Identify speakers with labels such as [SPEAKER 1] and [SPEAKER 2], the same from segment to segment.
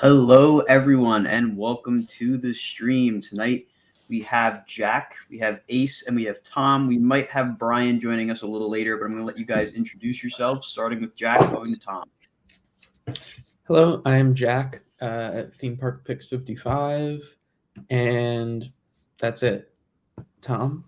[SPEAKER 1] Hello, everyone, and welcome to the stream. Tonight, we have Jack, we have Ace, and we have Tom. We might have Brian joining us a little later, but I'm going to let you guys introduce yourselves, starting with Jack, going to Tom.
[SPEAKER 2] Hello, I'm Jack at Theme Park Pix 55, and that's it. Tom?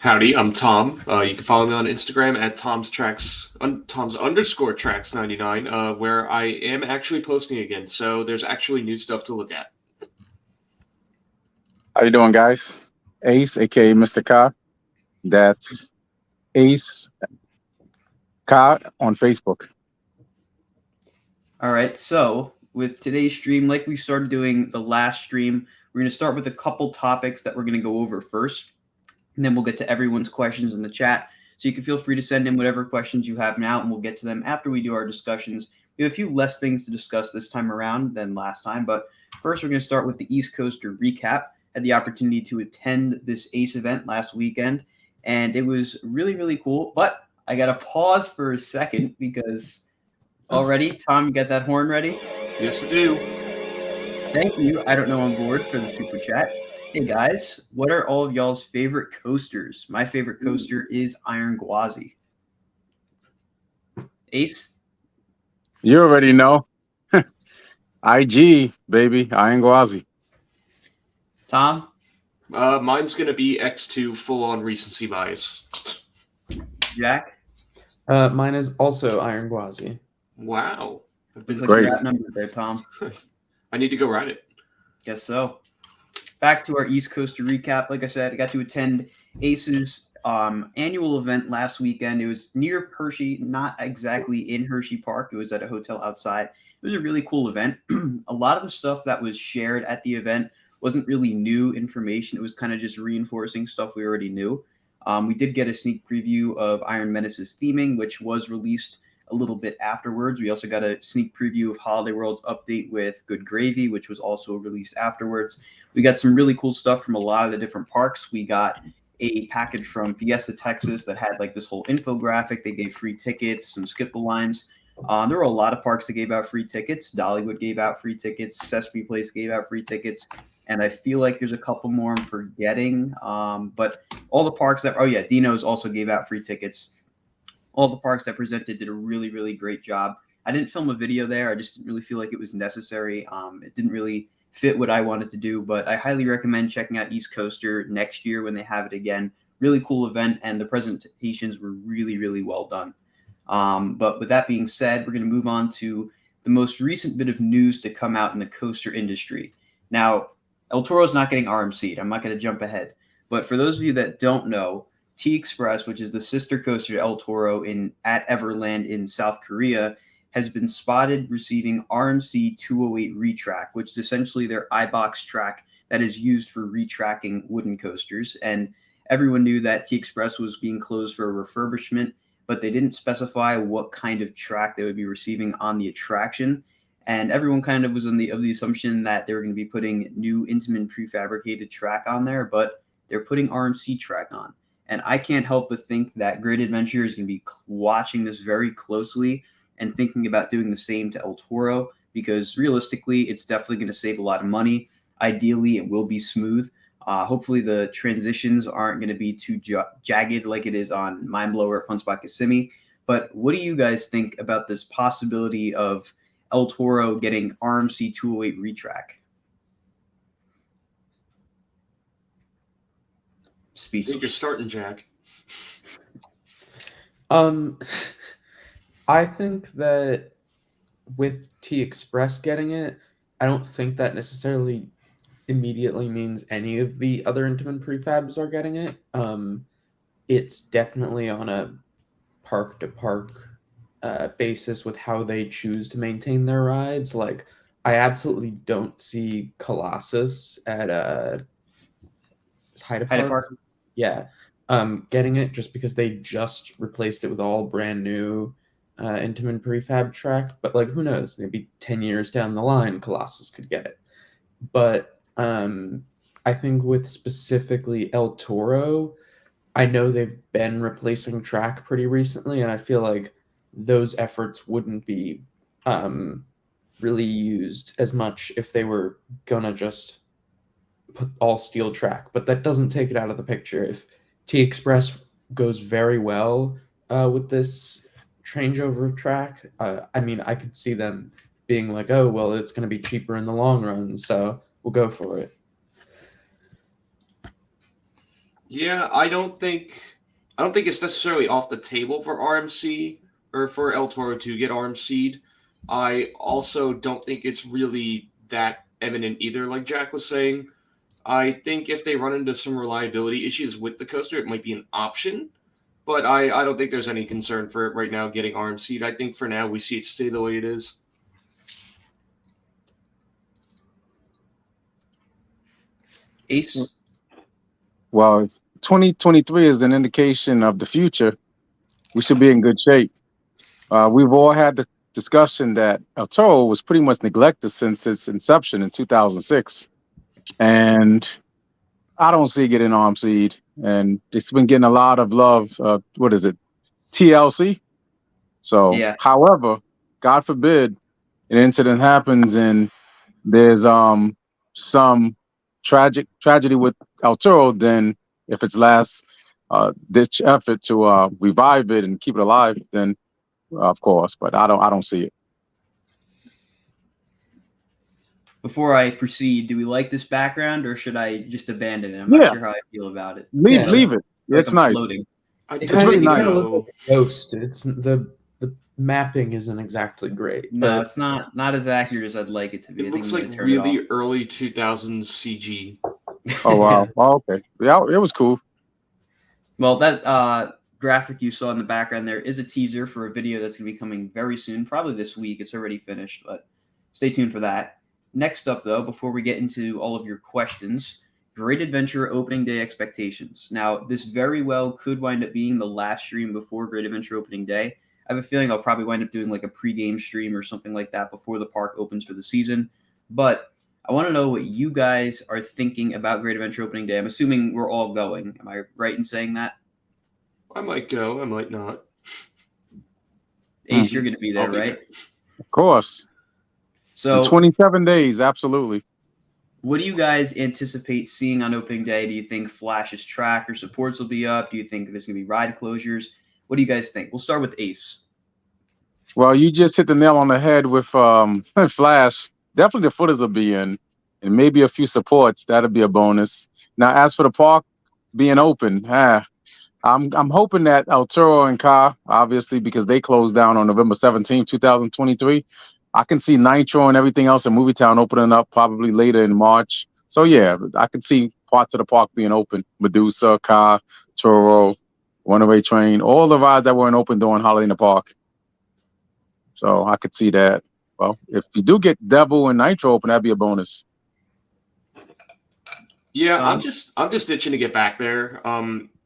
[SPEAKER 3] Howdy, I'm Tom. You can follow me on Instagram at Tom's_tracks99, where I am actually posting again. So there's actually new stuff to look at.
[SPEAKER 4] How you doing, guys? Ace, aka Mr. Ka. That's Ace Ka on Facebook.
[SPEAKER 1] All right, so with today's stream, like we started doing the last stream, we're going to start with a couple topics that we're going to go over first, and then we'll get to everyone's questions in the chat. So you can feel free to send in whatever questions you have now, and we'll get to them after we do our discussions. We have a few less things to discuss this time around than last time, but first we're going to start with the East Coaster recap. Had the opportunity to attend this ACE event last weekend, and it was really, really cool. But I got to pause for a second because already, Tom, you got that horn ready?
[SPEAKER 3] Yes, I do.
[SPEAKER 1] Thank you. I don't know on board for the super chat. Hey guys, what are all of y'all's favorite coasters? My favorite coaster is Iron Gwazi. Ace?
[SPEAKER 4] You already know. IG, baby. Iron Gwazi.
[SPEAKER 1] Tom?
[SPEAKER 3] Mine's going to be X2 full-on recency bias.
[SPEAKER 1] Jack?
[SPEAKER 2] Mine is also Iron Gwazi.
[SPEAKER 3] Wow.
[SPEAKER 1] Looks like
[SPEAKER 4] Great.
[SPEAKER 1] you're outnumbered there, Tom.
[SPEAKER 3] I need to go ride it.
[SPEAKER 1] Guess so. Back to our East Coaster recap. Like I said, I got to attend ACE's annual event last weekend. It was near Hershey, not exactly in Hershey Park. It was at a hotel outside. It was a really cool event. A lot of the stuff that was shared at the event wasn't really new information. It was kind of just reinforcing stuff we already knew. We did get a sneak preview of Iron Menace's theming, which was released a little bit afterwards. We also got a sneak preview of Holiday World's update with Good Gravy, which was also released afterwards. We got some really cool stuff from a lot of the different parks. We got a package from Fiesta, Texas that had like this whole infographic. They gave free tickets, some skip lines. There were a lot of parks that gave out free tickets. Dollywood gave out free tickets. Sesame Place gave out free tickets. And I feel like there's a couple more I'm forgetting. But all the parks that, oh yeah, Dino's also gave out free tickets. All the parks that presented did a really, really great job. I didn't film a video there. I just didn't really feel like it was necessary. It didn't really fit what I wanted to do, but I highly recommend checking out East Coaster next year when they have it again. Really cool event, and the presentations were really, really well done. But with that being said, we're going to move on to the most recent bit of news to come out in the coaster industry. Now, El Toro's not getting RMC'd. I'm not going to jump ahead. But for those of you that don't know, T-Express, which is the sister coaster to El Toro at Everland in South Korea, has been spotted receiving RMC 208 retrack, which is essentially their iBox track that is used for retracking wooden coasters. And everyone knew that T-Express was being closed for a refurbishment, but they didn't specify what kind of track they would be receiving on the attraction. And everyone kind of was of the assumption that they were going to be putting new Intamin prefabricated track on there, but they're putting RMC track on. And I can't help but think that Great Adventure is going to be watching this very closely and thinking about doing the same to El Toro, because realistically, it's definitely going to save a lot of money. Ideally, it will be smooth. Hopefully, the transitions aren't going to be too jagged like it is on Mindblower at Fun Spot Kissimmee. But what do you guys think about this possibility of El Toro getting RMC 208 retrack?
[SPEAKER 3] I think you're starting, Jack.
[SPEAKER 2] I think that with T-Express getting it, I don't think that necessarily immediately means any of the other Intamin prefabs are getting it. It's definitely on a park-to-park basis with how they choose to maintain their rides. Like, I absolutely don't see Colossus at Haida Park. Yeah. Getting it just because they just replaced it with all brand new Intamin prefab track. But like, who knows? Maybe 10 years down the line, Colossus could get it. But I think with specifically El Toro, I know they've been replacing track pretty recently, and I feel like those efforts wouldn't be really used as much if they were gonna just put all steel track. But that doesn't take it out of the picture. If T-Express goes very well with this changeover of track, I mean, I could see them being like, oh, well, it's going to be cheaper in the long run, so we'll go for it.
[SPEAKER 3] Yeah, I don't think it's necessarily off the table for RMC or for El Toro to get RMC'd. I also don't think it's really that eminent either, like Jack was saying. I think if they run into some reliability issues with the coaster, it might be an option. But I don't think there's any concern for it right now getting RMC'd. I think for now we see it stay the way it is.
[SPEAKER 1] Ace.
[SPEAKER 4] Well, if 2023 is an indication of the future, we should be in good shape. We've all had the discussion that El Toro was pretty much neglected since its inception in 2006. And I don't see it getting RMC'd. And it's been getting a lot of love. What is it? TLC. So,
[SPEAKER 1] Yeah.
[SPEAKER 4] however, God forbid an incident happens and there's some tragedy with El Toro, then if it's last ditch effort to revive it and keep it alive, then of course. But I don't see it.
[SPEAKER 1] Before I proceed, do we like this background or should I just abandon it? I'm
[SPEAKER 4] Yeah.
[SPEAKER 1] not sure how I feel about it.
[SPEAKER 4] Leave it.
[SPEAKER 1] Like
[SPEAKER 4] It's
[SPEAKER 1] I'm
[SPEAKER 4] nice.
[SPEAKER 1] floating.
[SPEAKER 2] It
[SPEAKER 4] It's really nice.
[SPEAKER 2] kind of looks like a ghost. It's the mapping isn't exactly great.
[SPEAKER 1] No,
[SPEAKER 2] but
[SPEAKER 1] it's not as accurate as I'd like it to be. I
[SPEAKER 3] It
[SPEAKER 1] think
[SPEAKER 3] looks
[SPEAKER 1] I'm
[SPEAKER 3] like
[SPEAKER 1] gonna turn it off.
[SPEAKER 3] really early 2000s CG.
[SPEAKER 4] Oh wow. Oh, okay. Yeah, it was cool.
[SPEAKER 1] Well, that graphic you saw in the background there is a teaser for a video that's going to be coming very soon, probably this week. It's already finished, but stay tuned for that. Next up, though, before we get into all of your questions, Great Adventure opening day expectations. Now, this very well could wind up being the last stream before Great Adventure opening day. I have a feeling I'll probably wind up doing like a pregame stream or something like that before the park opens for the season. But I want to know what you guys are thinking about Great Adventure opening day. I'm assuming we're all going. Am I right in saying that?
[SPEAKER 3] I might go, I might not.
[SPEAKER 1] Ace, you're going to be there,
[SPEAKER 3] I'll be
[SPEAKER 1] right?
[SPEAKER 3] there.
[SPEAKER 4] Of course.
[SPEAKER 1] So,
[SPEAKER 4] In 27 days, absolutely.
[SPEAKER 1] what do you guys anticipate seeing on opening day? Do you think Flash's track or supports will be up? Do you think there's going to be ride closures? What do you guys think? We'll start with Ace.
[SPEAKER 4] Well, you just hit the nail on the head with Flash. Definitely the footers will be in, and maybe a few supports. That'll be a bonus. Now, as for the park being open, I'm hoping that El Toro and Ka, obviously, because they closed down on November 17th, 2023. I can see Nitro and everything else in Movie Town opening up probably later in March. So yeah, I can see parts of the park being open. Medusa, Ka, Toro, Runaway Train, all the rides that weren't open during Holiday in the Park. So I could see that. Well, if you do get Devil and Nitro open, that'd be a bonus.
[SPEAKER 3] Yeah, I'm just itching to get back there.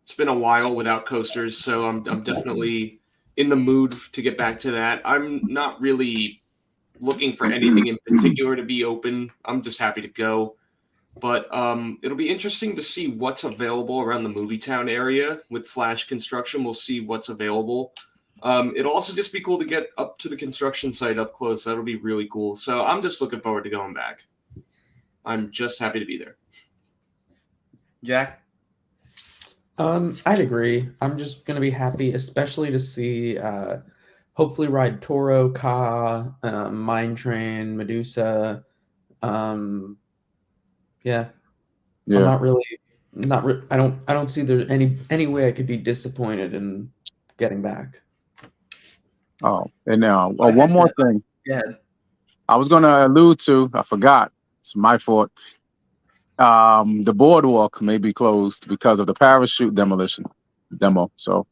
[SPEAKER 3] It's been a while without coasters, so I'm definitely in the mood to get back to that. I'm not really looking for anything in particular to be open. I'm just happy to go. But it'll be interesting to see what's available around the Movie Town area with Flash construction. We'll see what's available. It'll also just be cool to get up to the construction site up close. That'll be really cool. So I'm just looking forward to going back. I'm just happy to be there.
[SPEAKER 1] Jack?
[SPEAKER 2] I'd agree. I'm just gonna be happy, especially to see hopefully ride Toro, Ka, Mine Train, Medusa. Yeah. I'm I don't see there any way I could be disappointed in getting back.
[SPEAKER 4] Oh, and now one more thing.
[SPEAKER 1] Go ahead.
[SPEAKER 4] I was going to allude to, I forgot. It's my fault. The boardwalk may be closed because of the parachute demo. So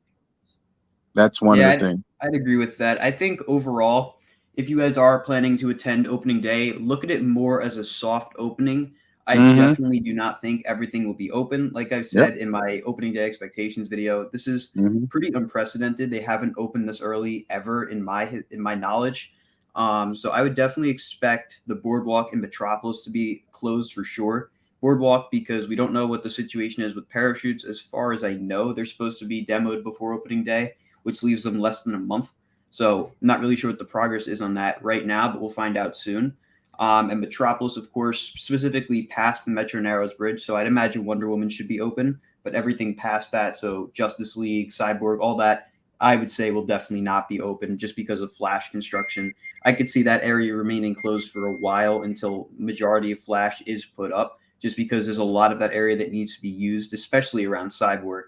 [SPEAKER 4] that's one of the things.
[SPEAKER 1] I'd agree with that. I think overall, if you guys are planning to attend opening day, look at it more as a soft opening. I definitely do not think everything will be open. Like I've said in my opening day expectations video, this is pretty unprecedented. They haven't opened this early ever in my knowledge. So I would definitely expect the boardwalk in Metropolis to be closed for sure. Boardwalk, because we don't know what the situation is with parachutes. As far as I know, they're supposed to be demoed before opening day, which leaves them less than a month. So I'm not really sure what the progress is on that right now, but we'll find out soon. And Metropolis, of course, specifically past the Metro Narrows Bridge. So I'd imagine Wonder Woman should be open, but everything past that, so Justice League, Cyborg, all that, I would say will definitely not be open just because of Flash construction. I could see that area remaining closed for a while until majority of Flash is put up. just because there's a lot of that area that needs to be used, especially around Cyborg.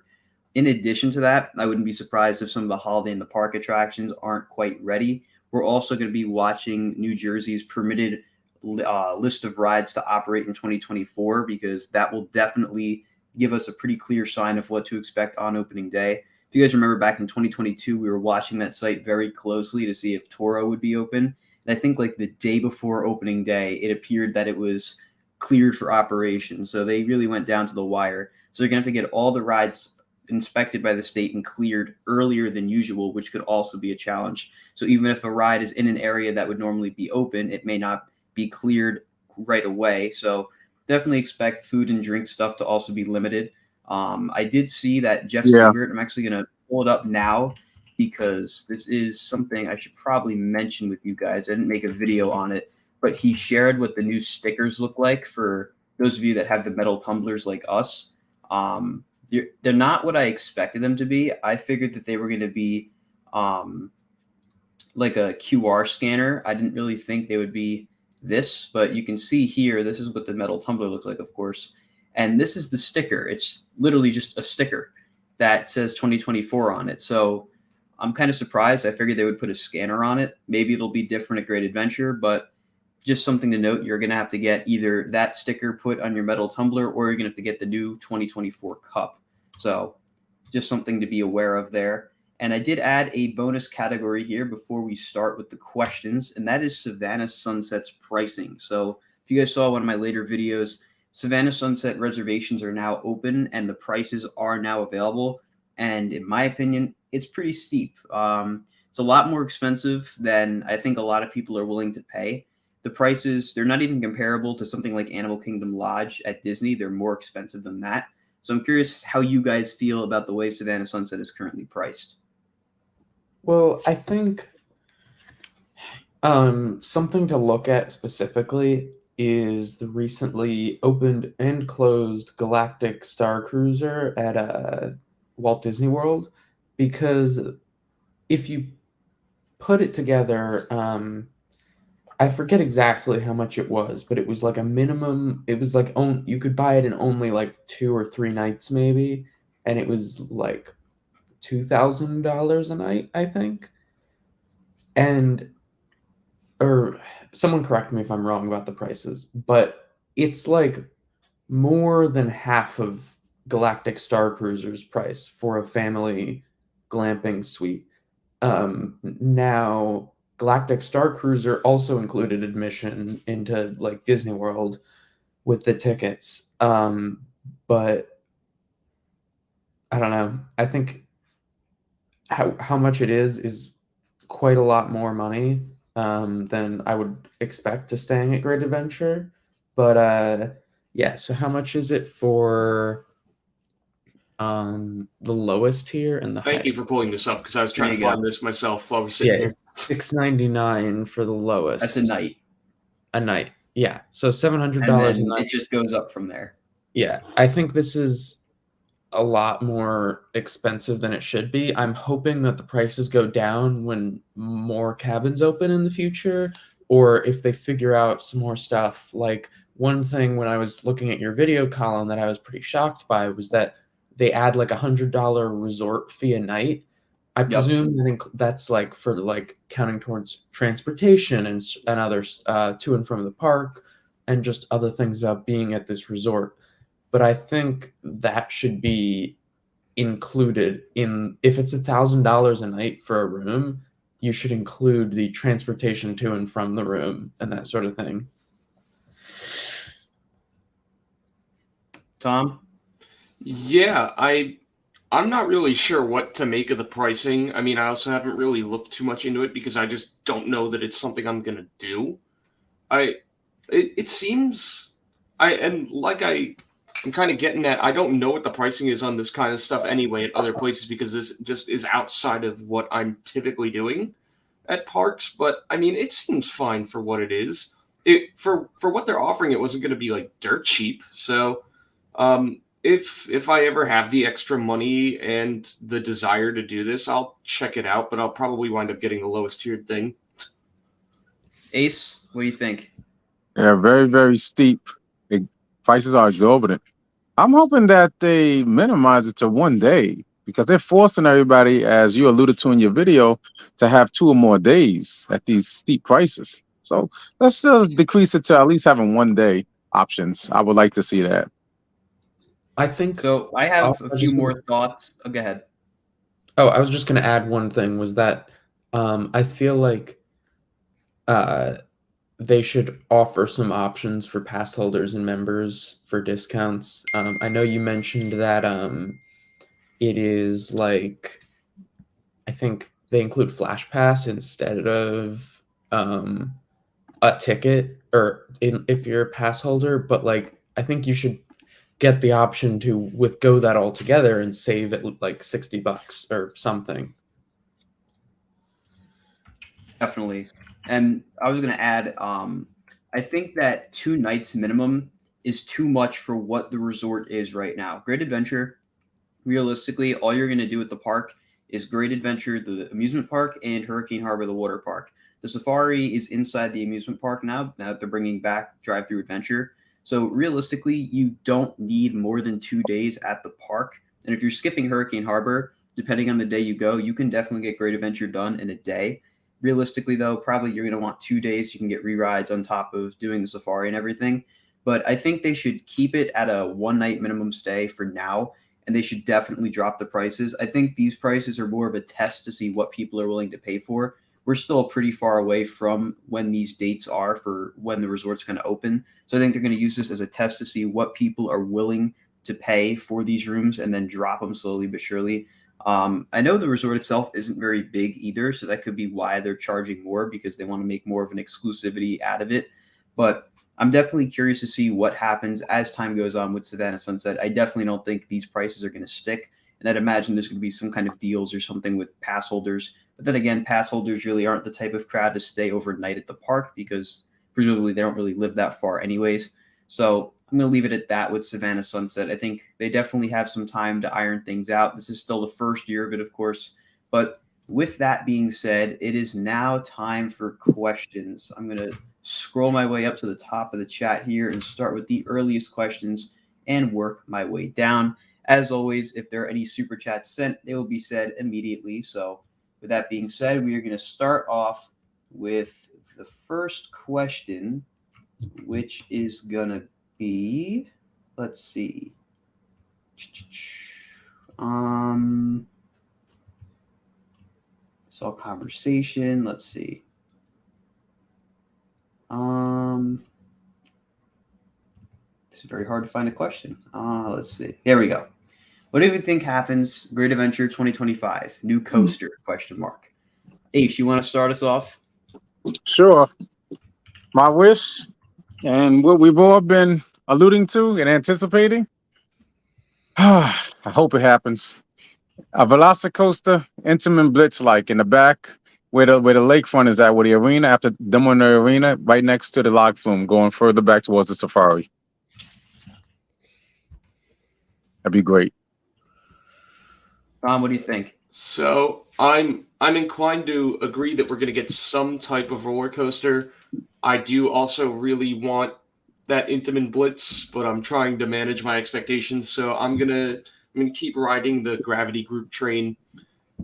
[SPEAKER 1] In addition to that, I wouldn't be surprised if some of the Holiday in the Park attractions aren't quite ready. We're also going to be watching New Jersey's permitted list of rides to operate in 2024, because that will definitely give us a pretty clear sign of what to expect on opening day. If you guys remember back in 2022, we were watching that site very closely to see if Toro would be open. And I think like the day before opening day, it appeared that it was cleared for operation. So they really went down to the wire. So they're going to have to get all the rides inspected by the state and cleared earlier than usual, which could also be a challenge. So even if a ride is in an area that would normally be open, it may not be cleared right away. So definitely expect food and drink stuff to also be limited. I did see that Jeff Siebert, I'm actually going to pull it up now because this is something I should probably mention with you guys. I didn't make a video on it, but he shared what the new stickers look like for those of you that have the metal tumblers like us. They're not what I expected them to be. I figured that they were going to be like a QR scanner. I didn't really think they would be this, but you can see here, this is what the metal tumbler looks like, of course. And this is the sticker. It's literally just a sticker that says 2024 on it. So I'm kind of surprised. I figured they would put a scanner on it. Maybe it'll be different at Great Adventure, but just something to note, you're going to have to get either that sticker put on your metal tumbler, or you're going to have to get the new 2024 cup. So just something to be aware of there. And I did add a bonus category here before we start with the questions, and that is Savannah Sunset's pricing. So if you guys saw one of my later videos, Savannah Sunset reservations are now open and the prices are now available. And in my opinion, it's pretty steep. It's a lot more expensive than I think a lot of people are willing to pay. The prices, they're not even comparable to something like Animal Kingdom Lodge at Disney. They're more expensive than that. So I'm curious how you guys feel about the way Savannah Sunset is currently priced.
[SPEAKER 2] Well, I think something to look at specifically is the recently opened and closed Galactic Star Cruiser at Walt Disney World, because if you put it together, I forget exactly how much it was, but it was like a minimum. It was like you could buy it in only like 2 or 3 nights maybe, and it was like $2,000 a night, I think. And or someone correct me if I'm wrong about the prices, but it's like more than half of Galactic Star Cruiser's price for a family glamping suite. Now Galactic Star Cruiser also included admission into like Disney World with the tickets. But I don't know. I think how much it is quite a lot more money than I would expect to staying at Great Adventure. But yeah, so how much is it for the lowest tier and the
[SPEAKER 3] Thank you
[SPEAKER 2] highest?
[SPEAKER 3] for pulling this up, because I was trying to find this myself while we're
[SPEAKER 2] Yeah,
[SPEAKER 3] sitting here.
[SPEAKER 2] it's $699 for the lowest.
[SPEAKER 1] That's a night.
[SPEAKER 2] A night. Yeah. So $700
[SPEAKER 1] And
[SPEAKER 2] a
[SPEAKER 1] then
[SPEAKER 2] night.
[SPEAKER 1] it just goes up from there.
[SPEAKER 2] Yeah. I think this is a lot more expensive than it should be. I'm hoping that the prices go down when more cabins open in the future, or if they figure out some more stuff. Like, one thing when I was looking at your video column that I was pretty shocked by was that they add like $100 resort fee a night. I presume that's like for like counting towards transportation and others to and from the park, and just other things about being at this resort. But I think that should be included in, if it's $1,000 a night for a room, you should include the transportation to and from the room and that sort of thing.
[SPEAKER 1] Tom?
[SPEAKER 3] Yeah, I'm not really sure what to make of the pricing. I mean, I also haven't really looked too much into it because I just don't know that it's something I'm gonna do. It seems I'm kind of getting at, I don't know what the pricing is on this kind of stuff anyway at other places, because this just is outside of what I'm typically doing at parks. But I mean, it seems fine for what it is. For what they're offering, it wasn't going to be like dirt cheap. So if I ever have the extra money and the desire to do this, I'll check it out. But I'll probably wind up getting the lowest tiered thing.
[SPEAKER 1] Ace, what do you think?
[SPEAKER 4] Yeah, very, very steep. prices are exorbitant. I'm hoping that they minimize it to 1 day because they're forcing everybody, as you alluded to in your video, to have 2 or more days at these steep prices. So let's still decrease it to at least having 1 day options. I would like to see that.
[SPEAKER 2] I think.
[SPEAKER 1] So I have
[SPEAKER 2] Also,
[SPEAKER 1] a few more thoughts. Oh, go ahead.
[SPEAKER 2] Oh, I was just going to add one thing, was that I feel like they should offer some options for pass holders and members for discounts. I know you mentioned that it is like, I think they include Flash Pass instead of a ticket, or if you're a pass holder, but like I think you should get the option to withgo that altogether and save it like $60 or something.
[SPEAKER 1] Definitely. And I was going to add, I think that 2 nights minimum is too much for what the resort is right now. Great Adventure, realistically, all you're going to do at the park is Great Adventure, the amusement park, and Hurricane Harbor, the water park. The safari is inside the amusement park now that they're bringing back drive-through adventure. So realistically, you don't need more than 2 days at the park. And if you're skipping Hurricane Harbor, depending on the day you go, you can definitely get Great Adventure done in a day. Realistically, though, probably you're going to want 2 days. You can get re-rides on top of doing the safari and everything. But I think they should keep it at a 1 night minimum stay for now, and they should definitely drop the prices. I think these prices are more of a test to see what people are willing to pay for. We're still pretty far away from when these dates are for when the resort's going to open. So I think they're going to use this as a test to see what people are willing to pay for these rooms and then drop them slowly but surely. I know the resort itself isn't very big either, so that could be why they're charging more, because they want to make more of an exclusivity out of it. But I'm definitely curious to see what happens as time goes on with Savannah Sunset. I definitely don't think these prices are going to stick, and I'd imagine there's going to be some kind of deals or something with pass holders. But then again, pass holders really aren't the type of crowd to stay overnight at the park, because presumably they don't really live that far anyways. So I'm going to leave it at that with Savannah Sunset. I think they definitely have some time to iron things out. This is still the first year of it, of course. But with that being said, it is now time for questions. I'm going to scroll my way up to the top of the chat here and start with the earliest questions and work my way down. As always, if there are any super chats sent, they will be said immediately. So with that being said, we are going to start off with the first question, which is going to be, let's see. It's all conversation. Let's see. It's very hard to find a question. Let's see. Here we go. What do you think happens? Great Adventure 2025, new coaster? Question mark. Ace, you want to start us off?
[SPEAKER 4] Sure. My wish, and what we've all been alluding to and anticipating, I hope it happens. A Velocicoaster, Intamin Blitz, like in the back where the lakefront is at, where the arena, after demoing the arena, right next to the log flume, going further back towards the safari. That'd be great.
[SPEAKER 1] Ron, what do you think?
[SPEAKER 3] So I'm inclined to agree that we're going to get some type of roller coaster. I do also really want that Intamin Blitz, but I'm trying to manage my expectations. So I'm gonna keep riding the Gravity Group train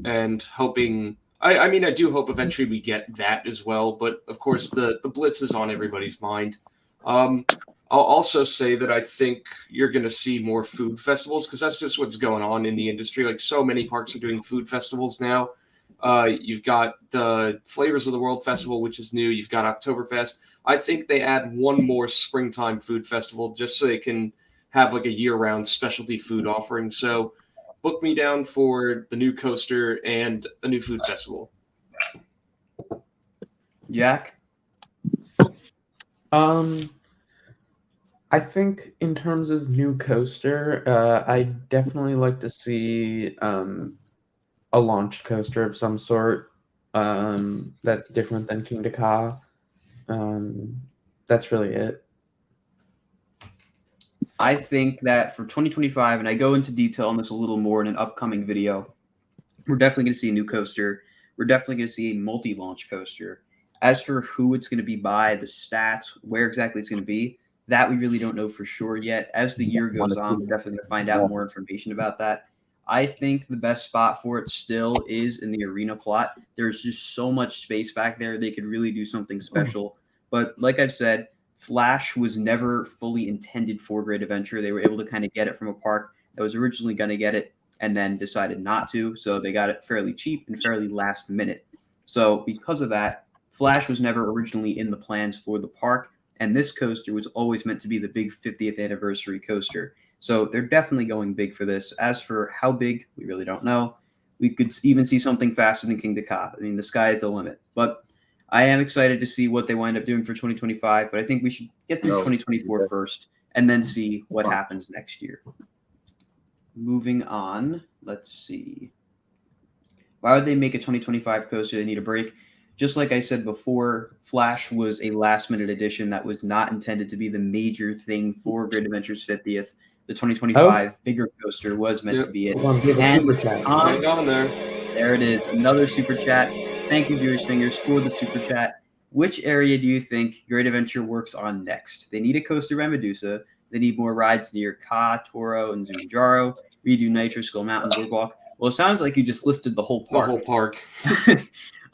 [SPEAKER 3] and hoping. I mean, I do hope eventually we get that as well. But of course, the Blitz is on everybody's mind. I'll also say that I think you're going to see more food festivals, because that's just what's going on in the industry. Like, so many parks are doing food festivals now. You've got the Flavors of the World Festival, which is new. You've got Oktoberfest. I think they add one more springtime food festival just so they can have like a year-round specialty food offering. So book me down for the new coaster and a new food festival.
[SPEAKER 1] Jack?
[SPEAKER 2] I think in terms of new coaster, I definitely like to see a launch coaster of some sort that's different than King Ka. That's really it.
[SPEAKER 1] I think that for 2025, and I go into detail on this a little more in an upcoming video, we're definitely going to see a new coaster. We're definitely going to see a multi-launch coaster. As for who it's going to be by, the stats, where exactly it's going to be, That we really don't know for sure yet. As the year goes on, we're definitely going to find out more information about that. I think the best spot for it still is in the arena plot. There's just so much space back there. They could really do something special. But like I've said, Flash was never fully intended for Great Adventure. They were able to kind of get it from a park that was originally going to get it and then decided not to. So they got it fairly cheap and fairly last minute. So because of that, Flash was never originally in the plans for the park. And this coaster was always meant to be the big 50th anniversary coaster. So they're definitely going big for this. As for how big, we really don't know. We could even see something faster than King Ka. I mean, the sky is the limit. But I am excited to see what they wind up doing for 2025. But I think we should get through 2024 first and then see what happens next year. Moving on, let's see. Why would they make a 2025 coaster? They need a break. Just like I said before, Flash was a last-minute addition that was not intended to be the major thing for Great Adventures 50th. The 2025 bigger coaster was meant to be it.
[SPEAKER 2] Hold on, give a super chat.
[SPEAKER 3] Hang on there.
[SPEAKER 1] There it is, another super chat. Thank you, Jewish Singers, for the super chat. Which area do you think Great Adventure works on next? They need a coaster around Medusa. They need more rides near Ka, Toro, and Zumajaro. Redo Nitro, Skull Mountain, Boardwalk. Well, it sounds like you just listed the whole park.
[SPEAKER 3] The whole park.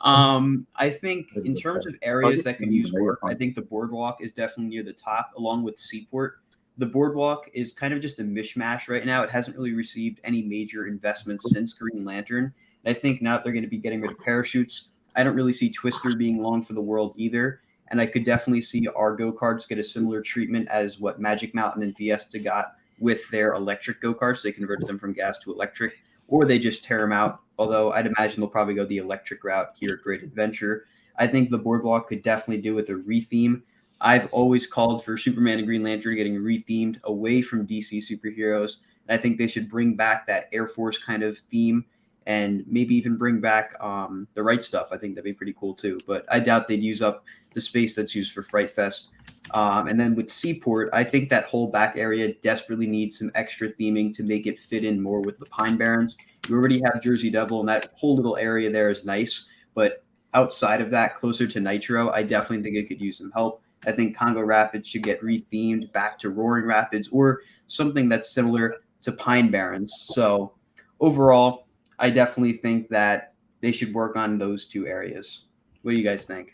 [SPEAKER 1] I think in terms of areas that could use work, I think the boardwalk is definitely near the top, along with Seaport. The boardwalk is kind of just a mishmash right now. It hasn't really received any major investments since Green Lantern. And I think now that they're going to be getting rid of parachutes, I don't really see Twister being long for the world either. And I could definitely see our go-karts get a similar treatment as what Magic Mountain and Fiesta got with their electric go-karts. They converted them from gas to electric, or they just tear them out. Although I'd imagine they'll probably go the electric route here at Great Adventure. I think the boardwalk could definitely do with a retheme. I've always called for Superman and Green Lantern getting rethemed away from DC superheroes. And I think they should bring back that Air Force kind of theme and maybe even bring back the right stuff. I think that'd be pretty cool too. But I doubt they'd use up the space that's used for Fright Fest. And then with Seaport, I think that whole back area desperately needs some extra theming to make it fit in more with the Pine Barrens. You already have Jersey Devil, and that whole little area there is nice. But outside of that, closer to Nitro, I definitely think it could use some help. I think Congo Rapids should get rethemed back to Roaring Rapids or something that's similar to Pine Barrens. So overall, I definitely think that they should work on those two areas. What do you guys think?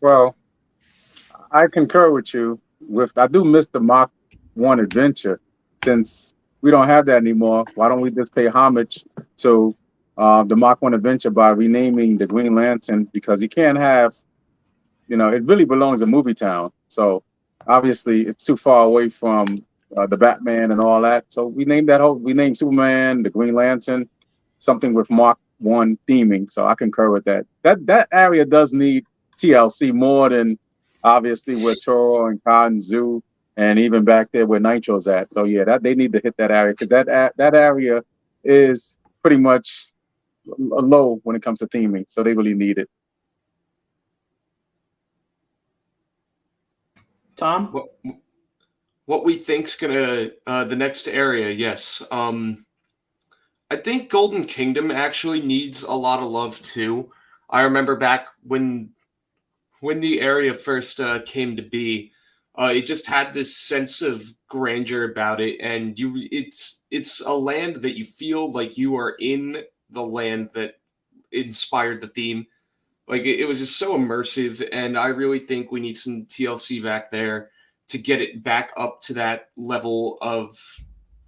[SPEAKER 4] Well, I concur with you. I do miss the Mach 1 adventure. Since we don't have that anymore, why don't we just pay homage to the Mach 1 adventure by renaming the Green Lantern? Because you can't have, it really belongs in Movie Town. So obviously it's too far away from the Batman and all that. So we named Superman, the Green Lantern, something with Mach 1 theming. So I concur with that. That area does need TLC more than obviously where Toro and Cotton Zoo and even back there where Nitro's at. So yeah, that they need to hit that area because that area is pretty much low when it comes to theming. So they really need it.
[SPEAKER 1] Tom?
[SPEAKER 3] What we think's gonna the next area? Yes, I think Golden Kingdom actually needs a lot of love too. I remember back when the area first came to be, it just had this sense of grandeur about it, and it's a land that you feel like you are in the land that inspired the theme. Like it was just so immersive, and I really think we need some TLC back there to get it back up to that level of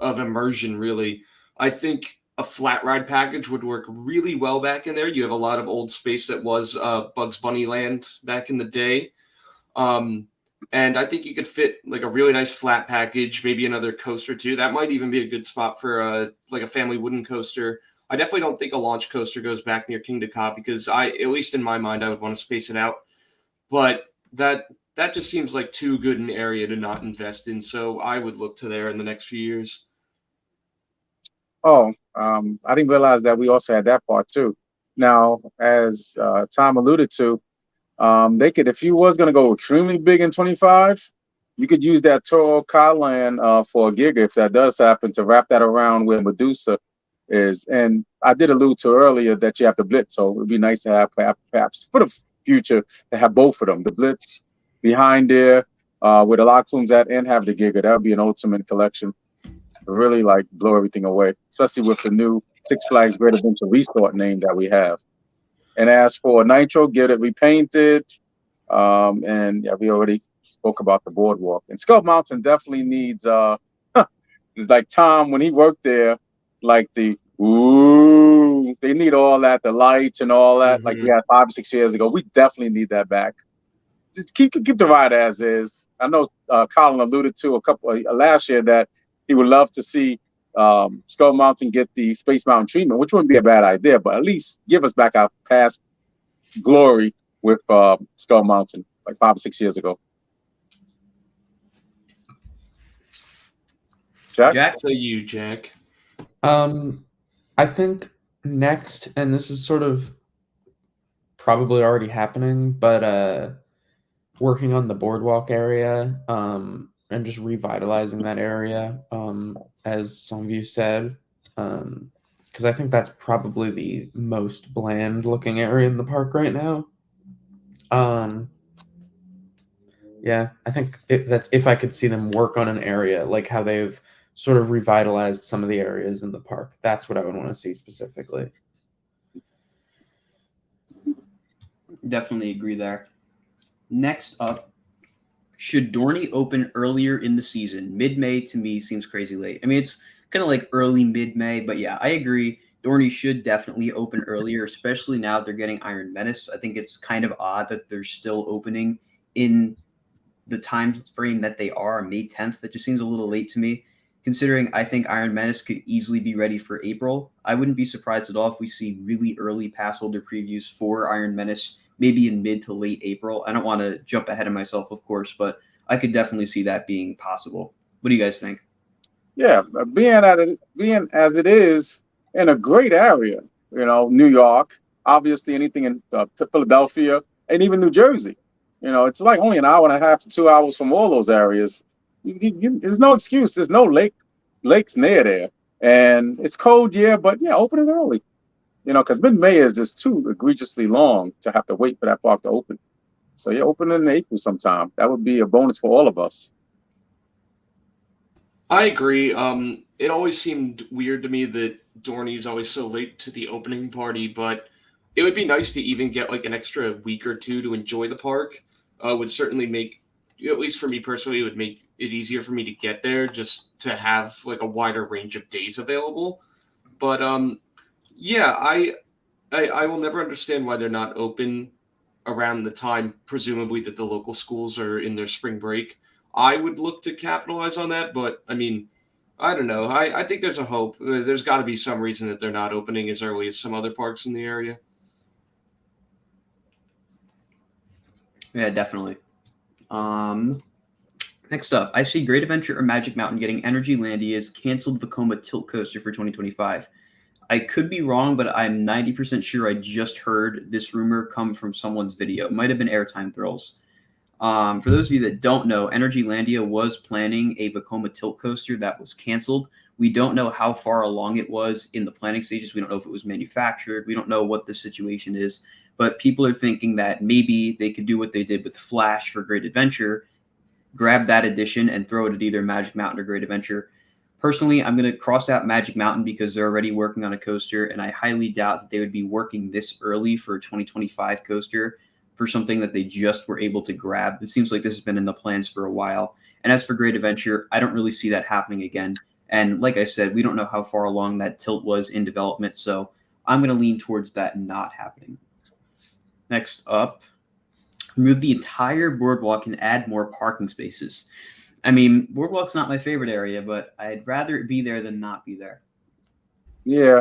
[SPEAKER 3] immersion. Really, I think a flat ride package would work really well back in there. You have a lot of old space that was Bugs Bunny Land back in the day. And I think you could fit like a really nice flat package, maybe another coaster too. That might even be a good spot for like a family wooden coaster. I definitely don't think a launch coaster goes back near King Ka because at least in my mind, I would want to space it out. But that just seems like too good an area to not invest in. So I would look to there in the next few years.
[SPEAKER 4] Oh, I didn't realize that we also had that part too. Now, as Tom alluded to, they could, if you was going to go extremely big in 25, you could use that Toro Land for a giga if that does happen to wrap that around where Medusa is. And I did allude to earlier that you have the Blitz, so it would be nice to have perhaps for the future to have both of them, the Blitz behind there where the lock flume's at and have the Giga. That would be an ultimate collection. Really like blow everything away, especially with the new Six Flags Great Adventure Resort name that we have. And as for Nitro, get it repainted. And yeah, we already spoke about the boardwalk. And Skull Mountain definitely needs it's like Tom when he worked there, like the ooh, they need all that, the lights and all that, like we had 5 or 6 years ago. We definitely need that back. Just keep the ride as is. I know Colin alluded to a couple last year that he would love to see Skull Mountain get the Space Mountain treatment, which wouldn't be a bad idea, but at least give us back our past glory with Skull Mountain like 5 or 6 years ago.
[SPEAKER 1] Jack?
[SPEAKER 3] So you, Jack.
[SPEAKER 2] I think next, and this is sort of probably already happening, but working on the boardwalk area, and just revitalizing that area, as some of you said, because I think that's probably the most bland looking area in the park right now. Yeah, I think that's if I could see them work on an area like how they've sort of revitalized some of the areas in the park. That's what I would want to see specifically.
[SPEAKER 1] Definitely agree there. Next up, should Dorney open earlier in the season? Mid-May to me seems crazy late. I mean, it's kind of like early mid-May, but yeah, I agree. Dorney should definitely open earlier, especially now they're getting Iron Menace. I think it's kind of odd that they're still opening in the time frame that they are, May 10th. That just seems a little late to me, considering I think Iron Menace could easily be ready for April. I wouldn't be surprised at all if we see really early pass holder previews for Iron Menace, maybe in mid to late April. I don't want to jump ahead of myself, of course, but I could definitely see that being possible. What do you guys think?
[SPEAKER 4] Yeah, being as it is in a great area, New York, obviously anything in Philadelphia, and even New Jersey. It's like only an hour and a half to 2 hours from all those areas. There's no excuse. There's no lakes near there, and it's cold, yeah, but yeah, open it early. Because mid-May is just too egregiously long to have to wait for that park to open. So yeah, open it in April sometime. That would be a bonus for all of us.
[SPEAKER 3] I agree. It always seemed weird to me that Dorney's always so late to the opening party, but it would be nice to even get like an extra week or two to enjoy the park. Would certainly make, at least for me personally, it would make it easier for me to get there just to have like a wider range of days available. But yeah, I will never understand why they're not open around the time, presumably, that the local schools are in their spring break. I would look to capitalize on that, but I mean, I don't know. I think there's a hope. There's got to be some reason that they're not opening as early as some other parks in the area.
[SPEAKER 1] Yeah, definitely. Next up, I see Great Adventure or Magic Mountain getting Energy Landia's canceled Vekoma Tilt Coaster for 2025. I could be wrong, but I'm 90% sure I just heard this rumor come from someone's video. It might have been Airtime Thrills. For those of you that don't know, Energy Landia was planning a Vekoma Tilt Coaster that was canceled. We don't know how far along it was in the planning stages. We don't know if it was manufactured. We don't know what the situation is. But people are thinking that maybe they could do what they did with Flash for Great Adventure, grab that edition and throw it at either Magic Mountain or Great Adventure. Personally, I'm going to cross out Magic Mountain because they're already working on a coaster, and I highly doubt that they would be working this early for a 2025 coaster for something that they just were able to grab. It seems like this has been in the plans for a while. And as for Great Adventure, I don't really see that happening again. And like I said, we don't know how far along that tilt was in development, so I'm going to lean towards that not happening. Next up, remove the entire boardwalk and add more parking spaces. I mean, boardwalk's not my favorite area, but I'd rather it be there than not be there.
[SPEAKER 4] Yeah.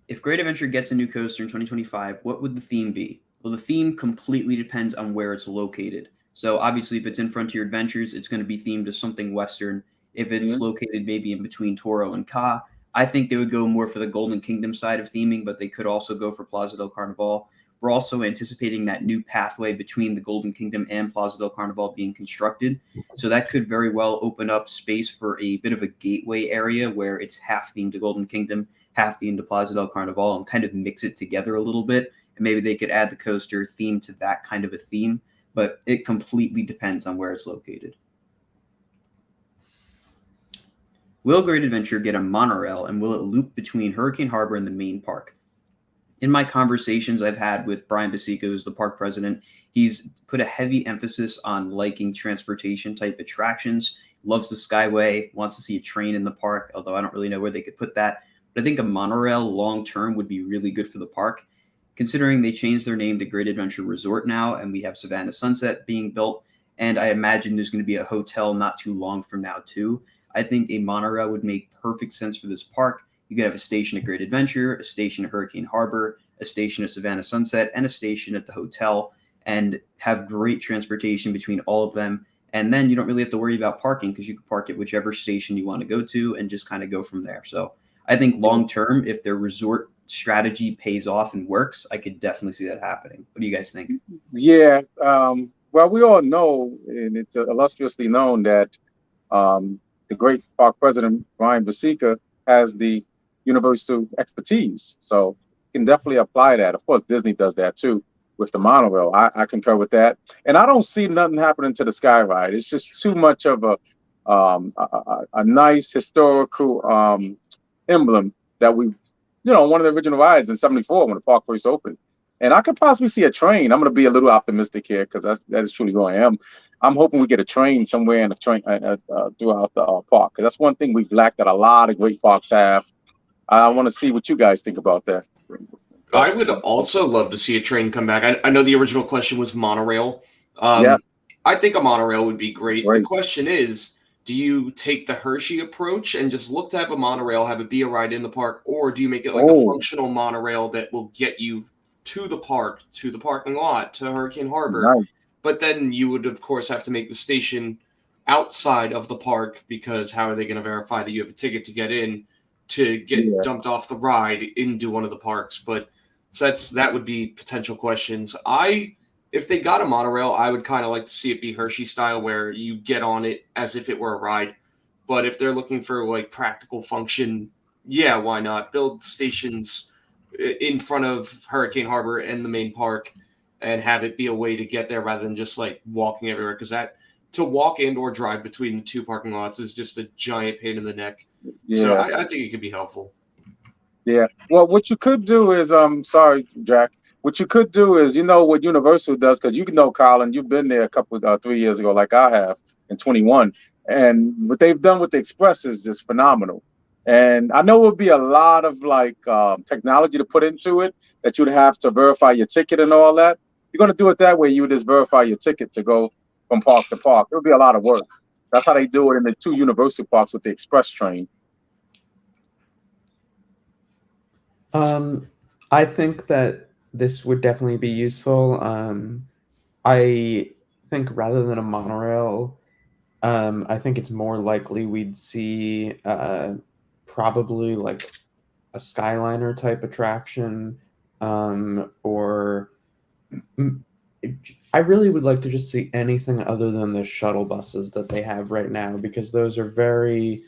[SPEAKER 1] If Great Adventure gets a new coaster in 2025, what would the theme be? Well, the theme completely depends on where it's located. So obviously, if it's in Frontier Adventures, it's going to be themed to something Western. If it's located maybe in between Toro and Ka, I think they would go more for the Golden Kingdom side of theming, but they could also go for Plaza del Carnaval. We're also anticipating that new pathway between the Golden Kingdom and Plaza del Carnaval being constructed. So that could very well open up space for a bit of a gateway area where it's half themed to Golden Kingdom, half themed to Plaza del Carnaval, and kind of mix it together a little bit. And maybe they could add the coaster theme to that kind of a theme. but it completely depends on where it's located. Will Great Adventure get a monorail, and will it loop between Hurricane Harbor and the main park? In my conversations I've had with Brian Basico, who's the park president, he's put a heavy emphasis on liking transportation type attractions, loves the Skyway, wants to see a train in the park, although I don't really know where they could put that. But I think a monorail long term would be really good for the park, considering they changed their name to Great Adventure Resort now, and we have Savannah Sunset being built, and I imagine there's going to be a hotel not too long from now too. I think a monorail would make perfect sense for this park. You could have a station at Great Adventure, a station at Hurricane Harbor, a station at Savannah Sunset, and a station at the hotel, and have great transportation between all of them. And then you don't really have to worry about parking because you can park at whichever station you want to go to and just kind of go from there. So I think long term, if their resort strategy pays off and works, I could definitely see that happening. What do you guys think?
[SPEAKER 4] Yeah. Well, we all know, and it's illustriously known that the great park president, Brian Basica, has the universal expertise. So you can definitely apply that. Of course, Disney does that too with the monorail. I concur with that. And I don't see nothing happening to the Sky Ride. It's just too much of a nice historical emblem that we, one of the original rides in '74 when the park first opened. And I could possibly see a train. I'm going to be a little optimistic here because that is truly who I am. I'm hoping we get a train somewhere in the train throughout the park. Because that's one thing we've lacked that a lot of great parks have. I want to see what you guys think about that.
[SPEAKER 3] I would also love to see a train come back. I know the original question was monorail.
[SPEAKER 4] Yeah.
[SPEAKER 3] I think a monorail would be great. The question is, do you take the Hershey approach and just look to have a monorail, have it be a ride in the park, or do you make it like a functional monorail that will get you to the park, to the parking lot, to Hurricane Harbor?
[SPEAKER 4] Nice.
[SPEAKER 3] But then you would, of course, have to make the station outside of the park because how are they going to verify that you have a ticket to get in to get dumped off the ride into one of the parks? But so that would be potential questions. If they got a monorail, I would kind of like to see it be Hershey style where you get on it as if it were a ride. But if they're looking for like practical function, yeah, why not? Build stations in front of Hurricane Harbor and the main park and have it be a way to get there rather than just like walking everywhere. Because to walk and or drive between the two parking lots is just a giant pain in the neck. Yeah. So I think it could be helpful.
[SPEAKER 4] Yeah. Well, what you could do is, sorry, Jack. What you could do is, what Universal does, because Colin, you've been there a couple 3 years ago, like I have in 21, and what they've done with the Express is just phenomenal. And I know it would be a lot of technology to put into it that you'd have to verify your ticket and all that. If you're going to do it that way, you would just verify your ticket to go from park to park. It would be a lot of work. That's how they do it in the two Universal parks with the Express train.
[SPEAKER 2] I think that this would definitely be useful. I think rather than a monorail, I think it's more likely we'd see probably like a Skyliner type attraction, or I really would like to just see anything other than the shuttle buses that they have right now, because those are very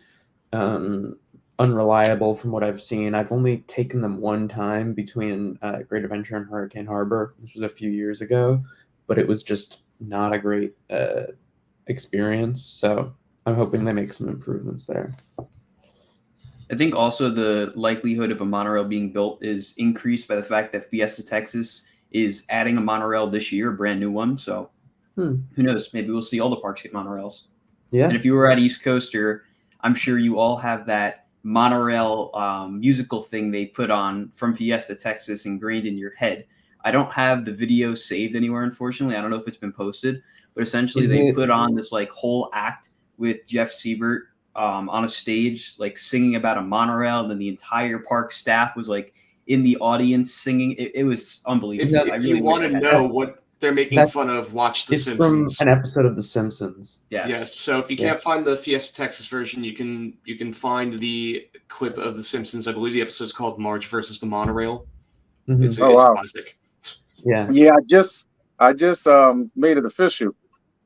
[SPEAKER 2] unreliable from what I've seen. I've only taken them one time between Great Adventure and Hurricane Harbor, which was a few years ago, but it was just not a great experience. So I'm hoping they make some improvements there.
[SPEAKER 1] I think also the likelihood of a monorail being built is increased by the fact that Fiesta Texas is adding a monorail this year, a brand new one. So who knows? Maybe we'll see all the parks get monorails.
[SPEAKER 2] Yeah.
[SPEAKER 1] And if you were at East Coaster, I'm sure you all have that monorail musical thing they put on from Fiesta Texas ingrained in your head. I don't have the video saved anywhere, unfortunately. I don't know if it's been posted, but essentially they put on this like whole act with Jeff Siebert on a stage, like singing about a monorail, and then the entire park staff was like in the audience singing. It was unbelievable.
[SPEAKER 3] If you want to know what they're making fun of, watch The Simpsons.
[SPEAKER 2] From an episode of The Simpsons.
[SPEAKER 3] Yes. So if you can't find the Fiesta Texas version, you can find the clip of The Simpsons. I believe the episode's called Marge versus the Monorail.
[SPEAKER 2] Mm-hmm.
[SPEAKER 3] It's classic.
[SPEAKER 2] Yeah.
[SPEAKER 4] Yeah. I just made it official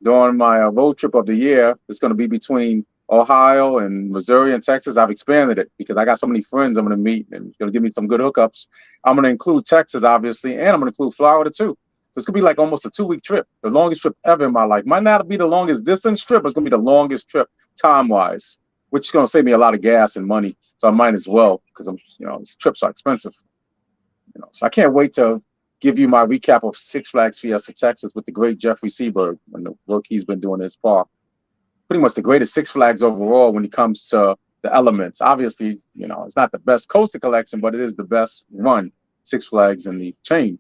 [SPEAKER 4] during my road trip of the year. It's going to be between Ohio and Missouri and Texas. I've expanded it because I got so many friends I'm going to meet, and it's going to give me some good hookups. I'm going to include Texas, obviously, and I'm going to include Florida too. So it's gonna be like almost a 2-week trip, the longest trip ever in my life. Might not be the longest distance trip, but it's gonna be the longest trip time-wise, which is gonna save me a lot of gas and money. So I might as well, because these trips are expensive. So I can't wait to give you my recap of Six Flags Fiesta Texas with the great Jeffrey Seberg and the work he's been doing in his park. Pretty much the greatest Six Flags overall when it comes to the elements. Obviously, it's not the best coaster collection, but it is the best run Six Flags in the chain,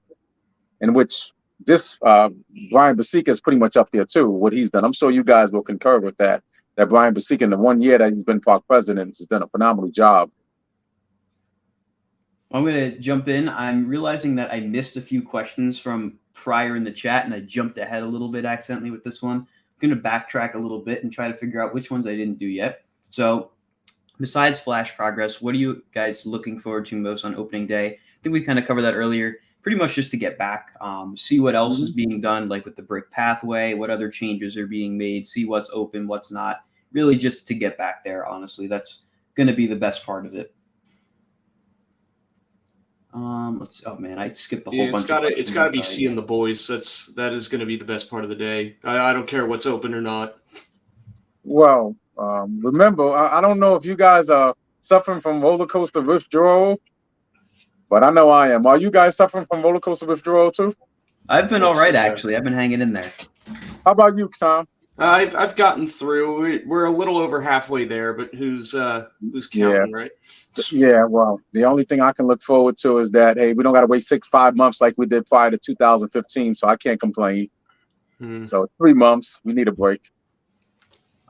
[SPEAKER 4] in which this Brian Basica is pretty much up there too, what he's done. I'm sure you guys will concur with that Brian Basica in the 1 year that he's been park president has done a phenomenal job.
[SPEAKER 1] I'm going to jump in. I'm realizing that I missed a few questions from prior in the chat, and I jumped ahead a little bit accidentally with this one. I'm going to backtrack a little bit and try to figure out which ones I didn't do yet. So besides Flash progress, what are you guys looking forward to most on opening day? I think we kind of covered that earlier. Pretty much just to get back, see what else is being done, like with the brick pathway, what other changes are being made, see what's open, what's not. Really just to get back there, honestly. That's going to be the best part of it. Oh man, I skipped the whole bunch.
[SPEAKER 3] It's gotta be seeing the boys. That is going to be the best part of the day. I don't care what's open or not.
[SPEAKER 4] Well, remember, I don't know if you guys are suffering from roller coaster withdrawal, but I know I am. Are you guys suffering from roller coaster withdrawal too?
[SPEAKER 1] I've been all right, actually. I've been hanging in there.
[SPEAKER 4] How about you, Tom?
[SPEAKER 3] I've gotten through. We're a little over halfway there, but who's counting, right?
[SPEAKER 4] Yeah, well, the only thing I can look forward to is that, hey, we don't got to wait 5 months like we did prior to 2015, so I can't complain. So 3 months, we need a break.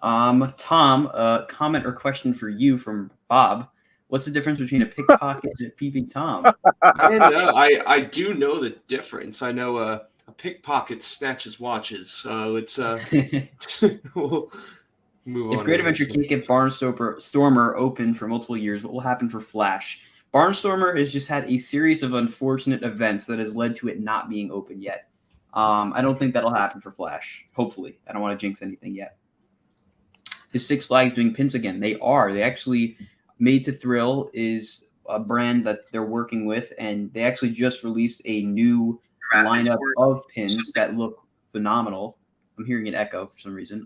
[SPEAKER 1] Tom, a comment or question for you from Bob. What's the difference between a pickpocket and a peeping Tom?
[SPEAKER 3] I don't know. I do know the difference. I know a pickpocket snatches watches, so it's we'll move on.
[SPEAKER 1] If Great Adventure can't get Barnstormer open for multiple years, what will happen for Flash? Barnstormer has just had a series of unfortunate events that has led to it not being open yet. I don't think that'll happen for Flash. Hopefully. I don't want to jinx anything yet. Is Six Flags doing pins again? They are. They actually, Made to Thrill is a brand that they're working with, and they actually just released a new lineup of pins that look phenomenal. I'm hearing an echo for some reason.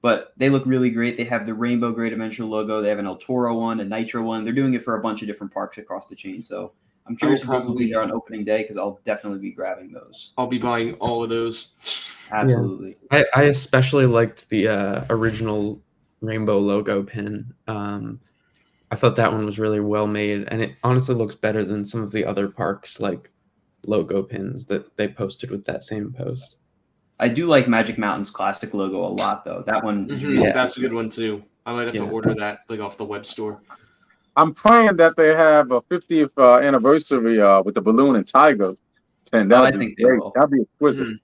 [SPEAKER 1] But they look really great. They have the Rainbow Great Adventure logo. They have an El Toro one, a Nitro one. They're doing it for a bunch of different parks across the chain. So I'm curious if those will be there on opening day, because I'll definitely be grabbing those.
[SPEAKER 3] I'll be buying all of those.
[SPEAKER 1] Absolutely.
[SPEAKER 2] Yeah. I especially liked the original Rainbow logo pin. I thought that one was really well made, and it honestly looks better than some of the other parks like logo pins that they posted with that same post.
[SPEAKER 1] I do like Magic Mountain's classic logo a lot, though. That one is really
[SPEAKER 3] that's a good one too. I might have to order that off the web store.
[SPEAKER 4] I'm praying that they have a 50th anniversary with the balloon and tiger pin.
[SPEAKER 1] I think they will.
[SPEAKER 4] That'd be exquisite.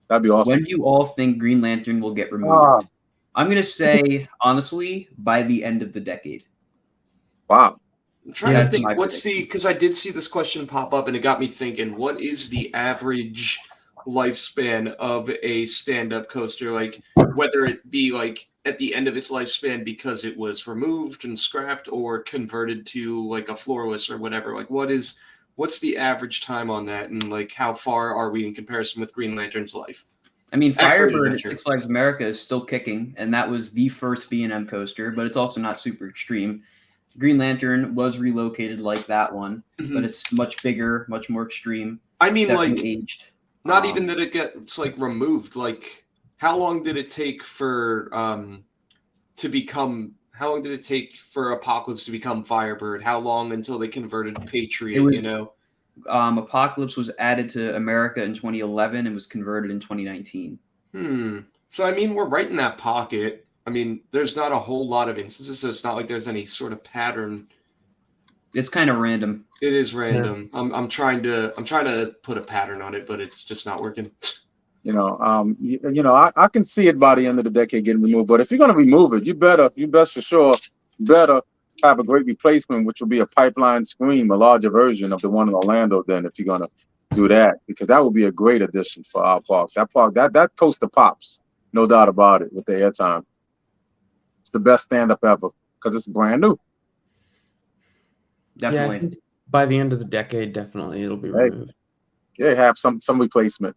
[SPEAKER 4] That'd be awesome.
[SPEAKER 1] When do you all think Green Lantern will get removed? I'm going to say, honestly, by the end of the decade.
[SPEAKER 4] Wow.
[SPEAKER 3] I'm trying to think, because I did see this question pop up and it got me thinking, what is the average lifespan of a stand-up coaster? Like, whether it be like at the end of its lifespan because it was removed and scrapped or converted to like a floorless or whatever. Like, what's the average time on that, and like how far are we in comparison with Green Lantern's life?
[SPEAKER 1] I mean, Firebird at Six Flags America is still kicking, and that was the first B&M coaster, but it's also not super extreme. Green Lantern was relocated like that one, but it's much bigger, much more extreme.
[SPEAKER 3] I mean,
[SPEAKER 1] definitely
[SPEAKER 3] like,
[SPEAKER 1] aged.
[SPEAKER 3] Not even that it gets like removed. Like, how long did it take for How long did it take for Apocalypse to become Firebird? How long until they converted Patriot?
[SPEAKER 1] Apocalypse was added to America in 2011 and was converted in 2019.
[SPEAKER 3] So, I mean, we're right in that pocket. I mean, there's not a whole lot of instances, so it's not like there's any sort of pattern. It's
[SPEAKER 1] kind of random.
[SPEAKER 3] It is random. Yeah. I'm trying to put a pattern on it, but it's just not working.
[SPEAKER 4] I can see it by the end of the decade getting removed. But if you're gonna remove it, you best for sure better have a great replacement, which will be a pipeline screen, a larger version of the one in Orlando. Then, if you're gonna do that, because that would be a great addition for our parks. That coaster pops, no doubt about it, with the airtime. It's the best stand-up ever because it's brand new.
[SPEAKER 1] Definitely.
[SPEAKER 2] Yeah, by the end of the decade, definitely it'll be removed.
[SPEAKER 4] have some replacement.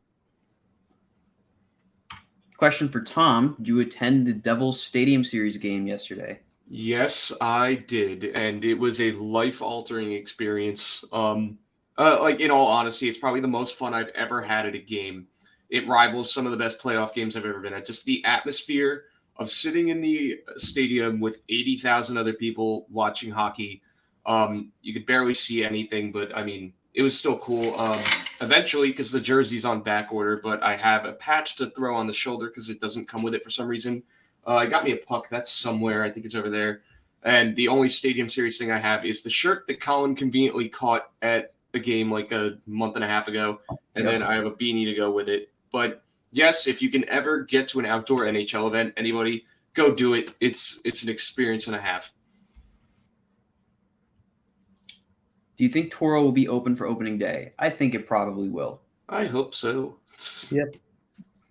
[SPEAKER 1] Question for Tom: did you attend the Devils Stadium Series game yesterday?
[SPEAKER 3] Yes, I did, and it was a life-altering experience. Like in all honesty, it's probably the most fun I've ever had at a game. It rivals some of the best playoff games I've ever been at. Just the atmosphere of sitting in the stadium with 80,000 other people watching hockey. You could barely see anything, but I mean, it was still cool. Eventually, because the jersey's on back order, but I have a patch to throw on the shoulder because it doesn't come with it for some reason. I got me a puck. That's somewhere. I think it's over there. And the only Stadium Series thing I have is the shirt that Colin conveniently caught at a game like a month and a half ago. And then I have a beanie to go with it. But yes, if you can ever get to an outdoor NHL event, anybody, go do it. It's an experience and a half.
[SPEAKER 1] Do you think Toro will be open for opening day? I think it probably will.
[SPEAKER 3] I hope so.
[SPEAKER 1] Yep.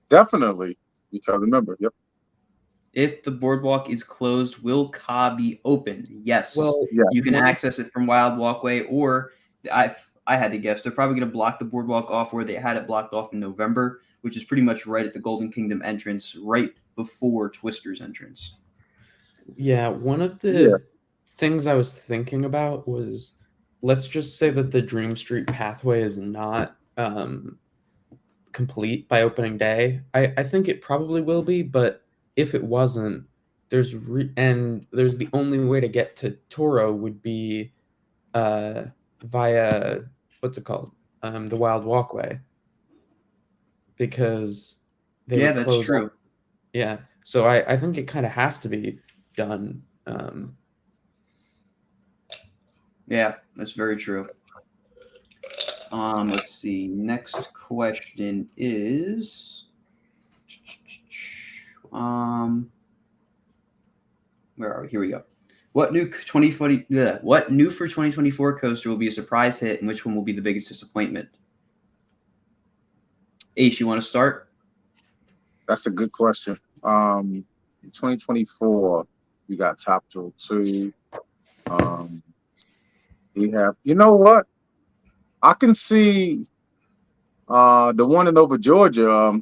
[SPEAKER 4] Definitely. Because remember, yep.
[SPEAKER 1] If the boardwalk is closed, will Ka be open? Yes.
[SPEAKER 2] Well,
[SPEAKER 4] Yeah.
[SPEAKER 1] You can access it from Wild Walkway, or I had to guess they're probably going to block the boardwalk off where they had it blocked off in November, which is pretty much right at the Golden Kingdom entrance, right before Twister's entrance.
[SPEAKER 2] Yeah, one of the things I was thinking about was, let's just say that the Dream Street pathway is not complete by opening day. I think it probably will be, but if it wasn't, there's the only way to get to Toro would be via what's it called, the Wild Walkway, because they would
[SPEAKER 1] That's
[SPEAKER 2] close
[SPEAKER 1] true.
[SPEAKER 2] up. Yeah, so I think it kind of has to be done.
[SPEAKER 1] Yeah, that's very true. Let's see. Next question is where are we? Here we go. What new for 2024 coaster will be a surprise hit, and which one will be the biggest disappointment? Ace, you want to start?
[SPEAKER 4] That's a good question. 2024, we got Top Thrill 2. We have, you know what? I can see the one in over Georgia,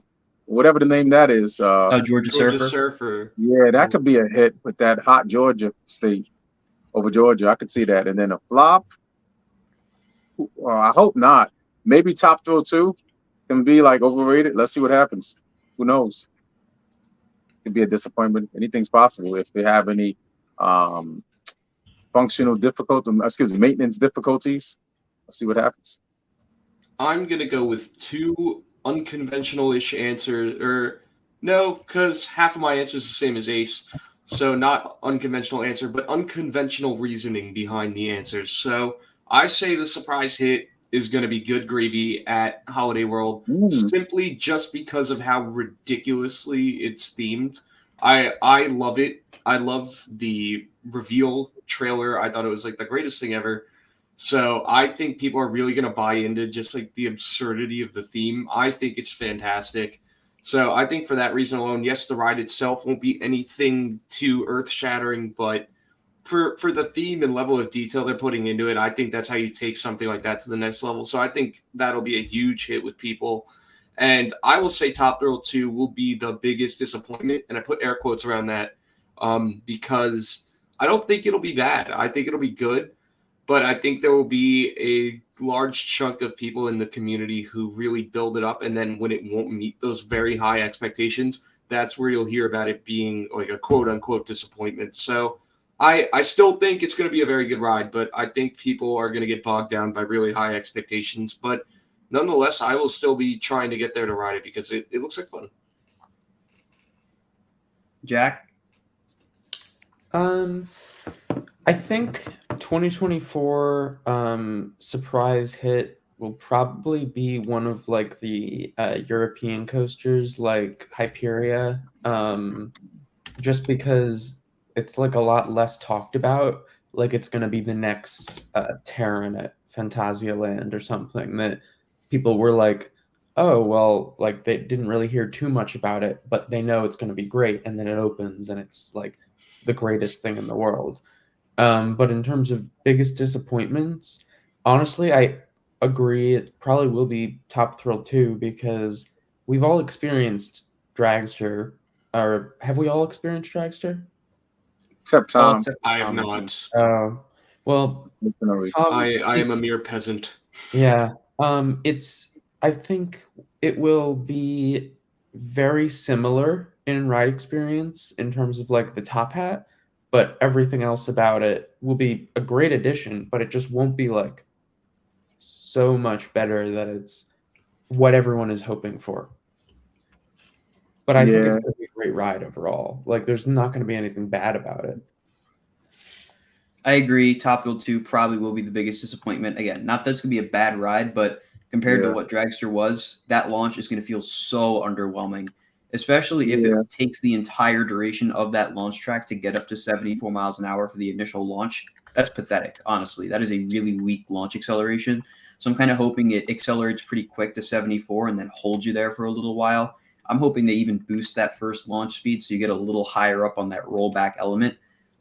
[SPEAKER 4] whatever the name that is.
[SPEAKER 1] Georgia Surfer.
[SPEAKER 3] Surfer.
[SPEAKER 4] Yeah, that could be a hit with that hot Georgia state over Georgia. I could see that. And then a flop, I hope not. Maybe Top Thrill 2 can be like overrated. Let's see what happens. Who knows? Could be a disappointment. Anything's possible if they have any maintenance difficulties. Let's see what happens.
[SPEAKER 3] I'm going to go with two unconventional-ish answers. Or no, because half of my answer is the same as Ace. So not unconventional answer, but unconventional reasoning behind the answers. So I say the surprise hit is going to be Good Gravy at Holiday World, simply just because of how ridiculously it's themed. I love it. I love the reveal trailer. I thought it was like the greatest thing ever. So I think people are really going to buy into just like the absurdity of the theme. I think it's fantastic. So I think for that reason alone, yes, the ride itself won't be anything too earth-shattering, but for the theme and level of detail they're putting into it, I think that's how you take something like that to the next level. So I think that'll be a huge hit with people. And I will say Top Thrill 2 will be the biggest disappointment, and I put air quotes around that because I don't think it'll be bad. I think it'll be good. But I think there will be a large chunk of people in the community who really build it up. And then when it won't meet those very high expectations, that's where you'll hear about it being like a quote unquote disappointment. So I still think it's going to be a very good ride, but I think people are going to get bogged down by really high expectations. But nonetheless, I will still be trying to get there to ride it because it looks like fun.
[SPEAKER 1] Jack?
[SPEAKER 2] I think 2024 surprise hit will probably be one of like the European coasters like Hyperia, just because it's like a lot less talked about. Like it's going to be the next Terran at Phantasialand or something that people were like, oh, well, like they didn't really hear too much about it, but they know it's going to be great. And then it opens and it's like the greatest thing in the world. But in terms of biggest disappointments, honestly, agree. It probably will be Top Thrill 2 because we've all experienced Dragster. Or have we all experienced Dragster?
[SPEAKER 4] Except
[SPEAKER 1] All
[SPEAKER 4] Tom.
[SPEAKER 1] except
[SPEAKER 3] I have
[SPEAKER 1] Tom, I think.
[SPEAKER 3] not.
[SPEAKER 2] Well,
[SPEAKER 4] Definitely.
[SPEAKER 2] Tom,
[SPEAKER 3] I am a mere peasant.
[SPEAKER 2] yeah. I think it will be very similar in ride experience in terms of like the top hat, but everything else about it will be a great addition, but it just won't be like so much better that it's what everyone is hoping for. But I think it's
[SPEAKER 4] Yeah.
[SPEAKER 2] going to be a great ride overall. Like, there's not going to be anything bad about it.
[SPEAKER 1] I agree. Top Thrill 2 probably will be the biggest disappointment. Again, not that it's going to be a bad ride, but compared to
[SPEAKER 4] Yeah.
[SPEAKER 1] what Dragster was, that launch is going to feel so underwhelming, especially if
[SPEAKER 4] Yeah.
[SPEAKER 1] it takes the entire duration of that launch track to get up to 74 miles an hour for the initial launch. That's pathetic, honestly. That is a really weak launch acceleration. So I'm kind of hoping it accelerates pretty quick to 74 and then holds you there for a little while. I'm hoping they even boost that first launch speed so you get a little higher up on that rollback element.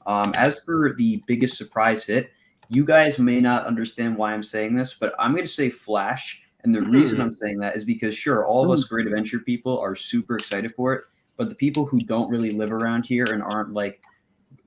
[SPEAKER 1] As for the biggest surprise hit, you guys may not understand why I'm saying this, but I'm going to say Flash. And the reason I'm saying that is because, sure, all of us Great Adventure people are super excited for it, but the people who don't really live around here and aren't like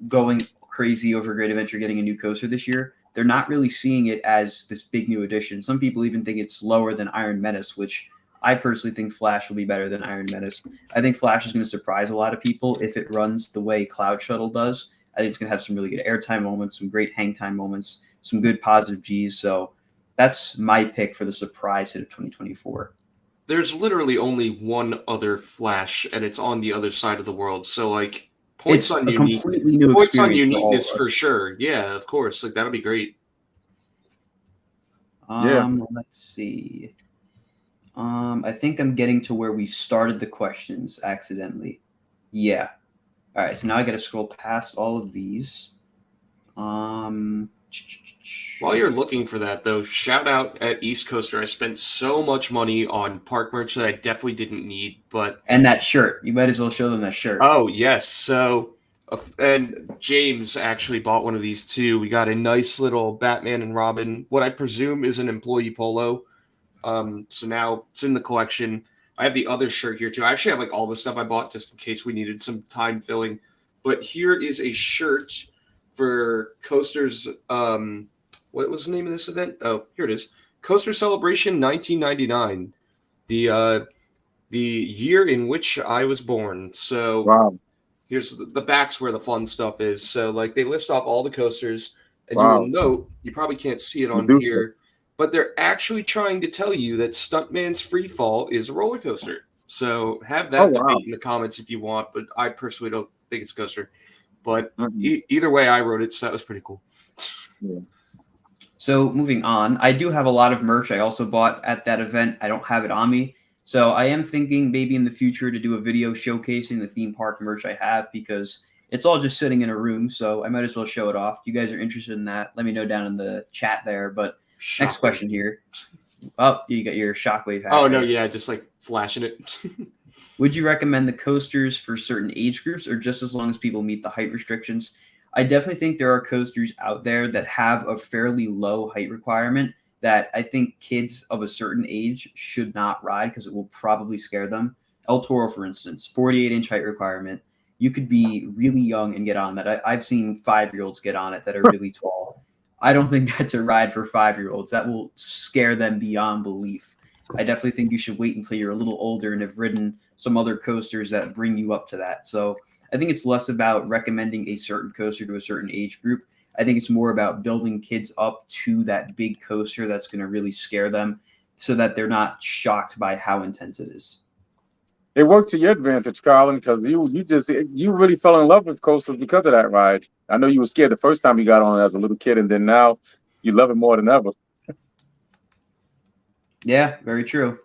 [SPEAKER 1] going crazy over Great Adventure getting a new coaster this year, they're not really seeing it as this big new addition. Some people even think it's slower than Iron Menace, which I personally think Flash will be better than Iron Menace. I think Flash is going to surprise a lot of people if it runs the way Cloud Shuttle does. I think it's going to have some really good airtime moments, some great hang time moments, some good positive Gs. So that's my pick for the surprise hit of 2024.
[SPEAKER 3] There's literally only one other Flash, and it's on the other side of the world. So, like,
[SPEAKER 1] It's a completely new
[SPEAKER 3] points on
[SPEAKER 1] experience for all of
[SPEAKER 3] uniqueness
[SPEAKER 1] us.
[SPEAKER 3] for sure. Yeah, of course. Like, that'll be great.
[SPEAKER 1] Let's see. I think I'm getting to where we started the questions accidentally. Yeah. All right, so now I got to scroll past all of these.
[SPEAKER 3] While you're looking for that, though, shout out at East Coaster. I spent so much money on park merch that I definitely didn't need, but
[SPEAKER 1] and that shirt, you might as well show them that shirt.
[SPEAKER 3] oh yes, so and James actually bought one of these too. We got a nice little Batman and Robin, what I presume is an employee polo. So now it's in the collection. I have the other shirt here too. I actually have like all the stuff I bought just in case we needed some time filling. But here is a shirt for Coaster's. What was the name of this event? Oh, here it is. Coaster Celebration 1999. The year in which I was born. So
[SPEAKER 4] Wow.
[SPEAKER 3] here's the back's where the fun stuff is. So like they list off all the coasters, and you
[SPEAKER 4] Wow.
[SPEAKER 3] will note you probably can't see it on
[SPEAKER 4] Medusa.
[SPEAKER 3] here. But they're actually trying to tell you that Stuntman's Free Fall is a roller coaster. So have that debate in the comments if you want, but I personally don't think it's a coaster. But either way, I wrote it, so that was pretty cool.
[SPEAKER 4] Yeah.
[SPEAKER 1] So moving on, I do have a lot of merch I also bought at that event. I don't have it on me. So I am thinking maybe in the future to do a video showcasing the theme park merch I have because it's all just sitting in a room. So I might as well show it off. If you guys are interested in that, let me know down in the chat there. But next question here. Oh, you got your Shockwave hat.
[SPEAKER 3] Oh, no, yeah, just like flashing it.
[SPEAKER 1] Would you recommend the coasters for certain age groups or just as long as people meet the height restrictions? I definitely think there are coasters out there that have a fairly low height requirement that I think kids of a certain age should not ride because it will probably scare them. El Toro, for instance, 48-inch height requirement. You could be really young and get on that. I've seen 5-year-olds get on it that are really tall. I don't think that's a ride for 5-year-olds. That will scare them beyond belief. I definitely think you should wait until you're a little older and have ridden some other coasters that bring you up to that. So I think it's less about recommending a certain coaster to a certain age group. I think it's more about building kids up to that big coaster that's going to really scare them so that they're not shocked by how intense it is.
[SPEAKER 4] It worked to your advantage, Colin, because you really fell in love with coasters because of that ride. I know you were scared the first time you got on it as a little kid, and then now you love it more than ever.
[SPEAKER 1] Yeah, very true.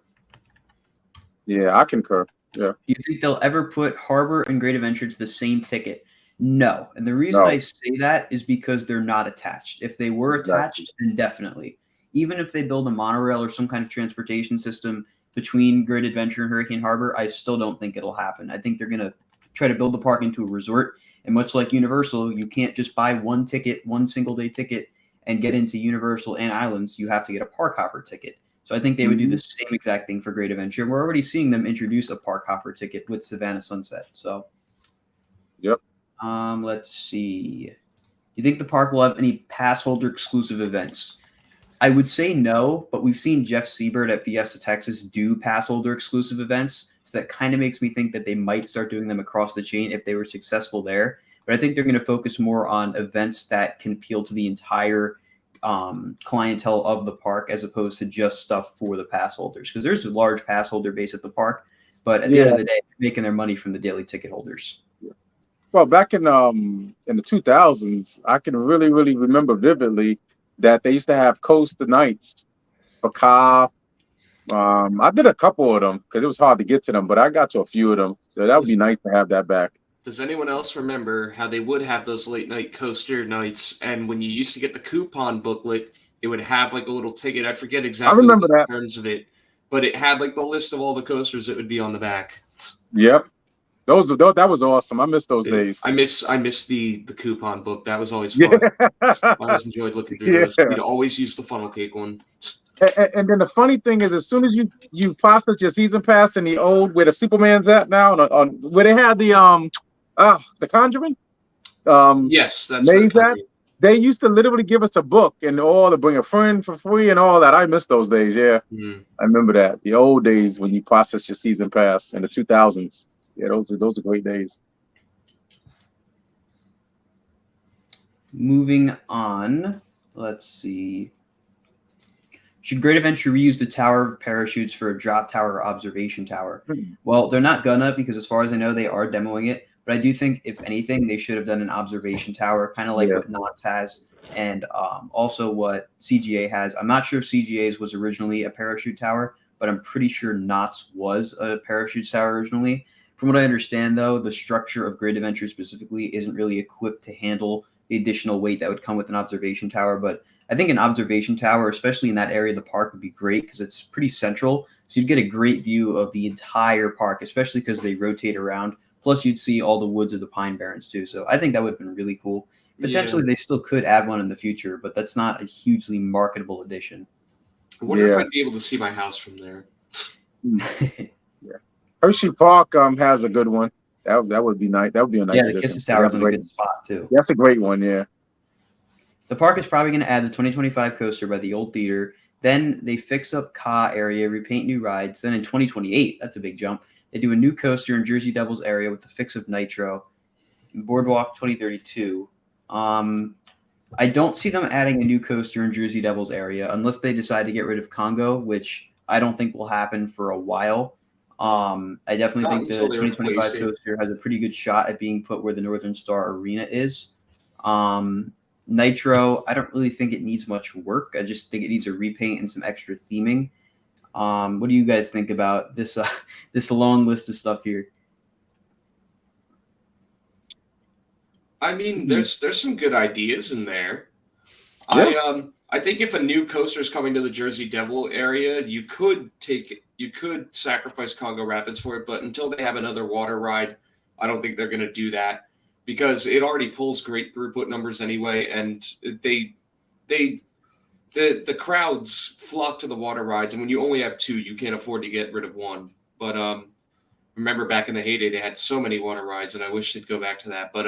[SPEAKER 4] Yeah, I concur. Yeah.
[SPEAKER 1] Do you think they'll ever put Harbor and Great Adventure to the same ticket? No. And the reason I say that is because they're not attached. If they were attached, then definitely. Even if they build a monorail or some kind of transportation system between Great Adventure and Hurricane Harbor, I still don't think it'll happen. I think they're going to try to build the park into a resort. And much like Universal, you can't just buy one ticket, one single day ticket, and get into Universal and Islands, you have to get a park hopper ticket. So I think they would do the same exact thing for Great Adventure. We're already seeing them introduce a park hopper ticket with Savannah Sunset. So,
[SPEAKER 4] Yep.
[SPEAKER 1] Let's see. Do you think the park will have any pass holder exclusive events? I would say no, but we've seen Jeff Siebert at Fiesta Texas do pass holder exclusive events. So that kind of makes me think that they might start doing them across the chain if they were successful there. But I think they're going to focus more on events that can appeal to the entire clientele of the park as opposed to just stuff for the pass holders. Because there's a large pass holder base at the park, but at the end of the day, they're making their money from the daily ticket holders.
[SPEAKER 4] Well, back in the 2000s, I can really remember vividly that they used to have coaster nights for Cobb. I did a couple of them because it was hard to get to them, but I got to a few of them. So that would be nice to have that back.
[SPEAKER 3] Does anyone else remember how they would have those late night coaster nights? And when you used to get the coupon booklet, it would have like a little ticket. I forget exactly
[SPEAKER 4] remember
[SPEAKER 3] the
[SPEAKER 4] that.
[SPEAKER 3] terms of it, but it had like the list of all the coasters that would be on the back.
[SPEAKER 4] Yep. That was awesome. I miss those days.
[SPEAKER 3] I miss the coupon book. That was always fun. I always enjoyed looking through those. We'd always use the funnel cake one.
[SPEAKER 4] And then the funny thing is, as soon as you process your season pass in the old where the Superman's at now, on where they had the Conjuring,
[SPEAKER 3] yes, that's that.
[SPEAKER 4] They used to literally give us a book and all to bring a friend for free and all that. I miss those days. Yeah, I remember that. The old days when you processed your season pass in the 2000s. Yeah, those are great days.
[SPEAKER 1] Moving on, let's see. Should Great Adventure reuse the Tower of Parachutes for a drop tower or observation tower? Well, they're not gonna, because as far as I know, they are demoing it. But I do think, if anything, they should have done an observation tower, kind of like what Knott's has, and also what CGA has. I'm not sure if CGA's was originally a parachute tower, but I'm pretty sure Knott's was a parachute tower originally. From what I understand, though, the structure of Great Adventure specifically isn't really equipped to handle the additional weight that would come with an observation tower. But I think an observation tower, especially in that area of the park, would be great because it's pretty central. So you'd get a great view of the entire park, especially because they rotate around. Plus, you'd see all the woods of the Pine Barrens, too. So I think that would have been really cool. Potentially, they still could add one in the future, but that's not a hugely marketable addition.
[SPEAKER 3] I wonder if I'd be able to see my house from there.
[SPEAKER 4] Hershey Park has a good one. That would be nice. That would be a nice addition.
[SPEAKER 1] The Kisses Tower is a good spot, too.
[SPEAKER 4] That's a great one, yeah.
[SPEAKER 1] The park is probably going to add the 2025 coaster by the old theater. Then they fix up Ka area, repaint new rides. Then in 2028, that's a big jump, they do a new coaster in Jersey Devils area with the fix of Nitro. Boardwalk 2032. I don't see them adding a new coaster in Jersey Devils area unless they decide to get rid of Congo, which I don't think will happen for a while. I definitely think the 2025 coaster has a pretty good shot at being put where the Northern Star Arena is. Nitro, I don't really think it needs much work. I just think it needs a repaint and some extra theming. What do you guys think about this this long list of stuff here?
[SPEAKER 3] I mean, there's some good ideas in there.
[SPEAKER 4] Yeah.
[SPEAKER 3] I think if a new coaster is coming to the Jersey Devil area, you could sacrifice Congo Rapids for it, but until they have another water ride, I don't think they're going to do that because it already pulls great throughput numbers anyway, and the crowds flock to the water rides, and when you only have two, you can't afford to get rid of one. But remember back in the heyday, they had so many water rides, and I wish they'd go back to that. But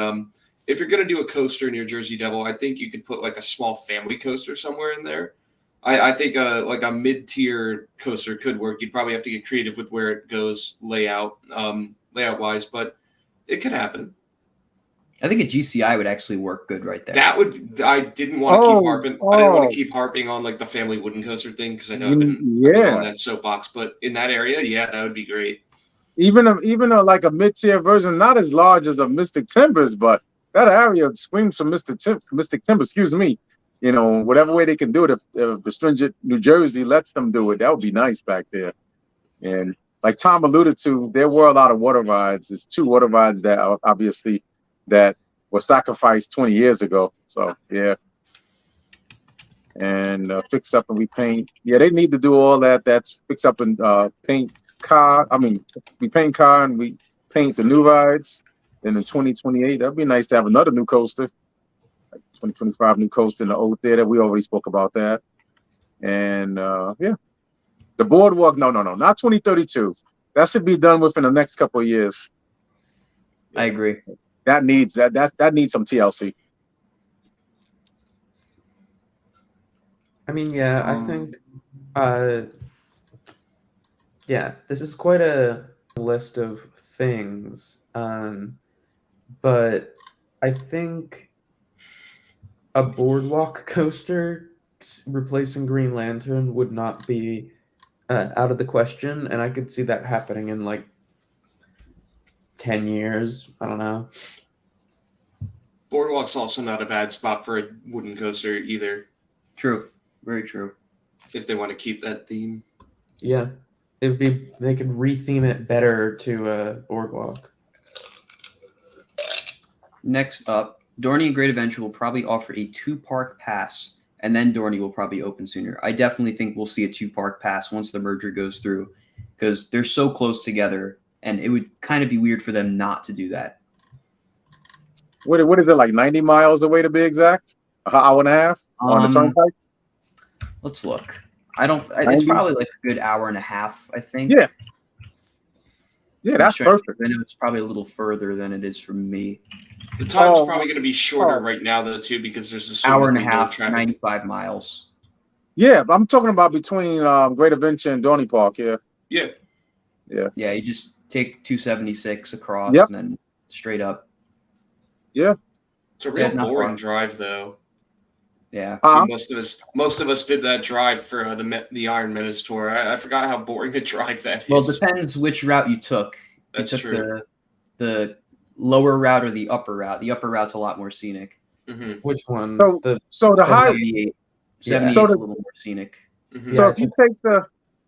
[SPEAKER 3] if you're going to do a coaster near Jersey Devil, I think you could put like a small family coaster somewhere in there. I think like a mid-tier coaster could work. You'd probably have to get creative with where it goes layout-wise, but it could happen.
[SPEAKER 1] I think a GCI would actually work good right there.
[SPEAKER 3] I didn't want to keep harping. I didn't want to keep harping on like the family wooden coaster thing because I know I've been on that soapbox. But in that area, yeah, that would be great.
[SPEAKER 4] Even like a mid-tier version, not as large as a Mystic Timbers, but that area screams for Mystic Timbers. Excuse me. You know, whatever way they can do it, if the stringent New Jersey lets them do it, that would be nice back there. And like Tom alluded to, there were a lot of water rides. There's 2 water rides that are obviously that were sacrificed 20 years ago. So yeah. And fix up and repaint. Yeah, they need to do all that. That's fix up and paint car. I mean, we paint car and we paint the new rides. And in 2028, that'd be nice to have another new coaster. like 2025 new coaster in the old theater. We already spoke about that. And yeah, the boardwalk. No, not 2032. That should be done within the next couple of years.
[SPEAKER 1] I agree.
[SPEAKER 4] That needs that needs some TLC.
[SPEAKER 2] I mean, yeah, I think, yeah, this is quite a list of things, but I think a boardwalk coaster replacing Green Lantern would not be out of the question, and I could see that happening in like 10 years. I don't know.
[SPEAKER 3] Boardwalk's also not a bad spot for a wooden coaster either.
[SPEAKER 1] True. Very true.
[SPEAKER 3] If they want to keep that theme.
[SPEAKER 2] Yeah, it would be. They could retheme it better to boardwalk.
[SPEAKER 1] Next up, Dorney and Great Adventure will probably offer a 2-park pass, and then Dorney will probably open sooner. I definitely think we'll see a 2-park pass once the merger goes through, because they're so close together, and it would kind of be weird for them not to do that.
[SPEAKER 4] What is it, like 90 miles away to be exact? An hour and a half on the turnpike?
[SPEAKER 1] Let's look. It's probably like a good hour and a half, I think.
[SPEAKER 4] Yeah. Yeah, that's perfect.
[SPEAKER 1] I know it's probably a little further than it is from me.
[SPEAKER 3] The time's probably going to be shorter right now, though, too, because there's this
[SPEAKER 1] hour and a half, 95 miles.
[SPEAKER 4] Yeah, I'm talking about between Great Adventure and Dorney Park. Yeah.
[SPEAKER 3] Yeah.
[SPEAKER 4] Yeah.
[SPEAKER 1] Yeah, you just take 276 across and then straight up.
[SPEAKER 4] Yeah.
[SPEAKER 3] It's a real boring drive, though.
[SPEAKER 1] Yeah.
[SPEAKER 3] Most of us did that drive for the Iron Menace tour. I forgot how boring a drive that is.
[SPEAKER 1] Well, it depends which route you took.
[SPEAKER 3] That's true.
[SPEAKER 1] The lower route or the upper route. The upper route's a lot more scenic.
[SPEAKER 3] Mm-hmm.
[SPEAKER 2] Which one?
[SPEAKER 4] So the high
[SPEAKER 1] 78 is a little more scenic.
[SPEAKER 3] Mm-hmm.
[SPEAKER 4] So if you take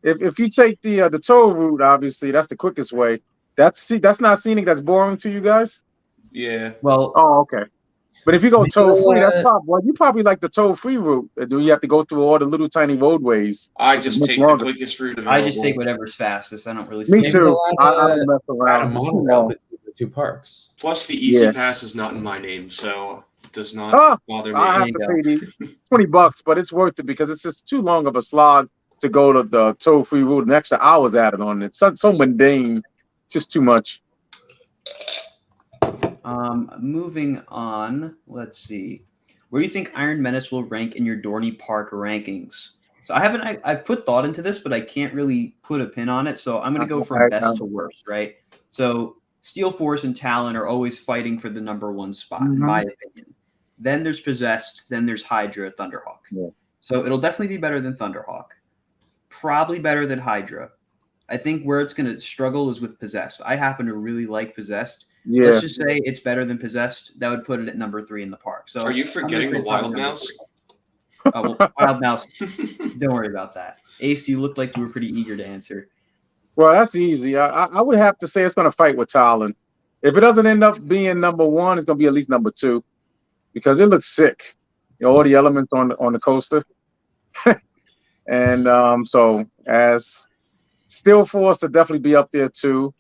[SPEAKER 4] if you take the toll route, obviously that's the quickest way. That's not scenic. That's boring to you guys.
[SPEAKER 3] Yeah.
[SPEAKER 1] Well.
[SPEAKER 4] Oh, okay. But if you go toll free, that's you probably like the toll free route. Do you have to go through all the little tiny roadways?
[SPEAKER 3] I just take the quickest route available.
[SPEAKER 1] I just take whatever's fastest. I don't really see
[SPEAKER 4] Me too. I don't mess around.
[SPEAKER 2] Monorail between the 2 parks.
[SPEAKER 3] Plus, the Easy Pass is not in my name, so it does not bother me.
[SPEAKER 4] I have to pay the $20, but it's worth it because it's just too long of a slog to go to the toll free route. An extra hours added on it. So mundane, just too much.
[SPEAKER 1] Moving on, let's see. Where do you think Iron Menace will rank in your Dorney Park rankings? So I've put thought into this, but I can't really put a pin on it. So I'm going to go from best to worst, right? So Steel Force and Talon are always fighting for the #1 spot, in my opinion. Then there's Possessed. Then there's Hydra, Thunderhawk. Yeah. So it'll definitely be better than Thunderhawk. Probably better than Hydra. I think where it's going to struggle is with Possessed. I happen to really like Possessed. Yeah. Let's just say it's better than Possessed. That would put it at #3 in the park. So
[SPEAKER 3] are you forgetting the Wild Mouse?
[SPEAKER 1] Oh, well, Wild Mouse. Don't worry about that. Ace, you looked like you were pretty eager to answer.
[SPEAKER 4] Well, that's easy. I would have to say it's going to fight with Talon. If it doesn't end up being #1, it's going to be at least #2 because it looks sick. You know, all the elements on the coaster. And so as Steel Force to definitely be up there too,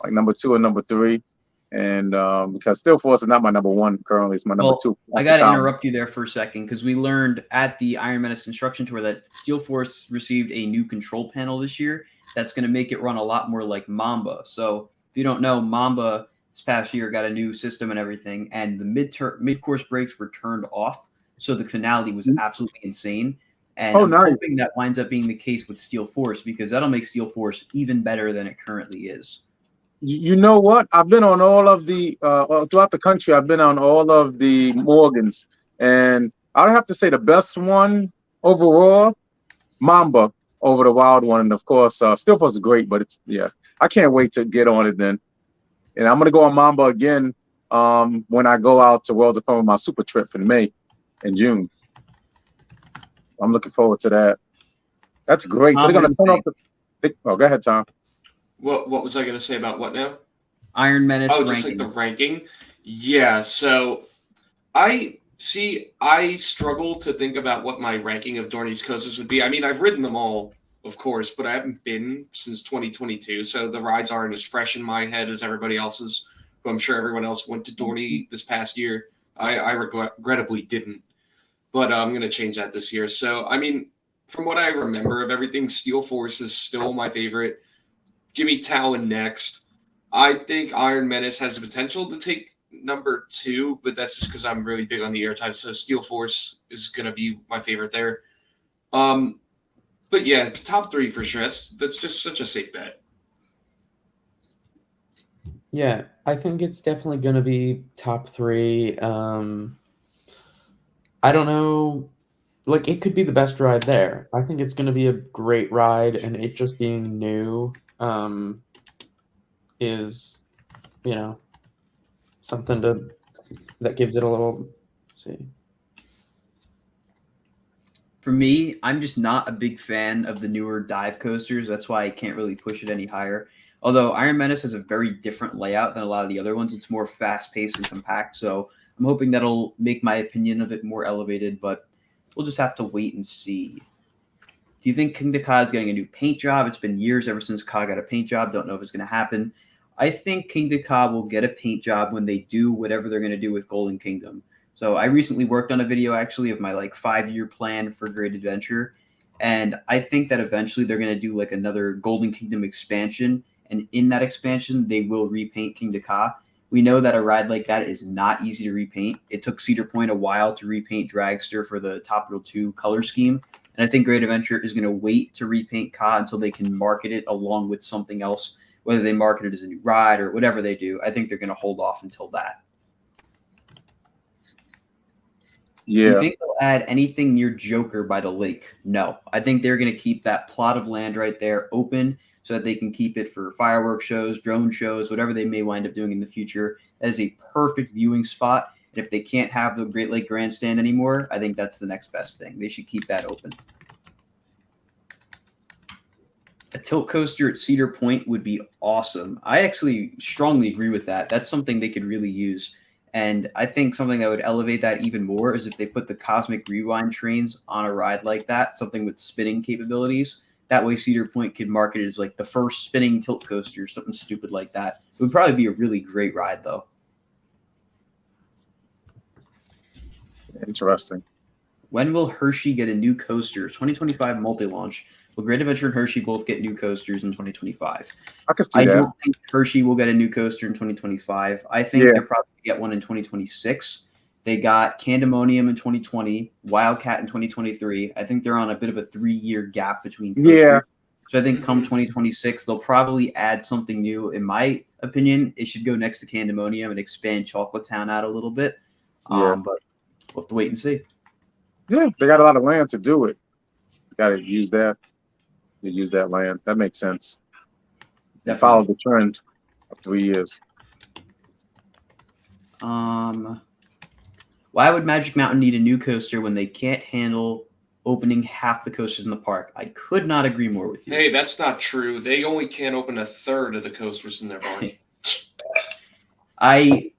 [SPEAKER 4] like #2 and #3. And because Steel Force is not my #1 currently, it's my #2.
[SPEAKER 1] I got to interrupt you there for a second because we learned at the Iron Menace construction tour that Steel Force received a new control panel this year that's going to make it run a lot more like Mamba. So if you don't know, Mamba this past year got a new system and everything, and the mid-course brakes were turned off, so the finality was absolutely insane. And I'm hoping that winds up being the case with Steel Force because that'll make Steel Force even better than it currently is.
[SPEAKER 4] You know what? I've been on all of the throughout the country. I've been on all of the Morgans, and I'd have to say the best one overall, Mamba over the Wild one, and of course, Steel Force is great. But I can't wait to get on it then. And I'm gonna go on Mamba again when I go out to Worlds of Fun with my super trip in May and June. I'm looking forward to that. That's great. So they're gonna turn off the. Oh, go ahead, Tom.
[SPEAKER 3] What was I going to say about what now?
[SPEAKER 1] Iron Menace ranking.
[SPEAKER 3] Just like the ranking? Yeah, so I struggle to think about what my ranking of Dorney's coasters would be. I mean, I've ridden them all, of course, but I haven't been since 2022, so the rides aren't as fresh in my head as everybody else's, who I'm sure everyone else went to Dorney this past year. I regrettably didn't, but I'm going to change that this year. So, I mean, from what I remember of everything, Steel Force is still my favorite. Give me Talon next. I think Iron Menace has the potential to take number 2, but that's just because I'm really big on the air type. So Steel Force is going to be my favorite there. But yeah, top 3 for sure. That's just such a safe bet.
[SPEAKER 2] Yeah, I think it's definitely going to be top 3. I don't know. Like, it could be the best ride there. I think it's going to be a great ride, and it just being new is, you know, something that gives it a little. Let's see.
[SPEAKER 1] For me, I'm just not a big fan of the newer dive coasters. That's why I can't really push it any higher. Although Iron Menace has a very different layout than a lot of the other ones. It's more fast-paced and compact, so I'm hoping that'll make my opinion of it more elevated, but we'll just have to wait and see. Do you think King Ka is getting a new paint job? It's been years ever since Ka got a paint job. Don't know if it's going to happen. I think King Ka will get a paint job when they do whatever they're going to do with Golden Kingdom. So I recently worked on a video actually of my 5-year plan for Great Adventure, and I think that eventually they're going to do another Golden Kingdom expansion, and in that expansion they will repaint King Ka. We know that a ride like that is not easy to repaint. It took Cedar Point a while to repaint Dragster for the Top Thrill 2 color scheme, and I think Great Adventure is going to wait to repaint Ka until they can market it along with something else, whether they market it as a new ride or whatever they do. I think they're going to hold off until that.
[SPEAKER 4] Yeah.
[SPEAKER 1] Do you think they'll add anything near Joker by the lake? No. I think they're going to keep that plot of land right there open so that they can keep it for fireworks shows, drone shows, whatever they may wind up doing in the future. That is a perfect viewing spot. And if they can't have the Great Lake Grandstand anymore, I think that's the next best thing. They should keep that open. A tilt coaster at Cedar Point would be awesome. I actually strongly agree with that. That's something they could really use. And I think something that would elevate that even more is if they put the Cosmic Rewind trains on a ride like that, something with spinning capabilities. That way Cedar Point could market it as the first spinning tilt coaster, something stupid like that. It would probably be a really great ride, though.
[SPEAKER 4] Interesting.
[SPEAKER 1] When will Hershey get a new coaster? 2025 multi-launch. Will Great Adventure and Hershey both get new coasters in 2025?
[SPEAKER 4] I can see
[SPEAKER 1] I
[SPEAKER 4] that.
[SPEAKER 1] don't think Hershey will get a new coaster in 2025. I think they're probably going to get one in 2026. They got Candemonium in 2020, Wildcat in 2023. I think they're on a bit of a 3-year gap between coasters.
[SPEAKER 4] Yeah.
[SPEAKER 1] So I think come 2026, they'll probably add something new. In my opinion, it should go next to Candemonium and expand Chocolate Town out a little bit.
[SPEAKER 4] Yeah.
[SPEAKER 1] But we'll have to wait and see.
[SPEAKER 4] Yeah, they got a lot of land to do it. Got to use that. You use that land. That makes sense.
[SPEAKER 1] Definitely.
[SPEAKER 4] Follow the trend of 3 years.
[SPEAKER 1] Why would Magic Mountain need a new coaster when they can't handle opening half the coasters in the park? I could not agree more with you.
[SPEAKER 3] Hey, that's not true. They only can open a third of the coasters in their park.
[SPEAKER 1] I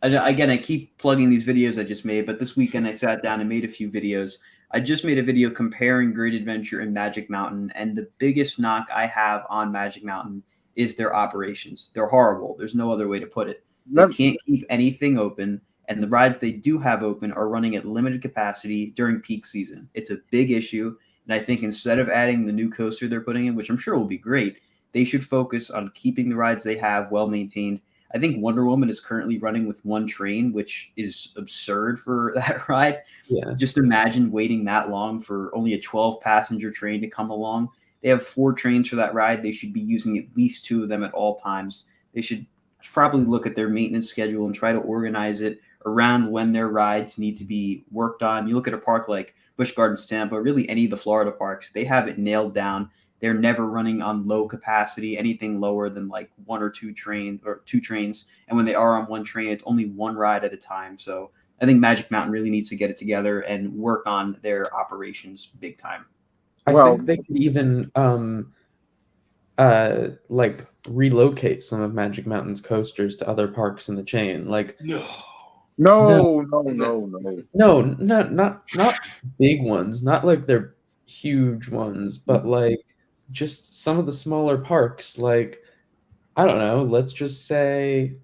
[SPEAKER 1] keep plugging these videos I just made, but this weekend I sat down and made a few videos. I just made a video comparing Great Adventure and Magic Mountain, and the biggest knock I have on Magic Mountain is their operations. They're horrible. There's no other way to put it. They can't keep anything open, and the rides they do have open are running at limited capacity during peak season. It's a big issue, and I think instead of adding the new coaster they're putting in, which I'm sure will be great, they should focus on keeping the rides they have well maintained. I think Wonder Woman is currently running with one train, which is absurd for that ride.
[SPEAKER 2] Yeah.
[SPEAKER 1] Just imagine waiting that long for only a 12-passenger train to come along. They have 4 trains for that ride. They should be using at least 2 of them at all times. They should probably look at their maintenance schedule and try to organize it around when their rides need to be worked on. You look at a park like Busch Gardens Tampa, really any of the Florida parks, they have it nailed down. They're never running on low capacity, anything lower than 1 or 2 trains. And when they are on one train, it's only one ride at a time. So I think Magic Mountain really needs to get it together and work on their operations big time.
[SPEAKER 2] I think they could even relocate some of Magic Mountain's coasters to other parks in the chain.
[SPEAKER 4] No,
[SPEAKER 2] not big ones, not they're huge ones, but just some of the smaller parks. I don't know, let's just say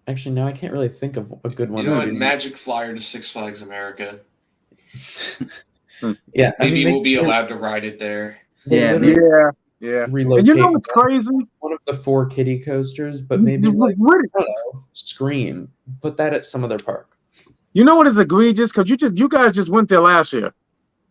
[SPEAKER 2] Actually, no, I can't really think of a good one.
[SPEAKER 3] You know
[SPEAKER 2] to
[SPEAKER 3] what?
[SPEAKER 2] be-
[SPEAKER 3] Magic Flyer to Six Flags America.
[SPEAKER 2] Yeah, I
[SPEAKER 3] Maybe
[SPEAKER 2] mean,
[SPEAKER 3] we'll be allowed to ride it there.
[SPEAKER 2] They
[SPEAKER 1] Yeah,
[SPEAKER 2] literally
[SPEAKER 4] Yeah.
[SPEAKER 2] relocate
[SPEAKER 4] And you know what's crazy?
[SPEAKER 2] one of the 4 kiddie coasters, but maybe like I don't know, Scream. Put that at some other park.
[SPEAKER 4] You know what is egregious? Because you guys just went there last year.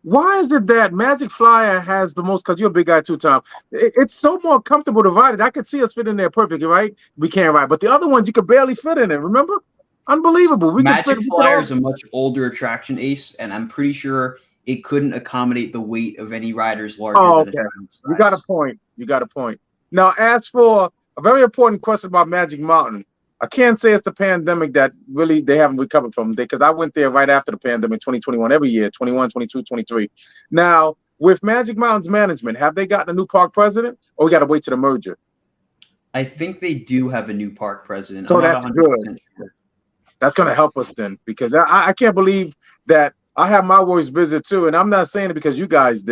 [SPEAKER 4] Why is it that Magic Flyer has the most? Because you're a big guy too, Tom. It's so more comfortable to ride it. I could see us fit in there perfectly, right? We can't ride, but the other ones you could barely fit in it. Remember? Unbelievable. We
[SPEAKER 1] Magic
[SPEAKER 4] could fit.
[SPEAKER 1] Flyer is a much older attraction, Ace, and I'm pretty sure it couldn't accommodate the weight of any riders larger
[SPEAKER 4] Oh,
[SPEAKER 1] than
[SPEAKER 4] okay.
[SPEAKER 1] a child size.
[SPEAKER 4] You got a point. You got a point. Now, as for a very important question about Magic Mountain, I can't say it's the pandemic that really they haven't recovered from, because I went there right after the pandemic, 2021, every year, 21, 22, 23. Now, with Magic Mountain's management, have they gotten a new park president, or we got to wait to the merger?
[SPEAKER 1] I think they do have a new park president.
[SPEAKER 4] So
[SPEAKER 1] I'm not
[SPEAKER 4] that's
[SPEAKER 1] 100%
[SPEAKER 4] good.
[SPEAKER 1] sure.
[SPEAKER 4] That's going to help us then, because I can't believe that I have my worst visit too, and I'm not saying it because you guys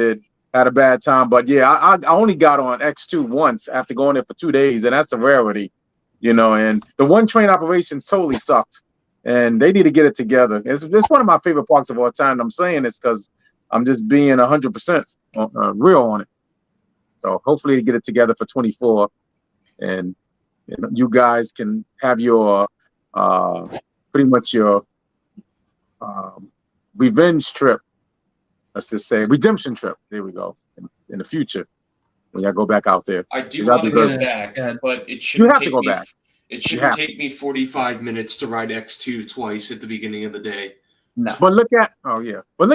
[SPEAKER 4] had a bad time, but yeah, I only got on X2 once after going there for 2 days, and that's a rarity, you know. And the one train operation totally sucked, and they need to get it together. It's one of my favorite parks of all time. And I'm saying this because I'm just being 100% real on it. So hopefully they get it together for 24, and you guys can have your pretty much your revenge trip. Let's just say redemption trip. There we go. In the future, when y'all go back out there,
[SPEAKER 3] I do want to go back, but it shouldn't take me. It shouldn't take me 45 minutes to ride X2 twice at the beginning of the day.
[SPEAKER 1] No.
[SPEAKER 4] But look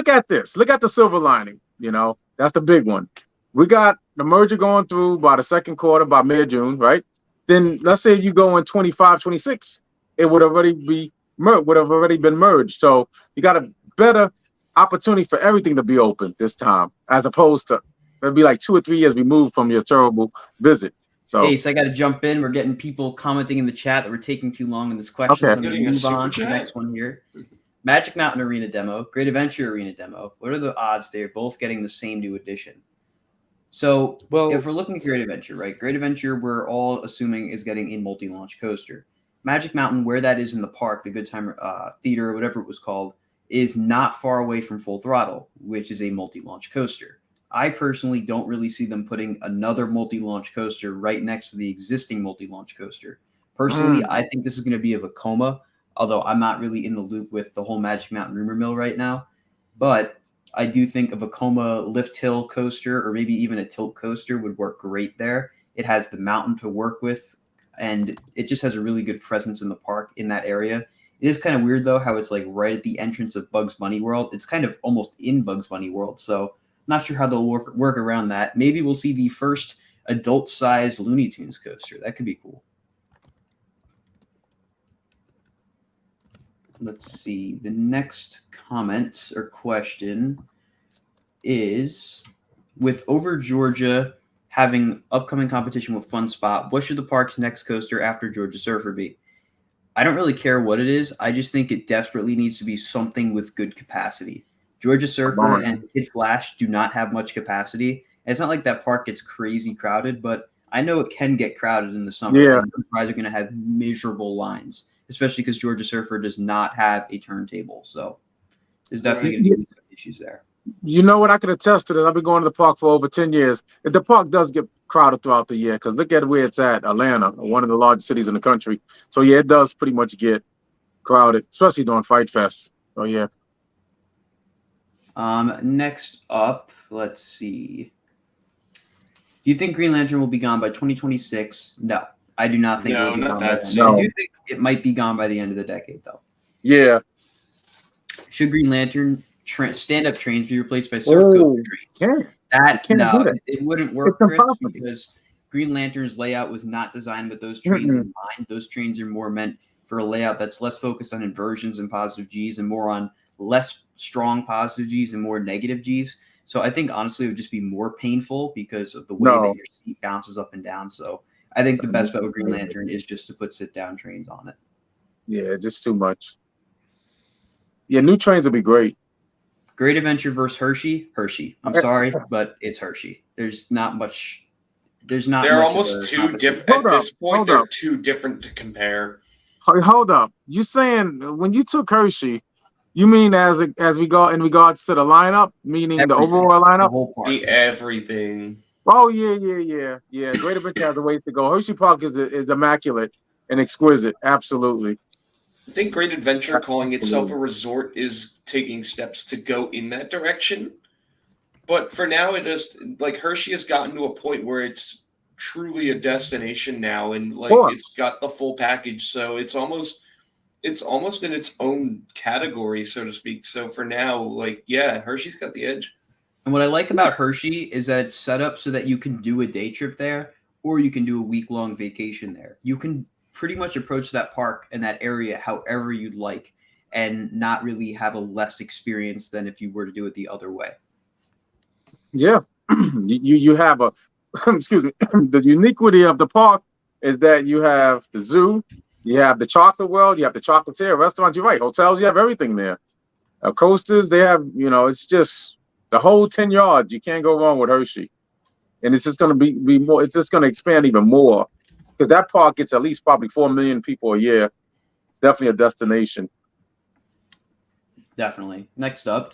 [SPEAKER 4] at this. Look at the silver lining. You know, that's the big one. We got the merger going through by the second quarter, by mid-June, right? Then let's say you go in 25, 26, it would already been merged. So you got a better opportunity for everything to be open this time, as opposed to it'll be like 2 or 3 years removed from your terrible visit. So
[SPEAKER 1] Ace, I got to jump in. We're getting people commenting in the chat that we're taking too long in this question.
[SPEAKER 4] Okay.
[SPEAKER 1] So I'm going to move on to the next one here. Magic Mountain Arena demo, Great Adventure Arena demo. What are the odds they're both getting the same new edition? So, if we're looking at Great Adventure, right? Great Adventure, we're all assuming is getting a multi-launch coaster. Magic Mountain, where that is in the park, the Good Time Theater, or whatever it was called, is not far away from Full Throttle, which is a multi-launch coaster. I personally don't really see them putting another multi-launch coaster right next to the existing multi-launch coaster. Personally, I think this is going to be a Vekoma, although I'm not really in the loop with the whole Magic Mountain rumor mill right now. But I do think a Vekoma lift hill coaster, or maybe even a tilt coaster, would work great there. It has the mountain to work with, and it just has a really good presence in the park in that area. It is kind of weird, though, how it's like right at the entrance of Bugs Bunny World. It's kind of almost in Bugs Bunny World, so I'm not sure how they'll work around that. Maybe we'll see the first adult-sized Looney Tunes coaster. That could be cool. Let's see. The next comment or question is, with Over Georgia having upcoming competition with Fun Spot, what should the park's next coaster after Georgia Surfer be? I don't really care what it is. I just think it desperately needs to be something with good capacity. Georgia Surfer and Kid Flash do not have much capacity. And it's not like that park gets crazy crowded, but I know it can get crowded in the summer.
[SPEAKER 4] Yeah.
[SPEAKER 1] And those rides are going to have miserable lines, especially because Georgia Surfer does not have a turntable. So there's definitely going to be some issues there.
[SPEAKER 4] You know what? I can attest to that. I've been going to the park for over 10 years. The park does get crowded throughout the year, because look at where it's at, Atlanta, one of the largest cities in the country. So, yeah, it does pretty much get crowded, especially during Fright Fest. So, yeah.
[SPEAKER 1] Next up, let's see. Do you think Green Lantern will be gone by 2026? No, I do not think it will be gone by then. I do think it might be gone by the end of the decade, though.
[SPEAKER 4] Yeah.
[SPEAKER 1] Should Green Lantern stand-up trains be replaced by surf coaster trains? It wouldn't work, Chris, because Green Lantern's layout was not designed with those trains in mind. Those trains are more meant for a layout that's less focused on inversions and positive Gs and more on less strong positive Gs and more negative Gs. So I think, honestly, it would just be more painful because of the way that your seat bounces up and down. So I think the best bet with Green Lantern is just to put sit-down trains on it.
[SPEAKER 4] Yeah, just too much. Yeah, new trains would be great.
[SPEAKER 1] Great Adventure versus Hershey. Hershey. I'm sorry, but it's Hershey. There's not much. There's not.
[SPEAKER 3] They're
[SPEAKER 1] much
[SPEAKER 3] almost too different at this point. They're too different to compare.
[SPEAKER 4] Hold up. You saying when you took Hershey, you mean as we go in regards to the lineup, meaning the
[SPEAKER 1] Everything.
[SPEAKER 4] overall
[SPEAKER 1] The
[SPEAKER 4] lineup?
[SPEAKER 1] whole park.
[SPEAKER 3] Everything.
[SPEAKER 4] Oh yeah. Great Adventure has a ways to go. Hershey Park is immaculate and exquisite. Absolutely.
[SPEAKER 3] I think Great Adventure, calling itself a
[SPEAKER 4] Absolutely.
[SPEAKER 3] resort, is taking steps to go in that direction. But for now, it just like Hershey has gotten to a point where it's truly a destination now, and like
[SPEAKER 4] Sure.
[SPEAKER 3] it's got the full package. So it's almost in its own category, so to speak. So for now, like yeah, Hershey's got the edge.
[SPEAKER 1] And what I like about Hershey is that it's set up so that you can do a day trip there or you can do a week-long vacation there. You can pretty much approach that park and that area however you'd like and not really have a less experience than if you were to do it the other way.
[SPEAKER 4] Yeah. you have a excuse me. The uniquity of the park is that you have the zoo, you have the chocolate world, you have the chocolatier, restaurants, you're right, hotels, you have everything there. Coasters, they have, it's just the whole 10 yards. You can't go wrong with Hershey. And it's just going to be more, it's just going to expand even more because that park gets at least probably 4 million people a year. It's definitely a destination.
[SPEAKER 1] Definitely. Next up,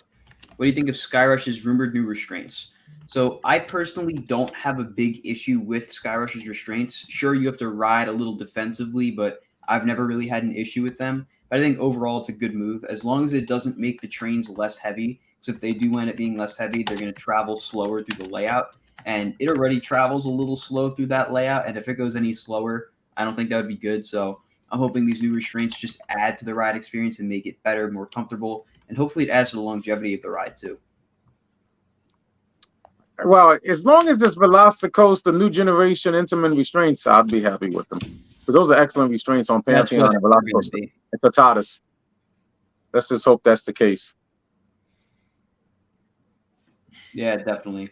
[SPEAKER 1] what do you think of Skyrush's rumored new restraints? So I personally don't have a big issue with Skyrush's restraints. Sure, you have to ride a little defensively, but I've never really had an issue with them. But I think overall it's a good move as long as it doesn't make the trains less heavy. So if they do end up being less heavy, they're going to travel slower through the layout. And it already travels a little slow through that layout. And if it goes any slower, I don't think that would be good. So I'm hoping these new restraints just add to the ride experience and make it better, more comfortable. And hopefully it adds to the longevity of the ride too.
[SPEAKER 4] Well, as long as it's Velocicoaster new generation Intamin restraints, I'd be happy with them. Because those are excellent restraints on
[SPEAKER 1] That's
[SPEAKER 4] Pantheon
[SPEAKER 1] what
[SPEAKER 4] and
[SPEAKER 1] they're gonna
[SPEAKER 4] Velocicoaster
[SPEAKER 1] be.
[SPEAKER 4] and Katatas. Let's just hope that's the case.
[SPEAKER 1] Yeah, definitely.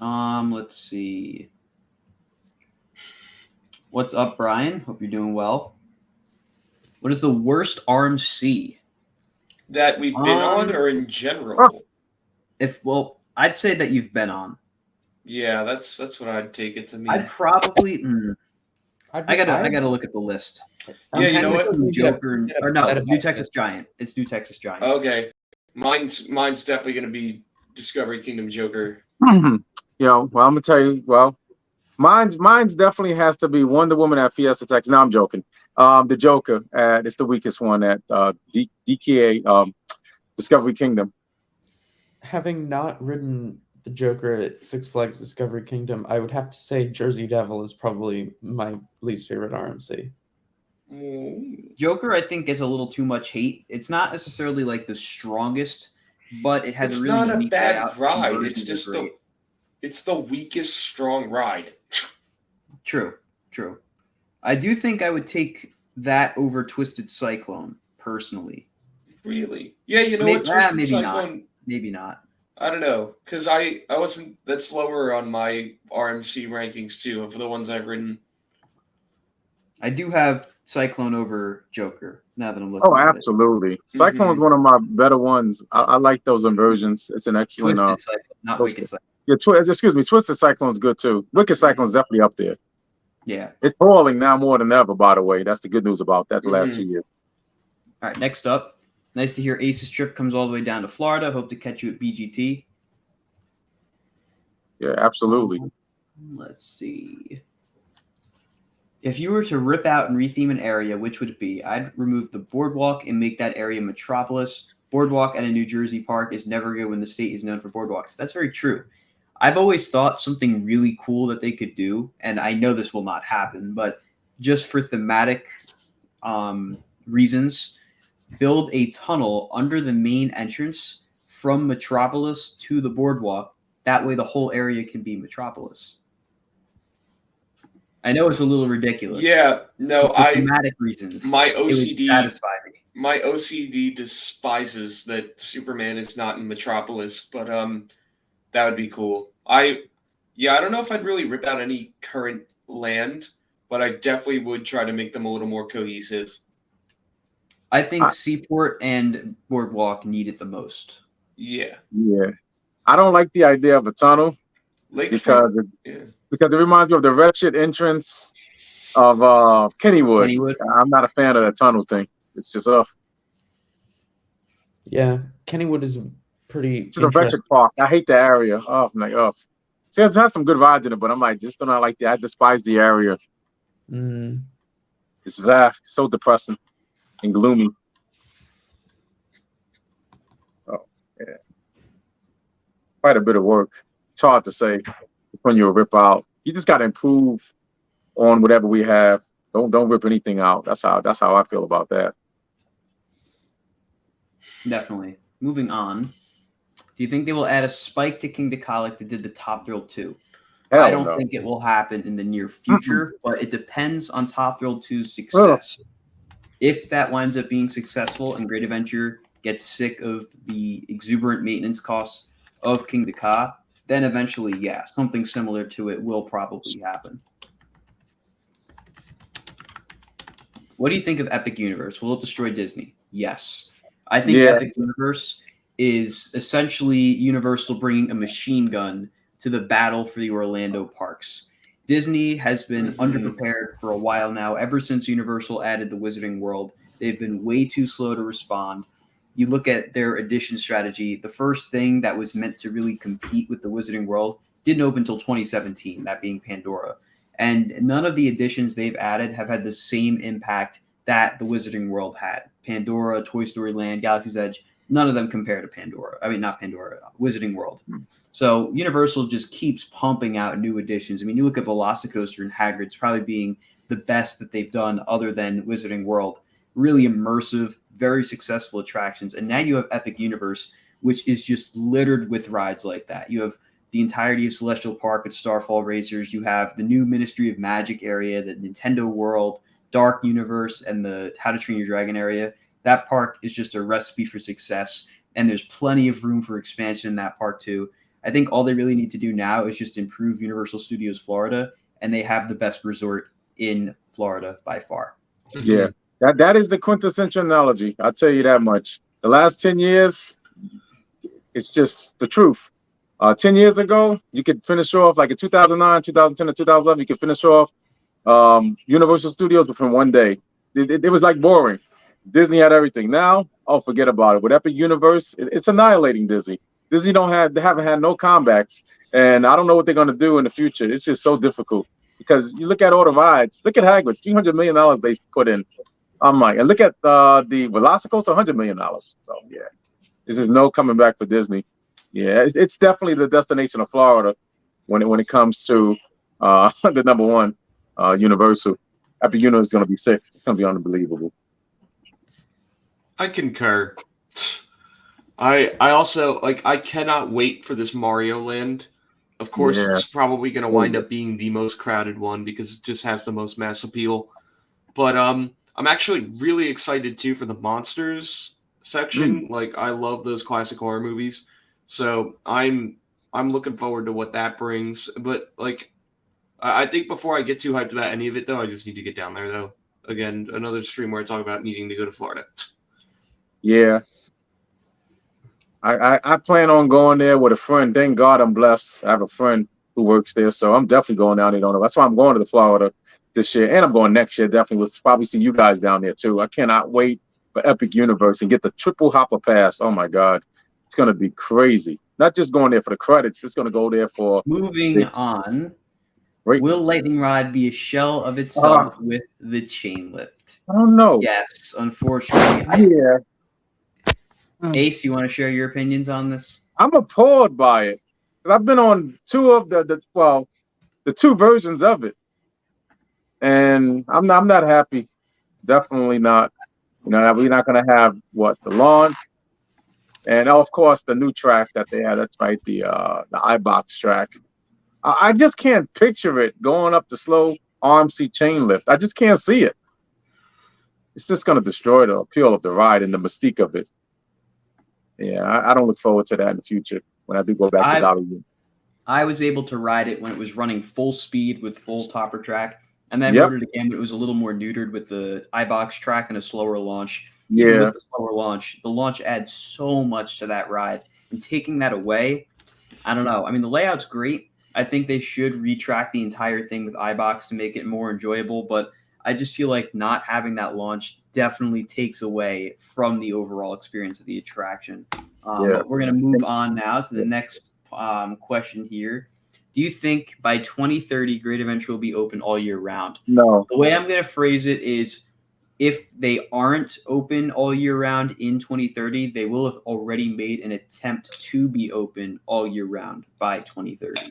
[SPEAKER 1] Let's see. What's up, Brian? Hope you're doing well. What is the worst RMC?
[SPEAKER 3] That we've been on, or in general?
[SPEAKER 1] I'd say that you've been on.
[SPEAKER 3] Yeah, that's what I'd take it to mean.
[SPEAKER 1] I'd probably. I gotta look at the list.
[SPEAKER 3] Yeah, you know what?
[SPEAKER 1] Joker or no, New Texas Giant. It's New Texas Giant.
[SPEAKER 3] Okay, mine's definitely gonna be Discovery Kingdom Joker.
[SPEAKER 4] Well, I'm gonna tell you. Well, mine's definitely has to be Wonder Woman at Fiesta Texas. No, I'm joking. The Joker. It's the weakest one at DKA Discovery Kingdom.
[SPEAKER 2] Having not ridden the Joker at Six Flags Discovery Kingdom, I would have to say Jersey Devil is probably my least favorite RMC.
[SPEAKER 1] Joker, I think, gets a little too much hate. It's not necessarily like the strongest, but it has
[SPEAKER 3] It's
[SPEAKER 1] a really
[SPEAKER 3] not a
[SPEAKER 1] unique
[SPEAKER 3] bad
[SPEAKER 1] layout.
[SPEAKER 3] ride.
[SPEAKER 1] Conversions
[SPEAKER 3] It's
[SPEAKER 1] are
[SPEAKER 3] just
[SPEAKER 1] great.
[SPEAKER 3] it's the weakest strong ride.
[SPEAKER 1] True. I do think I would take that over Twisted Cyclone personally.
[SPEAKER 3] Really? Yeah, you know
[SPEAKER 1] Maybe-
[SPEAKER 3] what? Twisted
[SPEAKER 1] maybe
[SPEAKER 3] Cyclone.
[SPEAKER 1] Maybe not.
[SPEAKER 3] I don't know, because I wasn't that slower on my RMC rankings too of the ones I've ridden.
[SPEAKER 1] I do have Cyclone over Joker now that I'm looking
[SPEAKER 4] Oh,
[SPEAKER 1] at it.
[SPEAKER 4] absolutely. Cyclone's one of my better ones. I like those inversions. It's an excellent.
[SPEAKER 1] Twisted Cyclone, not
[SPEAKER 4] those-
[SPEAKER 1] Wicked Cyclone.
[SPEAKER 4] Yeah, excuse me. Twisted Cyclone's good too. Wicked Cyclone's definitely up there.
[SPEAKER 1] Yeah.
[SPEAKER 4] It's falling now more than ever. By the way, that's the good news about that. The last 2 years.
[SPEAKER 1] All right, next up. Nice to hear Ace's trip comes all the way down to Florida. Hope to catch you at BGT.
[SPEAKER 4] Yeah, absolutely.
[SPEAKER 1] Let's see. If you were to rip out and retheme an area, which would it be? I'd remove the boardwalk and make that area Metropolis. Boardwalk at a New Jersey park is never good when the state is known for boardwalks. That's very true. I've always thought something really cool that they could do, and I know this will not happen, but just for thematic reasons, build a tunnel under the main entrance from Metropolis to the boardwalk. That way the whole area can be Metropolis. I know it's a little ridiculous.
[SPEAKER 3] Yeah, no,
[SPEAKER 1] but for thematic reasons.
[SPEAKER 3] My
[SPEAKER 1] It would
[SPEAKER 3] OCD
[SPEAKER 1] satisfy me.
[SPEAKER 3] my OCD despises that Superman is not in Metropolis, but that would be cool. I don't know if I'd really rip out any current land, but I definitely would try to make them a little more cohesive.
[SPEAKER 1] I think Seaport and Boardwalk need it the most.
[SPEAKER 3] Yeah.
[SPEAKER 4] Yeah, I don't like the idea of a tunnel because
[SPEAKER 3] Yeah.
[SPEAKER 4] it reminds me of the wretched entrance of Kennywood.
[SPEAKER 1] Kennywood.
[SPEAKER 4] I'm not a fan of that tunnel thing. It's just
[SPEAKER 2] Yeah, Kennywood is pretty
[SPEAKER 4] It's just a venture
[SPEAKER 2] interesting.
[SPEAKER 4] park. I hate the area. Oh, I'm like, oh. See, it has some good rides in it, but I'm like, just don't I like that. I despise the area.
[SPEAKER 2] Mm.
[SPEAKER 4] It's so depressing and gloomy. Oh, yeah. Quite a bit of work. It's hard to say when you rip out. You just got to improve on whatever we have. Don't rip anything out. That's how I feel about that.
[SPEAKER 1] Definitely. Moving on. Do you think they will add a spike to King Ka like they did the Top Thrill 2?
[SPEAKER 4] Hell
[SPEAKER 1] I don't
[SPEAKER 4] no.
[SPEAKER 1] think it will happen in the near future, but it depends on Top Thrill 2's success. If that winds up being successful and Great Adventure gets sick of the exuberant maintenance costs of King Ka, then eventually, yeah, something similar to it will probably happen. What do you think of Epic Universe? Will it destroy Disney? Yes. I think Epic Universe is essentially Universal bringing a machine gun to the battle for the Orlando parks. Disney has been underprepared for a while now. Ever since Universal added the Wizarding World, they've been way too slow to respond. You look at their addition strategy, the first thing that was meant to really compete with the Wizarding World didn't open until 2017, that being Pandora. And none of the additions they've added have had the same impact that the Wizarding World had. Pandora, Toy Story Land, Galaxy's Edge, none of them compare to Pandora. I mean, not Pandora, Wizarding World. So Universal just keeps pumping out new additions. I mean, you look at Velocicoaster and Hagrid's probably being the best that they've done other than Wizarding World. Really immersive, very successful attractions. And now you have Epic Universe, which is just littered with rides like that. You have the entirety of Celestial Park with Starfall Racers. You have the new Ministry of Magic area, the Nintendo World, Dark Universe, and the How to Train Your Dragon area. That park is just a recipe for success, and there's plenty of room for expansion in that park too. I think all they really need to do now is just improve Universal Studios Florida, and they have the best resort in Florida by far.
[SPEAKER 4] Yeah, that is the quintessential analogy. I'll tell you that much. The last 10 years, it's just the truth. 10 years ago, you could finish off like in 2009, 2010, or 2011, you could finish off Universal Studios within one day. It was like boring. Disney had everything. Now, oh, forget about it. With Epic Universe, it's annihilating Disney. Disney they haven't had no comebacks, and I don't know what they're going to do in the future. It's just so difficult because you look at all the rides. Look at Hagrid's, $300 million they put in. I'm like, and look at the Velocicoaster, $100 million. So yeah, this is no coming back for Disney. Yeah, it's definitely the destination of Florida when it comes to the number one Universal. Epic Universe is going to be sick. It's going to be unbelievable.
[SPEAKER 3] I concur. I also I cannot wait for this Mario Land. Of course, it's probably going to wind up being the most crowded one because it just has the most mass appeal. But I'm actually really excited too for the monsters section. Like I love those classic horror movies, so I'm looking forward to what that brings. But like, I think before I get too hyped about any of it, though, I just need to get down there. Though, again, another stream where I talk about needing to go to Florida.
[SPEAKER 4] Yeah, I plan on going there with a friend. Thank God I'm blessed. I have a friend who works there, so I'm definitely going down there. That's why I'm going to the Florida this year, and I'm going next year. Definitely, we'll probably see you guys down there too. I cannot wait for Epic Universe and get the triple hopper pass. Oh my God, it's gonna be crazy. Not just going there for the credits, just gonna go there for.
[SPEAKER 1] Moving on. Will Lightning Rod be a shell of itself with the chain lift?
[SPEAKER 4] I don't know.
[SPEAKER 1] Yes, unfortunately.
[SPEAKER 4] Yeah.
[SPEAKER 1] Ace, you want to share your opinions on this?
[SPEAKER 4] I'm appalled by it. I've been on two of the two versions of it, and I'm not happy. Definitely not. We're not gonna have the launch, and of course the new track that they had. That's right, the iBox track. I just can't picture it going up the slow RMC chain lift. I just can't see it. It's just gonna destroy the appeal of the ride and the mystique of it. Yeah, I don't look forward to that in the future when I do go back to Dollywood.
[SPEAKER 1] I was able to ride it when it was running full speed with full topper track, and then rode it again, but it was a little more neutered with the iBox track and a slower launch. Even with the slower launch, the launch adds so much to that ride, and taking that away, I don't know. I mean, the layout's great. I think they should retrack the entire thing with iBox to make it more enjoyable, but I just feel like not having that launch definitely takes away from the overall experience of the attraction. But we're going to move on now to the next question here. Do you think by 2030, Great Adventure will be open all year round?
[SPEAKER 4] No.
[SPEAKER 1] The way I'm going to phrase it is, if they aren't open all year round in 2030, they will have already made an attempt to be open all year round by 2030.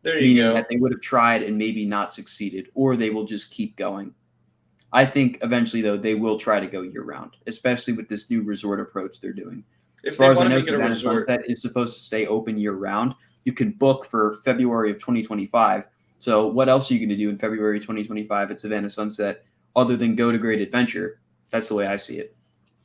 [SPEAKER 3] There you
[SPEAKER 1] Meaning
[SPEAKER 3] go.
[SPEAKER 1] that they would have tried and maybe not succeeded, or they will just keep going. I think eventually, though, they will try to go year round, especially with this new resort approach they're doing.
[SPEAKER 3] If
[SPEAKER 1] As far
[SPEAKER 3] they
[SPEAKER 1] as I
[SPEAKER 3] want to
[SPEAKER 1] know,
[SPEAKER 3] make it a
[SPEAKER 1] Savannah
[SPEAKER 3] resort,
[SPEAKER 1] Sunset is supposed to stay open year round. You can book for February of 2025. So what else are you going to do in February 2025 at Savannah Sunset other than go to Great Adventure? That's the way I see it.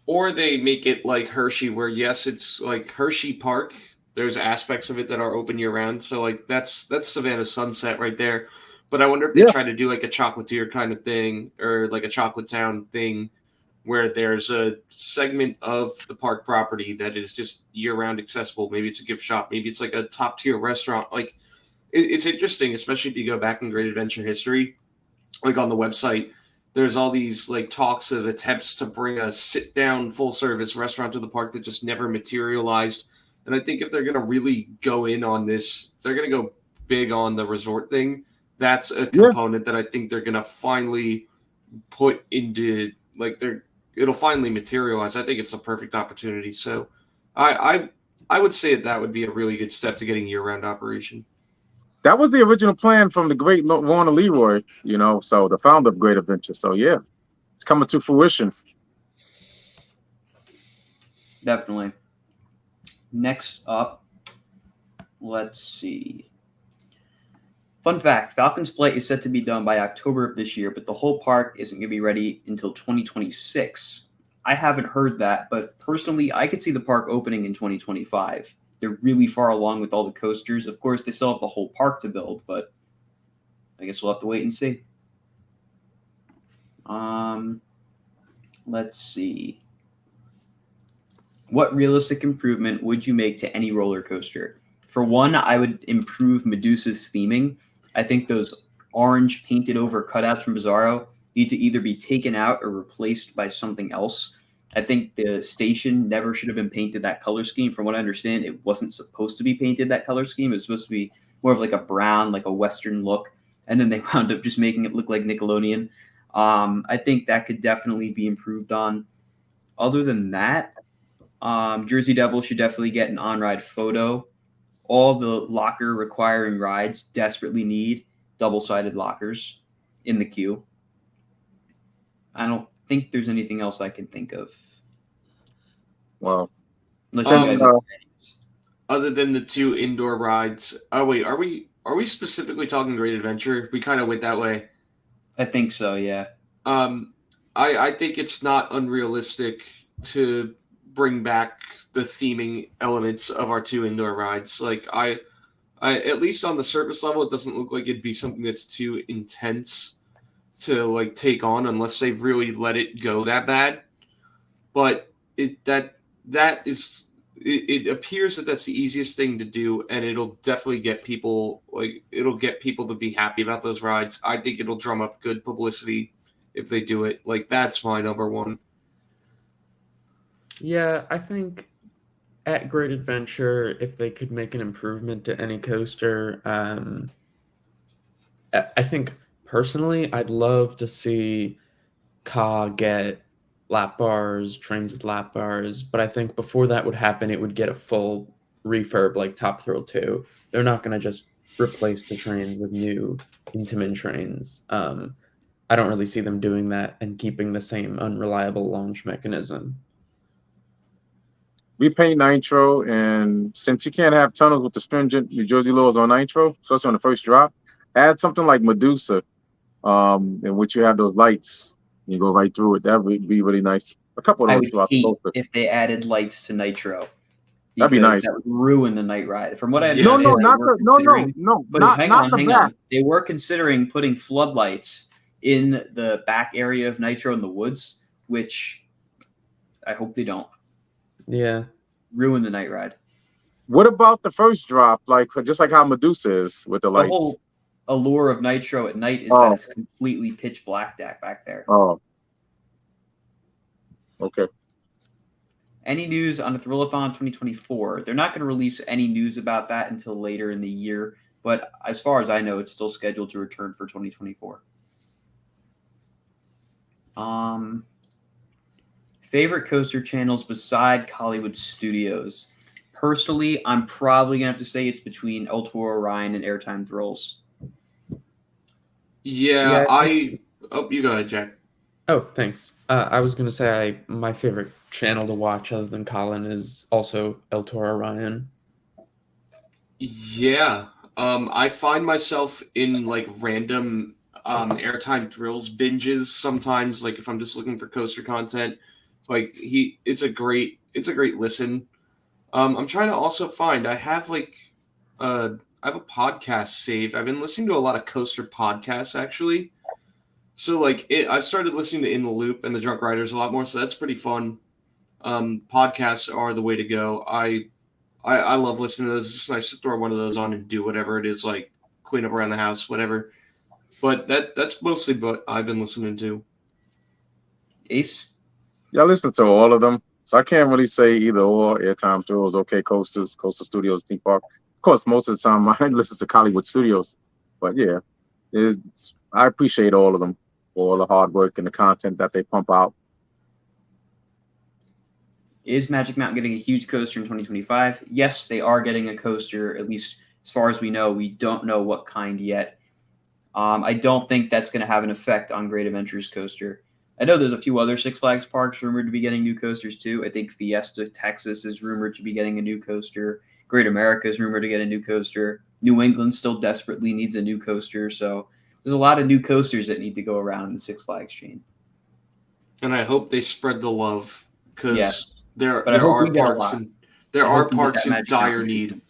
[SPEAKER 3] or they make it like Hershey, where yes, it's like Hershey Park. There's aspects of it that are open year round. So like that's Savannah Sunset right there. But I wonder if they
[SPEAKER 4] Yeah.
[SPEAKER 3] try to do like a chocolatier kind of thing, or like a Chocolate Town thing, where there's a segment of the park property that is just year round accessible. Maybe it's a gift shop. Maybe it's like a top tier restaurant. Like it's interesting, especially if you go back in Great Adventure history, like on the website. There's all these like talks of attempts to bring a sit down full service restaurant to the park that just never materialized. And I think if they're going to really go in on this, they're going to go big on the resort thing. That's a component that I think they're going to finally put into like it'll finally materialize. I think it's a perfect opportunity. So I would say that would be a really good step to getting year round operation.
[SPEAKER 4] That was the original plan from the great Warner Leroy, so the founder of Great Adventure. So yeah, it's coming to fruition.
[SPEAKER 1] Definitely. Next up, let's see. Fun fact, Falcon's Flight is set to be done by October of this year, but the whole park isn't going to be ready until 2026. I haven't heard that, but personally, I could see the park opening in 2025. They're really far along with all the coasters. Of course, they still have the whole park to build, but I guess we'll have to wait and see. Let's see. What realistic improvement would you make to any roller coaster? For one, I would improve Medusa's theming. I think those orange painted over cutouts from Bizarro need to either be taken out or replaced by something else. I think the station never should have been painted that color scheme. From what I understand, it wasn't supposed to be painted that color scheme. It was supposed to be more of like a brown, like a Western look. And then they wound up just making it look like Nickelodeon. I think that could definitely be improved on. Other than that, Jersey Devil should definitely get an on-ride photo. All the locker requiring rides desperately need double-sided lockers in the queue. I don't think there's anything else I can think of.
[SPEAKER 4] Wow.
[SPEAKER 1] Unless you guys have ideas.
[SPEAKER 3] Other than the two indoor rides. Oh wait, are we specifically talking Great Adventure? We kind of went that way.
[SPEAKER 1] I think so, yeah.
[SPEAKER 3] I think it's not unrealistic to bring back the theming elements of our two indoor rides. Like I at least on the surface level, it doesn't look like it'd be something that's too intense to like take on unless they've really let it go that bad. But it appears that that's the easiest thing to do, and it'll definitely get people to be happy about those rides. I think it'll drum up good publicity if they do it. Like that's my number one.
[SPEAKER 2] Yeah, I think at Great Adventure, if they could make an improvement to any coaster, I think personally, I'd love to see Ka get lap bars, trains with lap bars, but I think before that would happen, it would get a full refurb like Top Thrill 2. They're not going to just replace the trains with new Intamin trains. I don't really see them doing that and keeping the same unreliable launch mechanism.
[SPEAKER 4] We paint nitro, and since you can't have tunnels with the stringent New Jersey laws on nitro, especially on the first drop, add something like Medusa, in which you have those lights. You go right through it. That would be really nice. A couple of
[SPEAKER 1] I
[SPEAKER 4] those
[SPEAKER 1] would
[SPEAKER 4] throughout the
[SPEAKER 1] hate
[SPEAKER 4] coaster.
[SPEAKER 1] if they added lights to Nitro.
[SPEAKER 4] That'd be nice.
[SPEAKER 1] That would ruin the night ride. From what I
[SPEAKER 3] No,
[SPEAKER 1] understand,
[SPEAKER 4] not the back.
[SPEAKER 1] They were considering putting floodlights in the back area of Nitro in the woods, which I hope they don't.
[SPEAKER 2] Yeah.
[SPEAKER 1] Ruin the night ride.
[SPEAKER 4] What about the first drop? Like just like how Medusa is with the
[SPEAKER 1] The
[SPEAKER 4] lights.
[SPEAKER 1] whole allure of Nitro at night is that
[SPEAKER 4] Oh,
[SPEAKER 1] it's completely pitch black back there.
[SPEAKER 4] oh, okay.
[SPEAKER 1] Any news on the Thrillathon 2024? They're not going to release any news about that until later in the year, but as far as I know, it's still scheduled to return for 2024. Favorite coaster channels beside Hollywood Studios? Personally, I'm probably going to have to say it's between El Toro Orion and Airtime Thrills.
[SPEAKER 3] Yeah,
[SPEAKER 2] Yeah.
[SPEAKER 3] Oh, you go ahead, Jack.
[SPEAKER 2] Oh, thanks. I was gonna say my favorite channel to watch other than Colin is also El Toro Orion.
[SPEAKER 3] Yeah. I find myself in like random airtime thrills binges sometimes, like if I'm just looking for coaster content. Like it's a great listen. I'm trying to also find I have I have a podcast saved. I've been listening to a lot of coaster podcasts actually. So I started listening to In the Loop and the Drunk Riders a lot more, so that's pretty fun. Podcasts are the way to go. I love listening to those. It's nice to throw one of those on and do whatever it is, like clean up around the house, whatever. But that's mostly what I've been listening to.
[SPEAKER 1] Ace?
[SPEAKER 4] Yeah, I listen to all of them, so I can't really say either or. Airtime Thrills, OK Coasters, Coastal Studios, theme park. Of course, most of the time I listen to Hollywood Studios, but yeah, I appreciate all of them for all the hard work and the content that they pump out.
[SPEAKER 1] Is Magic Mountain getting a huge coaster in 2025? Yes, they are getting a coaster, at least as far as we know. We don't know what kind yet. I don't think that's going to have an effect on Great Adventures coaster. I know there's a few other Six Flags parks rumored to be getting new coasters too. I think Fiesta, Texas is rumored to be getting a new coaster. Great America is rumored to get a new coaster. New England still desperately needs a new coaster. So there's a lot of new coasters that need to go around in the Six Flags chain.
[SPEAKER 3] And I hope they spread the love because
[SPEAKER 1] Yes.
[SPEAKER 3] there
[SPEAKER 1] But I hope
[SPEAKER 3] are
[SPEAKER 1] we get a
[SPEAKER 3] parks
[SPEAKER 1] lot.
[SPEAKER 3] and there
[SPEAKER 1] I
[SPEAKER 3] are
[SPEAKER 1] hope we get
[SPEAKER 3] parks
[SPEAKER 1] that
[SPEAKER 3] in
[SPEAKER 1] Magic
[SPEAKER 3] dire
[SPEAKER 1] Mountain
[SPEAKER 3] need.
[SPEAKER 1] treatment.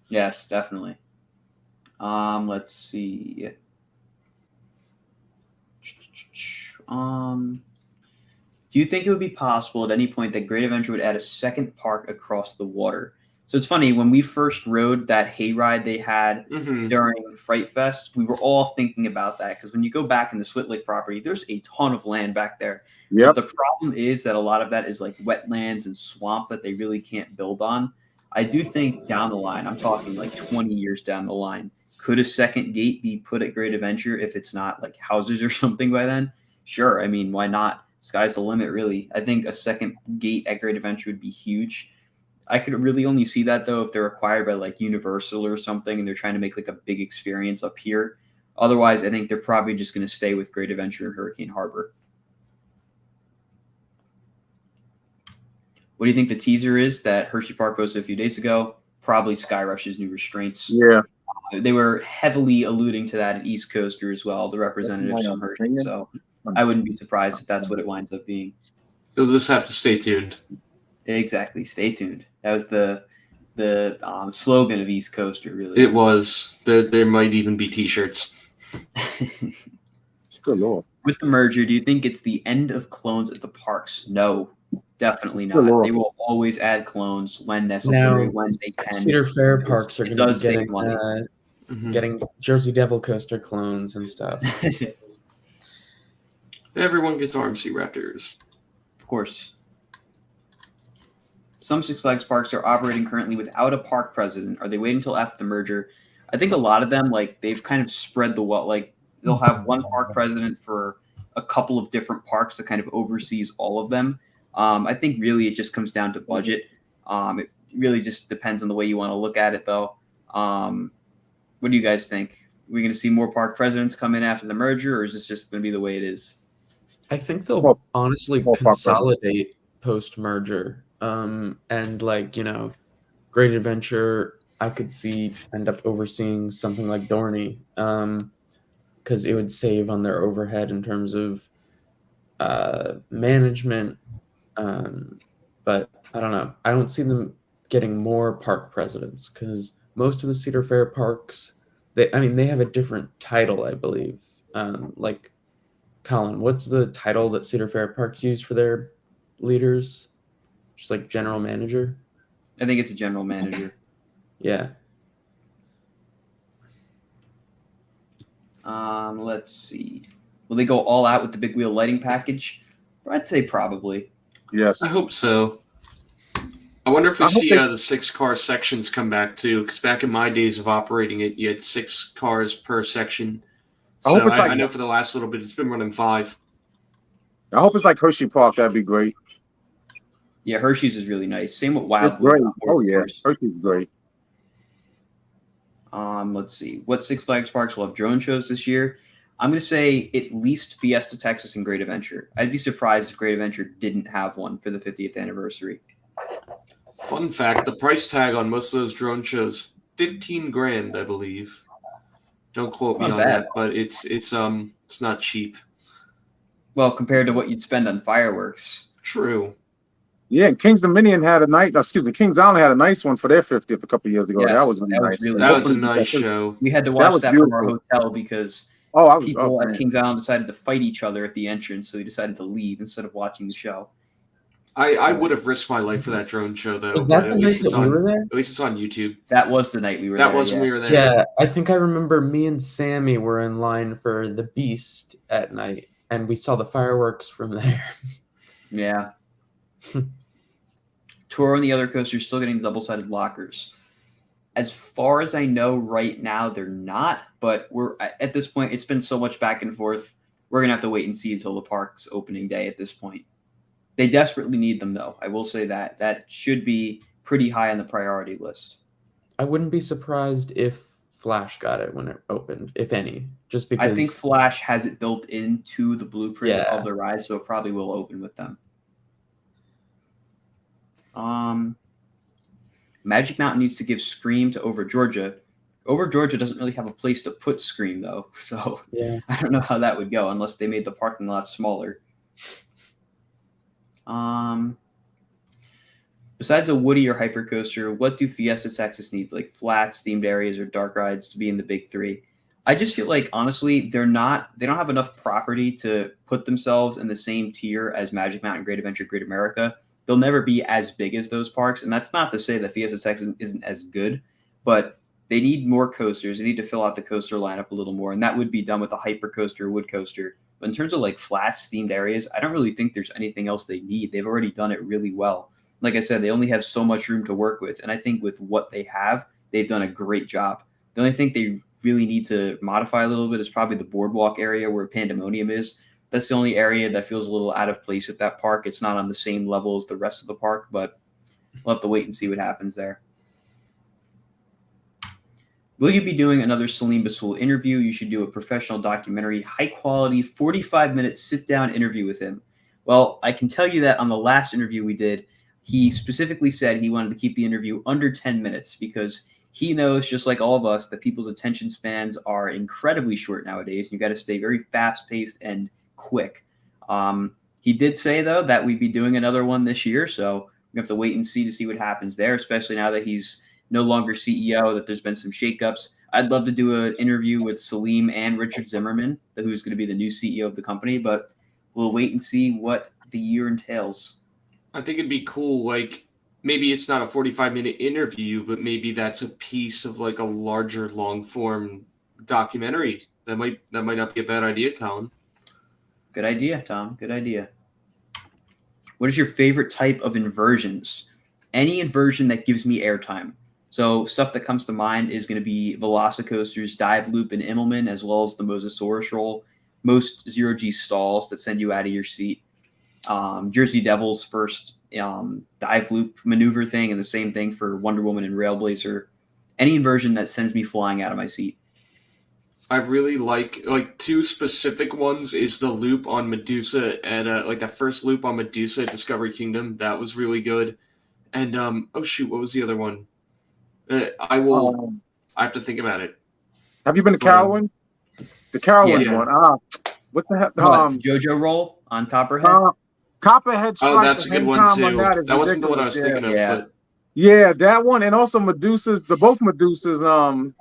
[SPEAKER 1] Yes, definitely. Let's see. Do you think it would be possible at any point that Great Adventure would add a second park across the water? So it's funny, when we first rode that hayride they had during Fright Fest, we were all thinking about that because when you go back in the Swit Lake property, there's a ton of land back there.
[SPEAKER 4] Yep.
[SPEAKER 1] But the problem is that a lot of that is like wetlands and swamp that they really can't build on. I do think down the line, I'm talking like 20 years down the line, could a second gate be put at Great Adventure if it's not like houses or something by then? Sure. I mean, why not? Sky's the limit, really. I think a second gate at Great Adventure would be huge. I could really only see that though if they're acquired by like Universal or something and they're trying to make like a big experience up here. Otherwise, I think they're probably just going to stay with Great Adventure and Hurricane Harbor. What do you think the teaser is that Hershey Park posted a few days ago? Probably Skyrush's new restraints.
[SPEAKER 4] Yeah.
[SPEAKER 1] They were heavily alluding to that at East Coaster as well, the representatives from Hershey. So I wouldn't be surprised if that's what it winds up being.
[SPEAKER 3] You'll just have to stay tuned.
[SPEAKER 1] Exactly. Stay tuned. That was the slogan of East Coaster, really.
[SPEAKER 3] It was. There might even be T-shirts.
[SPEAKER 4] Still low.
[SPEAKER 1] With the merger, do you think it's the end of clones at the parks? No, definitely
[SPEAKER 4] Still
[SPEAKER 1] not.
[SPEAKER 4] low.
[SPEAKER 1] They will always add clones when necessary,
[SPEAKER 2] Now,
[SPEAKER 1] when they can.
[SPEAKER 2] Cedar Fair parks are
[SPEAKER 1] It
[SPEAKER 2] going to be
[SPEAKER 1] does save
[SPEAKER 2] getting Jersey Devil coaster clones and stuff.
[SPEAKER 3] Everyone gets RMC Raptors.
[SPEAKER 1] Of course. Some Six Flags parks are operating currently without a park president. Are they waiting until after the merger? I think a lot of them, like, they've kind of spread the what, like, they'll have one park president for a couple of different parks that kind of oversees all of them. I think really it just comes down to budget. It really just depends on the way you want to look at it, though. What do you guys think? Are we going to see more park presidents come in after the merger, or is this just going to be the way it is?
[SPEAKER 2] I think they'll honestly consolidate post-merger. And like, Great Adventure, I could see end up overseeing something like Dorney, because it would save on their overhead in terms of management. But I don't know. I don't see them getting more park presidents because most of the Cedar Fair parks, they have a different title, I believe. Like, Colin, what's the title that Cedar Fair parks use for their leaders? Just like general manager?
[SPEAKER 1] I think it's a general manager.
[SPEAKER 2] Yeah.
[SPEAKER 1] Let's see. Will they go all out with the big wheel lighting package? I'd say probably.
[SPEAKER 4] Yes.
[SPEAKER 3] I hope so. I wonder if we
[SPEAKER 4] I hope
[SPEAKER 3] see
[SPEAKER 4] they-
[SPEAKER 3] the 6-car sections come back too, because back in my days of operating it, you had 6 cars per section.
[SPEAKER 4] I
[SPEAKER 3] So
[SPEAKER 4] hope it's
[SPEAKER 3] I
[SPEAKER 4] like-
[SPEAKER 3] know for the last little bit, it's been running 5.
[SPEAKER 4] I hope it's like Hershey Park. That'd be great.
[SPEAKER 1] Yeah, Hershey's is really nice. Same with
[SPEAKER 4] It's
[SPEAKER 1] Wildwood.
[SPEAKER 4] great.
[SPEAKER 1] of
[SPEAKER 4] Oh yeah,
[SPEAKER 1] course.
[SPEAKER 4] Hershey's great.
[SPEAKER 1] Let's see. What Six Flags parks will have drone shows this year? I'm going to say at least Fiesta Texas and Great Adventure. I'd be surprised if Great Adventure didn't have one for the 50th anniversary.
[SPEAKER 3] Fun fact: the price tag on most of those drone shows, $15,000, I believe. Don't quote me
[SPEAKER 1] Not
[SPEAKER 3] on
[SPEAKER 1] bad.
[SPEAKER 3] that, but it's not cheap.
[SPEAKER 1] Well, compared to what you'd spend on fireworks.
[SPEAKER 3] True.
[SPEAKER 4] Yeah, and Kings Dominion had a nice. Excuse me, Kings Island had a nice one for their 50th a couple of years ago.
[SPEAKER 1] Yes,
[SPEAKER 4] that was really
[SPEAKER 1] that was
[SPEAKER 4] nice.
[SPEAKER 1] really
[SPEAKER 3] That was a
[SPEAKER 1] Hopefully
[SPEAKER 3] nice
[SPEAKER 1] because
[SPEAKER 3] show.
[SPEAKER 1] We had to
[SPEAKER 4] That
[SPEAKER 1] watch
[SPEAKER 4] was
[SPEAKER 1] that from our
[SPEAKER 4] beautiful.
[SPEAKER 1] hotel because
[SPEAKER 4] Oh, I was.
[SPEAKER 1] people
[SPEAKER 4] Oh,
[SPEAKER 1] at
[SPEAKER 4] man.
[SPEAKER 1] Kings Island decided to fight each other at the entrance, so we decided to leave instead of watching the show.
[SPEAKER 3] I would have risked my life for that drone show though.
[SPEAKER 2] Was
[SPEAKER 3] But
[SPEAKER 2] that
[SPEAKER 3] at
[SPEAKER 2] the
[SPEAKER 3] least
[SPEAKER 2] night
[SPEAKER 3] it's
[SPEAKER 2] that we
[SPEAKER 3] on.
[SPEAKER 2] were there?
[SPEAKER 3] At least it's on YouTube.
[SPEAKER 1] That was the night we were
[SPEAKER 3] That
[SPEAKER 1] there.
[SPEAKER 3] was when
[SPEAKER 1] yeah.
[SPEAKER 3] we were there.
[SPEAKER 2] Yeah, I think I remember me and Sammy were in line for the Beast at night, and we saw the fireworks from there.
[SPEAKER 1] Yeah. Toro and the other coasters still getting double-sided lockers. As far as I know right now, they're not, but we're at this point, it's been so much back and forth. We're going to have to wait and see until the park's opening day at this point. They desperately need them, though. I will say that. That should be pretty high on the priority list.
[SPEAKER 2] I wouldn't be surprised if Flash got it when it opened, if any, just because
[SPEAKER 1] I think Flash has it built into the blueprints
[SPEAKER 2] Yeah.
[SPEAKER 1] of the ride, so it probably will open with them. Magic Mountain needs to give Scream to Over Georgia. Over Georgia doesn't really have a place to put Scream, though, so
[SPEAKER 2] yeah.
[SPEAKER 1] I don't know how that would go unless they made the parking lot smaller. Besides a Woody or Hypercoaster, what do Fiesta Texas need? Like flats, themed areas, or dark rides to be in the big 3? I just feel like honestly, they don't have enough property to put themselves in the same tier as Magic Mountain, Great Adventure, Great America. They'll never be as big as those parks, and that's not to say that Fiesta Texas isn't as good, but they need more coasters. They need to fill out the coaster lineup a little more, and that would be done with a Hypercoaster or Wood Coaster. But in terms of like flats, themed areas, I don't really think there's anything else they need. They've already done it really well. Like I said, they only have so much room to work with, and I think with what they have, they've done a great job. The only thing they really need to modify a little bit is probably the boardwalk area where Pandemonium is. That's the only area that feels a little out of place at that park. It's not on the same level as the rest of the park, but we'll have to wait and see what happens there. Will you be doing another Salim Basul interview? You should do a professional documentary, high-quality, 45-minute sit-down interview with him. Well, I can tell you that on the last interview we did, he specifically said he wanted to keep the interview under 10 minutes because he knows, just like all of us, that people's attention spans are incredibly short nowadays. You got to stay very fast-paced and quick. He did say, though, that we'd be doing another one this year, so we have to wait and see what happens there, especially now that he's no longer CEO, that there's been some shakeups. I'd love to do an interview with Salim and Richard Zimmerman, who's going to be the new CEO of the company, but we'll wait and see what the year entails.
[SPEAKER 3] I think it'd be cool, like, maybe it's not a 45-minute interview, but maybe that's a piece of, like, a larger, long-form documentary. That might not be a bad idea, Colin.
[SPEAKER 1] Good idea, Tom. Good idea. What is your favorite type of inversions? Any inversion that gives me airtime. So stuff that comes to mind is going to be Velocicoaster's dive loop in Immelman, as well as the Mosasaurus roll. Most zero-G stalls that send you out of your seat. Jersey Devil's first dive loop maneuver thing, and the same thing for Wonder Woman and Railblazer. Any inversion that sends me flying out of my seat.
[SPEAKER 3] I really like two specific ones is the loop on Medusa and like that first loop on Medusa at Discovery Kingdom. That was really good. And oh shoot, what was the other one? I have to think about it.
[SPEAKER 4] Have you been to Carowin? The Carowin
[SPEAKER 3] Yeah.
[SPEAKER 4] one. What the heck?
[SPEAKER 1] JoJo roll on Copperhead.
[SPEAKER 4] Copperhead Strike.
[SPEAKER 3] Oh, that's a good one too.
[SPEAKER 4] That,
[SPEAKER 3] That wasn't the one I was thinking of,
[SPEAKER 1] Yeah.
[SPEAKER 3] but
[SPEAKER 4] Yeah, that one, and also both Medusa's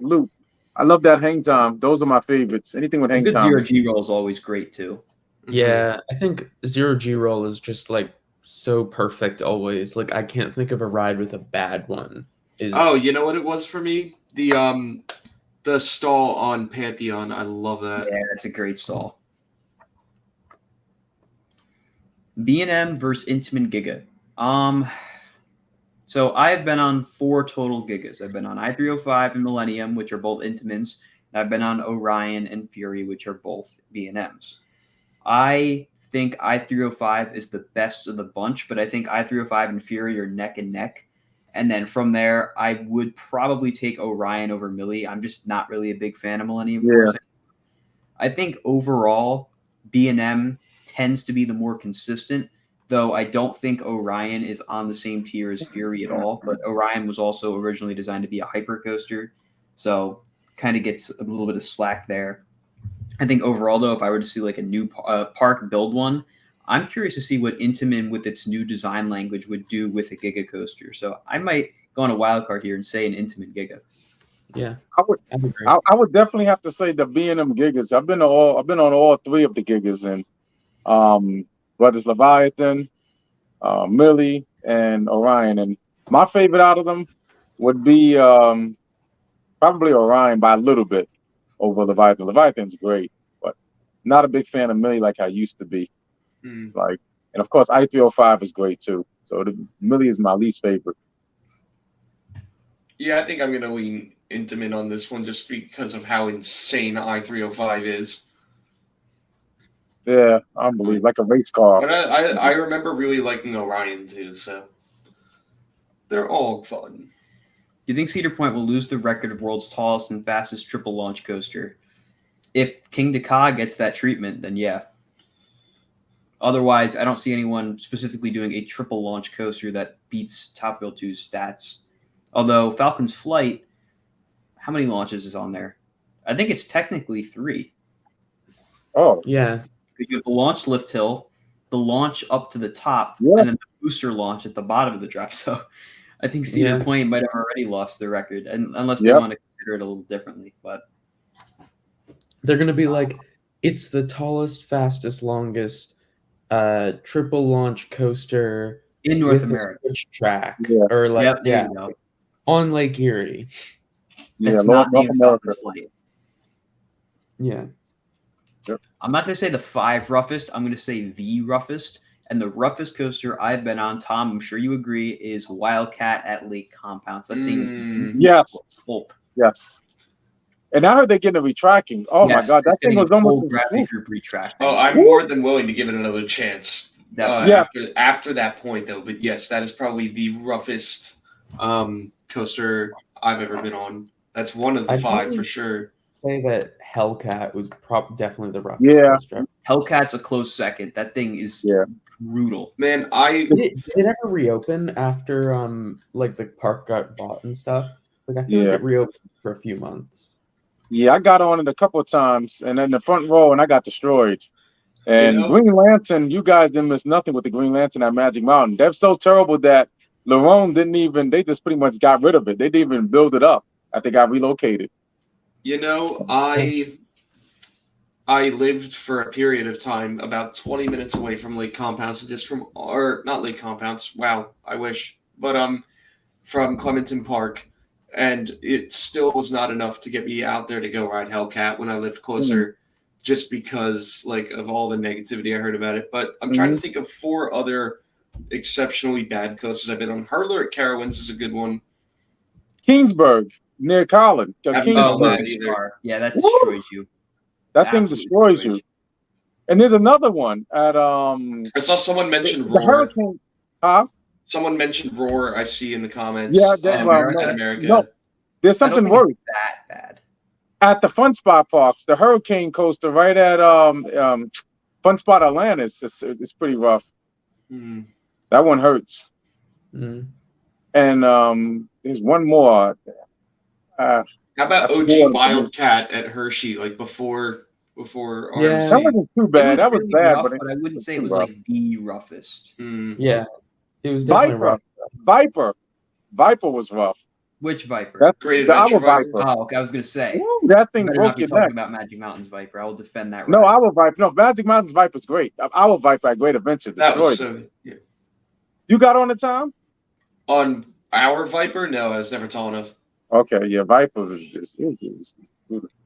[SPEAKER 4] loop. I love that hang time. Those are my favorites. Anything with hang
[SPEAKER 1] Good
[SPEAKER 4] time.
[SPEAKER 1] zero-G roll is always great too.
[SPEAKER 2] Yeah, I think zero G roll is just like so perfect always. Like I can't think of a ride with a bad one.
[SPEAKER 3] Oh, you know what it was for me? The stall on Pantheon. I love that.
[SPEAKER 1] Yeah, that's a great stall. B&M versus Intamin Giga. So I've been on 4 total Gigas. I've been on i305 and Millennium, which are both Intamins. And I've been on Orion and Fury, which are both B&Ms. I think i305 is the best of the bunch, but I think i305 and Fury are neck and neck. And then from there, I would probably take Orion over Millie. I'm just not really a big fan of Millennium Force. I think overall, B&M tends to be the more consistent, though I don't think Orion is on the same tier as Fury at all. But Orion was also originally designed to be a hypercoaster, so kind of gets a little bit of slack there. I think overall, though, if I were to see like a new park build one, I'm curious to see what Intamin with its new design language would do with a Giga coaster. So I might go on a wild card here and say an Intamin Giga.
[SPEAKER 2] Yeah,
[SPEAKER 4] I would definitely have to say the B&M Gigas. I've been on all 3 of the Gigas, and whether it's Leviathan, Millie, and Orion. And my favorite out of them would be probably Orion by a little bit over Leviathan. Leviathan's great, but not a big fan of Millie like I used to be. It's like, and of course, i305 is great too. So Millie is my least favorite.
[SPEAKER 3] Yeah, I think I'm gonna lean Intamin on this one just because of how insane i305 is.
[SPEAKER 4] Yeah, unbelievable, like a race car.
[SPEAKER 3] But I remember really liking Orion too, so they're all fun.
[SPEAKER 1] Do you think Cedar Point will lose the record of world's tallest and fastest triple launch coaster? If King Dakar gets that treatment, then yeah. Otherwise, I don't see anyone specifically doing a triple launch coaster that beats Top Wheel 2's stats. Although Falcon's Flight, how many launches is on there? I think it's technically 3.
[SPEAKER 4] Oh,
[SPEAKER 2] yeah.
[SPEAKER 1] You have the launch lift hill, the launch up to the top,
[SPEAKER 4] Yeah.
[SPEAKER 1] and then the booster launch at the bottom of the drop. So I think Cedar Point might have already lost their record, and unless they want to consider it a little differently. But
[SPEAKER 2] they're going to be like, it's the tallest, fastest, longest triple launch coaster
[SPEAKER 1] in North America,
[SPEAKER 2] switch track,
[SPEAKER 4] Yeah.
[SPEAKER 2] or like
[SPEAKER 1] there you go.
[SPEAKER 2] on Lake Erie.
[SPEAKER 4] yeah,
[SPEAKER 1] That's
[SPEAKER 4] North
[SPEAKER 1] not the
[SPEAKER 4] America.
[SPEAKER 1] Falcon's Flight.
[SPEAKER 2] Yeah.
[SPEAKER 1] I'm not going to say the 5 roughest. I'm going to say the roughest. And the roughest coaster I've been on, Tom, I'm sure you agree, is Wildcat at Lake Compounds. That thing,
[SPEAKER 4] Yes.
[SPEAKER 1] pulp.
[SPEAKER 4] Yes. And I heard they're getting a retracking. Oh
[SPEAKER 1] Yes,
[SPEAKER 4] my God, that
[SPEAKER 1] it's
[SPEAKER 4] thing
[SPEAKER 1] getting
[SPEAKER 4] was
[SPEAKER 1] a full
[SPEAKER 4] almost
[SPEAKER 1] graphic group retract.
[SPEAKER 3] Oh, I'm more than willing to give it another chance.
[SPEAKER 1] Yeah.
[SPEAKER 3] After that point, though. But yes, that is probably the roughest coaster I've ever been on. That's one of the
[SPEAKER 2] I'd
[SPEAKER 3] 5
[SPEAKER 2] probably
[SPEAKER 3] for sure.
[SPEAKER 2] Say that Hellcat was definitely the roughest
[SPEAKER 4] Yeah.
[SPEAKER 2] coaster.
[SPEAKER 1] Hellcat's a close second. That thing is brutal.
[SPEAKER 3] Man,
[SPEAKER 2] Did it ever reopen after like the park got bought and stuff? Like I feel like it reopened for a few months.
[SPEAKER 4] Yeah, I got on it a couple of times, and in the front row, and I got destroyed. And Green Lantern, you guys didn't miss nothing with the Green Lantern at Magic Mountain. They're so terrible that Lerone they just pretty much got rid of it. They didn't even build it up after they got relocated.
[SPEAKER 3] You know, I lived for a period of time about 20 minutes away from Lake Compounds, or not Lake Compounds. Wow, I wish, but from Clementon Park, and it still was not enough to get me out there to go ride Hellcat when I lived closer, just because like of all the negativity I heard about it. But I'm trying to think of 4 other exceptionally bad coasters I've been on. Hurler at Carowinds is a good one.
[SPEAKER 4] Kingsburg near Collin.
[SPEAKER 3] Haven't been on that
[SPEAKER 1] Kingsburg.
[SPEAKER 3] either.
[SPEAKER 1] Yeah, that destroys you.
[SPEAKER 4] That thing destroys you. And there's another one at
[SPEAKER 3] I saw someone mention
[SPEAKER 4] the
[SPEAKER 3] Roar.
[SPEAKER 4] Hurricane.
[SPEAKER 3] Someone mentioned Roar. I see in the comments.
[SPEAKER 4] Yeah,
[SPEAKER 3] at America.
[SPEAKER 4] No, there's something worse.
[SPEAKER 1] That bad.
[SPEAKER 4] At the Fun Spot Parks, the Hurricane Coaster right at Fun Spot Atlanta is pretty rough. That one hurts. And there's one more.
[SPEAKER 3] How about OG Wildcat at Hershey, like before RMC?
[SPEAKER 4] That wasn't too bad. That was
[SPEAKER 1] really
[SPEAKER 4] bad,
[SPEAKER 1] rough,
[SPEAKER 4] but
[SPEAKER 1] I wouldn't say it was like the roughest.
[SPEAKER 2] Yeah, it was definitely rough.
[SPEAKER 4] Viper was rough.
[SPEAKER 1] Which Viper?
[SPEAKER 4] That's
[SPEAKER 3] Great
[SPEAKER 4] the
[SPEAKER 3] Adventure
[SPEAKER 4] our Viper.
[SPEAKER 1] Oh, okay. I was gonna say
[SPEAKER 4] that thing
[SPEAKER 1] better
[SPEAKER 4] broke
[SPEAKER 1] not be
[SPEAKER 4] your
[SPEAKER 1] talking
[SPEAKER 4] neck.
[SPEAKER 1] about Magic Mountain's Viper. I will defend that.
[SPEAKER 4] No,
[SPEAKER 1] ride.
[SPEAKER 4] our Viper. No, Magic Mountain's Viper's great. Our Viper at Great Adventure
[SPEAKER 3] That was
[SPEAKER 4] destroyed.
[SPEAKER 3] so. Yeah.
[SPEAKER 4] You got on the time?
[SPEAKER 3] On our Viper, no, I was never tall enough.
[SPEAKER 4] Okay, yeah, Viper is just.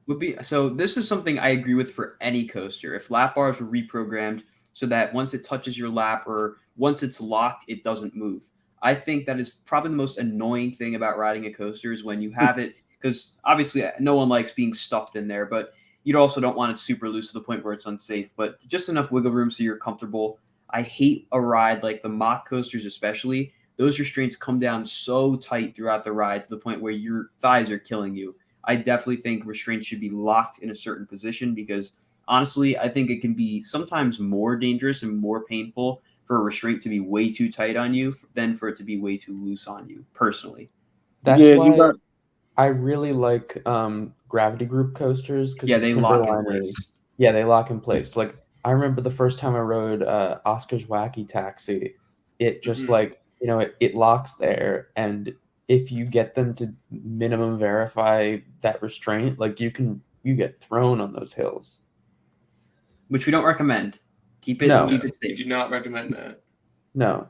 [SPEAKER 1] Would be so. This is something I agree with for any coaster. If lap bars were reprogrammed so that once it touches your lap or once it's locked, it doesn't move. I think that is probably the most annoying thing about riding a coaster is when you have it, because obviously no one likes being stuffed in there, but you also don't want it super loose to the point where it's unsafe, but just enough wiggle room so you're comfortable. I hate a ride like the mock coasters, especially. Those restraints come down so tight throughout the ride to the point where your thighs are killing you. I definitely think restraints should be locked in a certain position because honestly, I think it can be sometimes more dangerous and more painful for a restraint to be way too tight on you than for it to be way too loose on you, personally.
[SPEAKER 2] That's
[SPEAKER 4] Yeah,
[SPEAKER 2] why
[SPEAKER 4] you got.
[SPEAKER 2] I really like gravity group coasters because
[SPEAKER 1] Yeah,
[SPEAKER 2] the
[SPEAKER 1] they lock in
[SPEAKER 2] Timberliners,
[SPEAKER 1] place.
[SPEAKER 2] yeah, they lock in place. Like I remember the first time I rode Oscar's Wacky Taxi, it just like it locks there, and if you get them to minimum verify that restraint, like you get thrown on those hills.
[SPEAKER 1] Which we don't recommend. Keep it
[SPEAKER 2] No.
[SPEAKER 1] keep it
[SPEAKER 3] We
[SPEAKER 1] safe.
[SPEAKER 3] do not recommend that.
[SPEAKER 2] No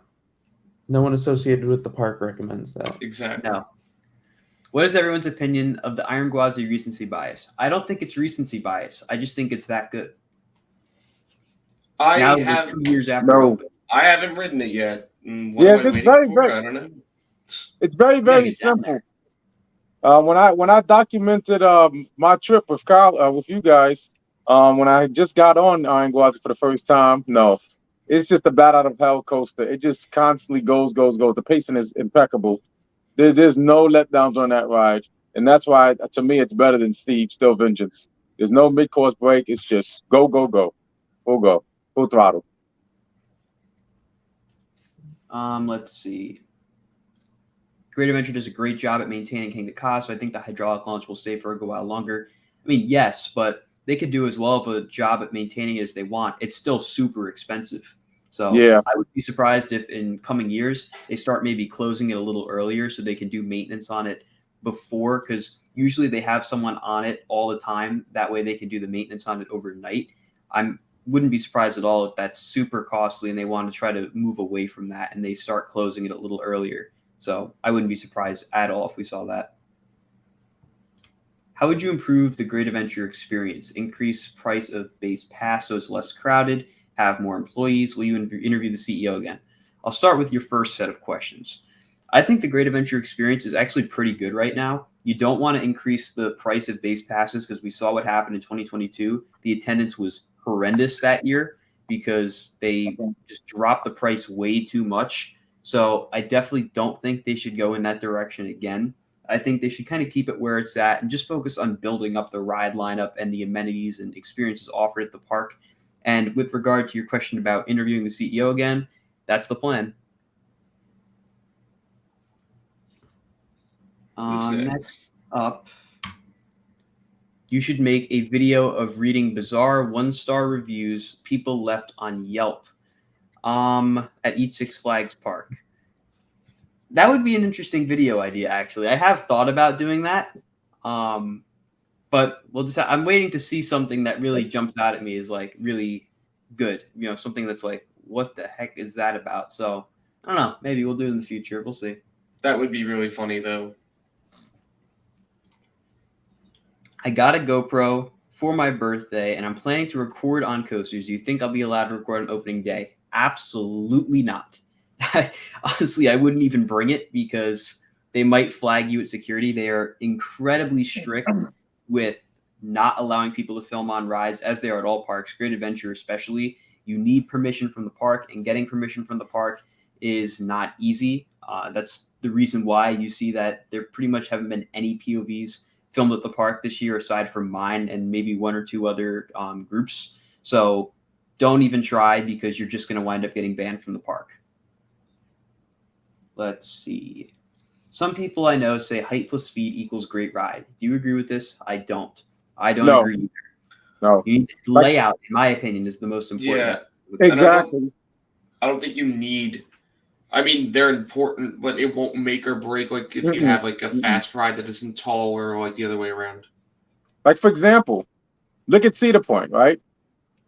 [SPEAKER 2] one associated with the park recommends that.
[SPEAKER 3] Exactly.
[SPEAKER 1] No. What is everyone's opinion of the Iron Gwazi recency bias? I don't think it's recency bias. I just think it's that good.
[SPEAKER 3] I
[SPEAKER 1] Now we're
[SPEAKER 3] have
[SPEAKER 1] 2 years after
[SPEAKER 4] No.
[SPEAKER 1] open.
[SPEAKER 3] I haven't ridden it yet. What
[SPEAKER 4] Yeah,
[SPEAKER 3] am I
[SPEAKER 4] it's
[SPEAKER 3] waiting
[SPEAKER 4] very,
[SPEAKER 3] for?
[SPEAKER 4] very.
[SPEAKER 3] I don't know.
[SPEAKER 4] It's very,
[SPEAKER 1] You gotta
[SPEAKER 4] very
[SPEAKER 1] get down
[SPEAKER 4] simple.
[SPEAKER 1] there.
[SPEAKER 4] When I documented my trip with Kyle with you guys, when I just got on Iron Gwazi for the first time, no, it's just a bat out of hell coaster. It just constantly goes. The pacing is impeccable. There's no letdowns on that ride, and that's why to me it's better than Steve Still Vengeance. There's no mid-course break. It's just go, full throttle.
[SPEAKER 1] Let's see. Great Adventure does a great job at maintaining the cost, so I think the hydraulic launch will stay for a while longer. I mean, yes, but they could do as well of a job at maintaining it as they want. It's still super expensive. So
[SPEAKER 4] Yeah.
[SPEAKER 1] I would be surprised if in coming years they start maybe closing it a little earlier so they can do maintenance on it before, because usually they have someone on it all the time. That way they can do the maintenance on it overnight. I wouldn't be surprised at all if that's super costly and they want to try to move away from that and they start closing it a little earlier. So I wouldn't be surprised at all if we saw that. How would you improve the Great Adventure experience? Increase price of base pass so it's less crowded, have more employees? Will you interview the CEO again? I'll start with your first set of questions. I think the Great Adventure experience is actually pretty good right now. You don't want to increase the price of base passes because we saw what happened in 2022. The attendance was horrendous that year because they just dropped the price way too much. So I definitely don't think they should go in that direction again. I think they should kind of keep it where it's at and just focus on building up the ride lineup and the amenities and experiences offered at the park. And with regard to your question about interviewing the CEO again, that's the plan. Next up, you should make a video of reading bizarre 1-star reviews people left on Yelp at each Six Flags park. That would be an interesting video idea, actually. I have thought about doing that, but we'll just. I'm waiting to see something that really jumps out at me as like really good. You know, something that's like, what the heck is that about? So I don't know. Maybe we'll do it in the future. We'll see.
[SPEAKER 3] That would be really funny, though.
[SPEAKER 1] I got a GoPro for my birthday, and I'm planning to record on coasters. Do you think I'll be allowed to record on opening day? Absolutely not. Honestly, I wouldn't even bring it because they might flag you at security. They are incredibly strict with not allowing people to film on rides, as they are at all parks. Great Adventure especially. You need permission from the park, and getting permission from the park is not easy. That's the reason why you see that there pretty much haven't been any POVs filmed at the park this year, aside from mine and maybe one or two other groups. So don't even try because you're just going to wind up getting banned from the park. Let's see. Some people I know say height plus speed equals great ride. Do you agree with this? I don't. I don't agree either.
[SPEAKER 4] No.
[SPEAKER 1] You need layout, in my opinion, is the most important.
[SPEAKER 3] Yeah,
[SPEAKER 4] exactly.
[SPEAKER 3] I don't think you need. I mean, they're important, but it won't make or break. Like if you have like a fast ride that isn't tall, or like the other way around.
[SPEAKER 4] Like for example, look at Cedar Point, right?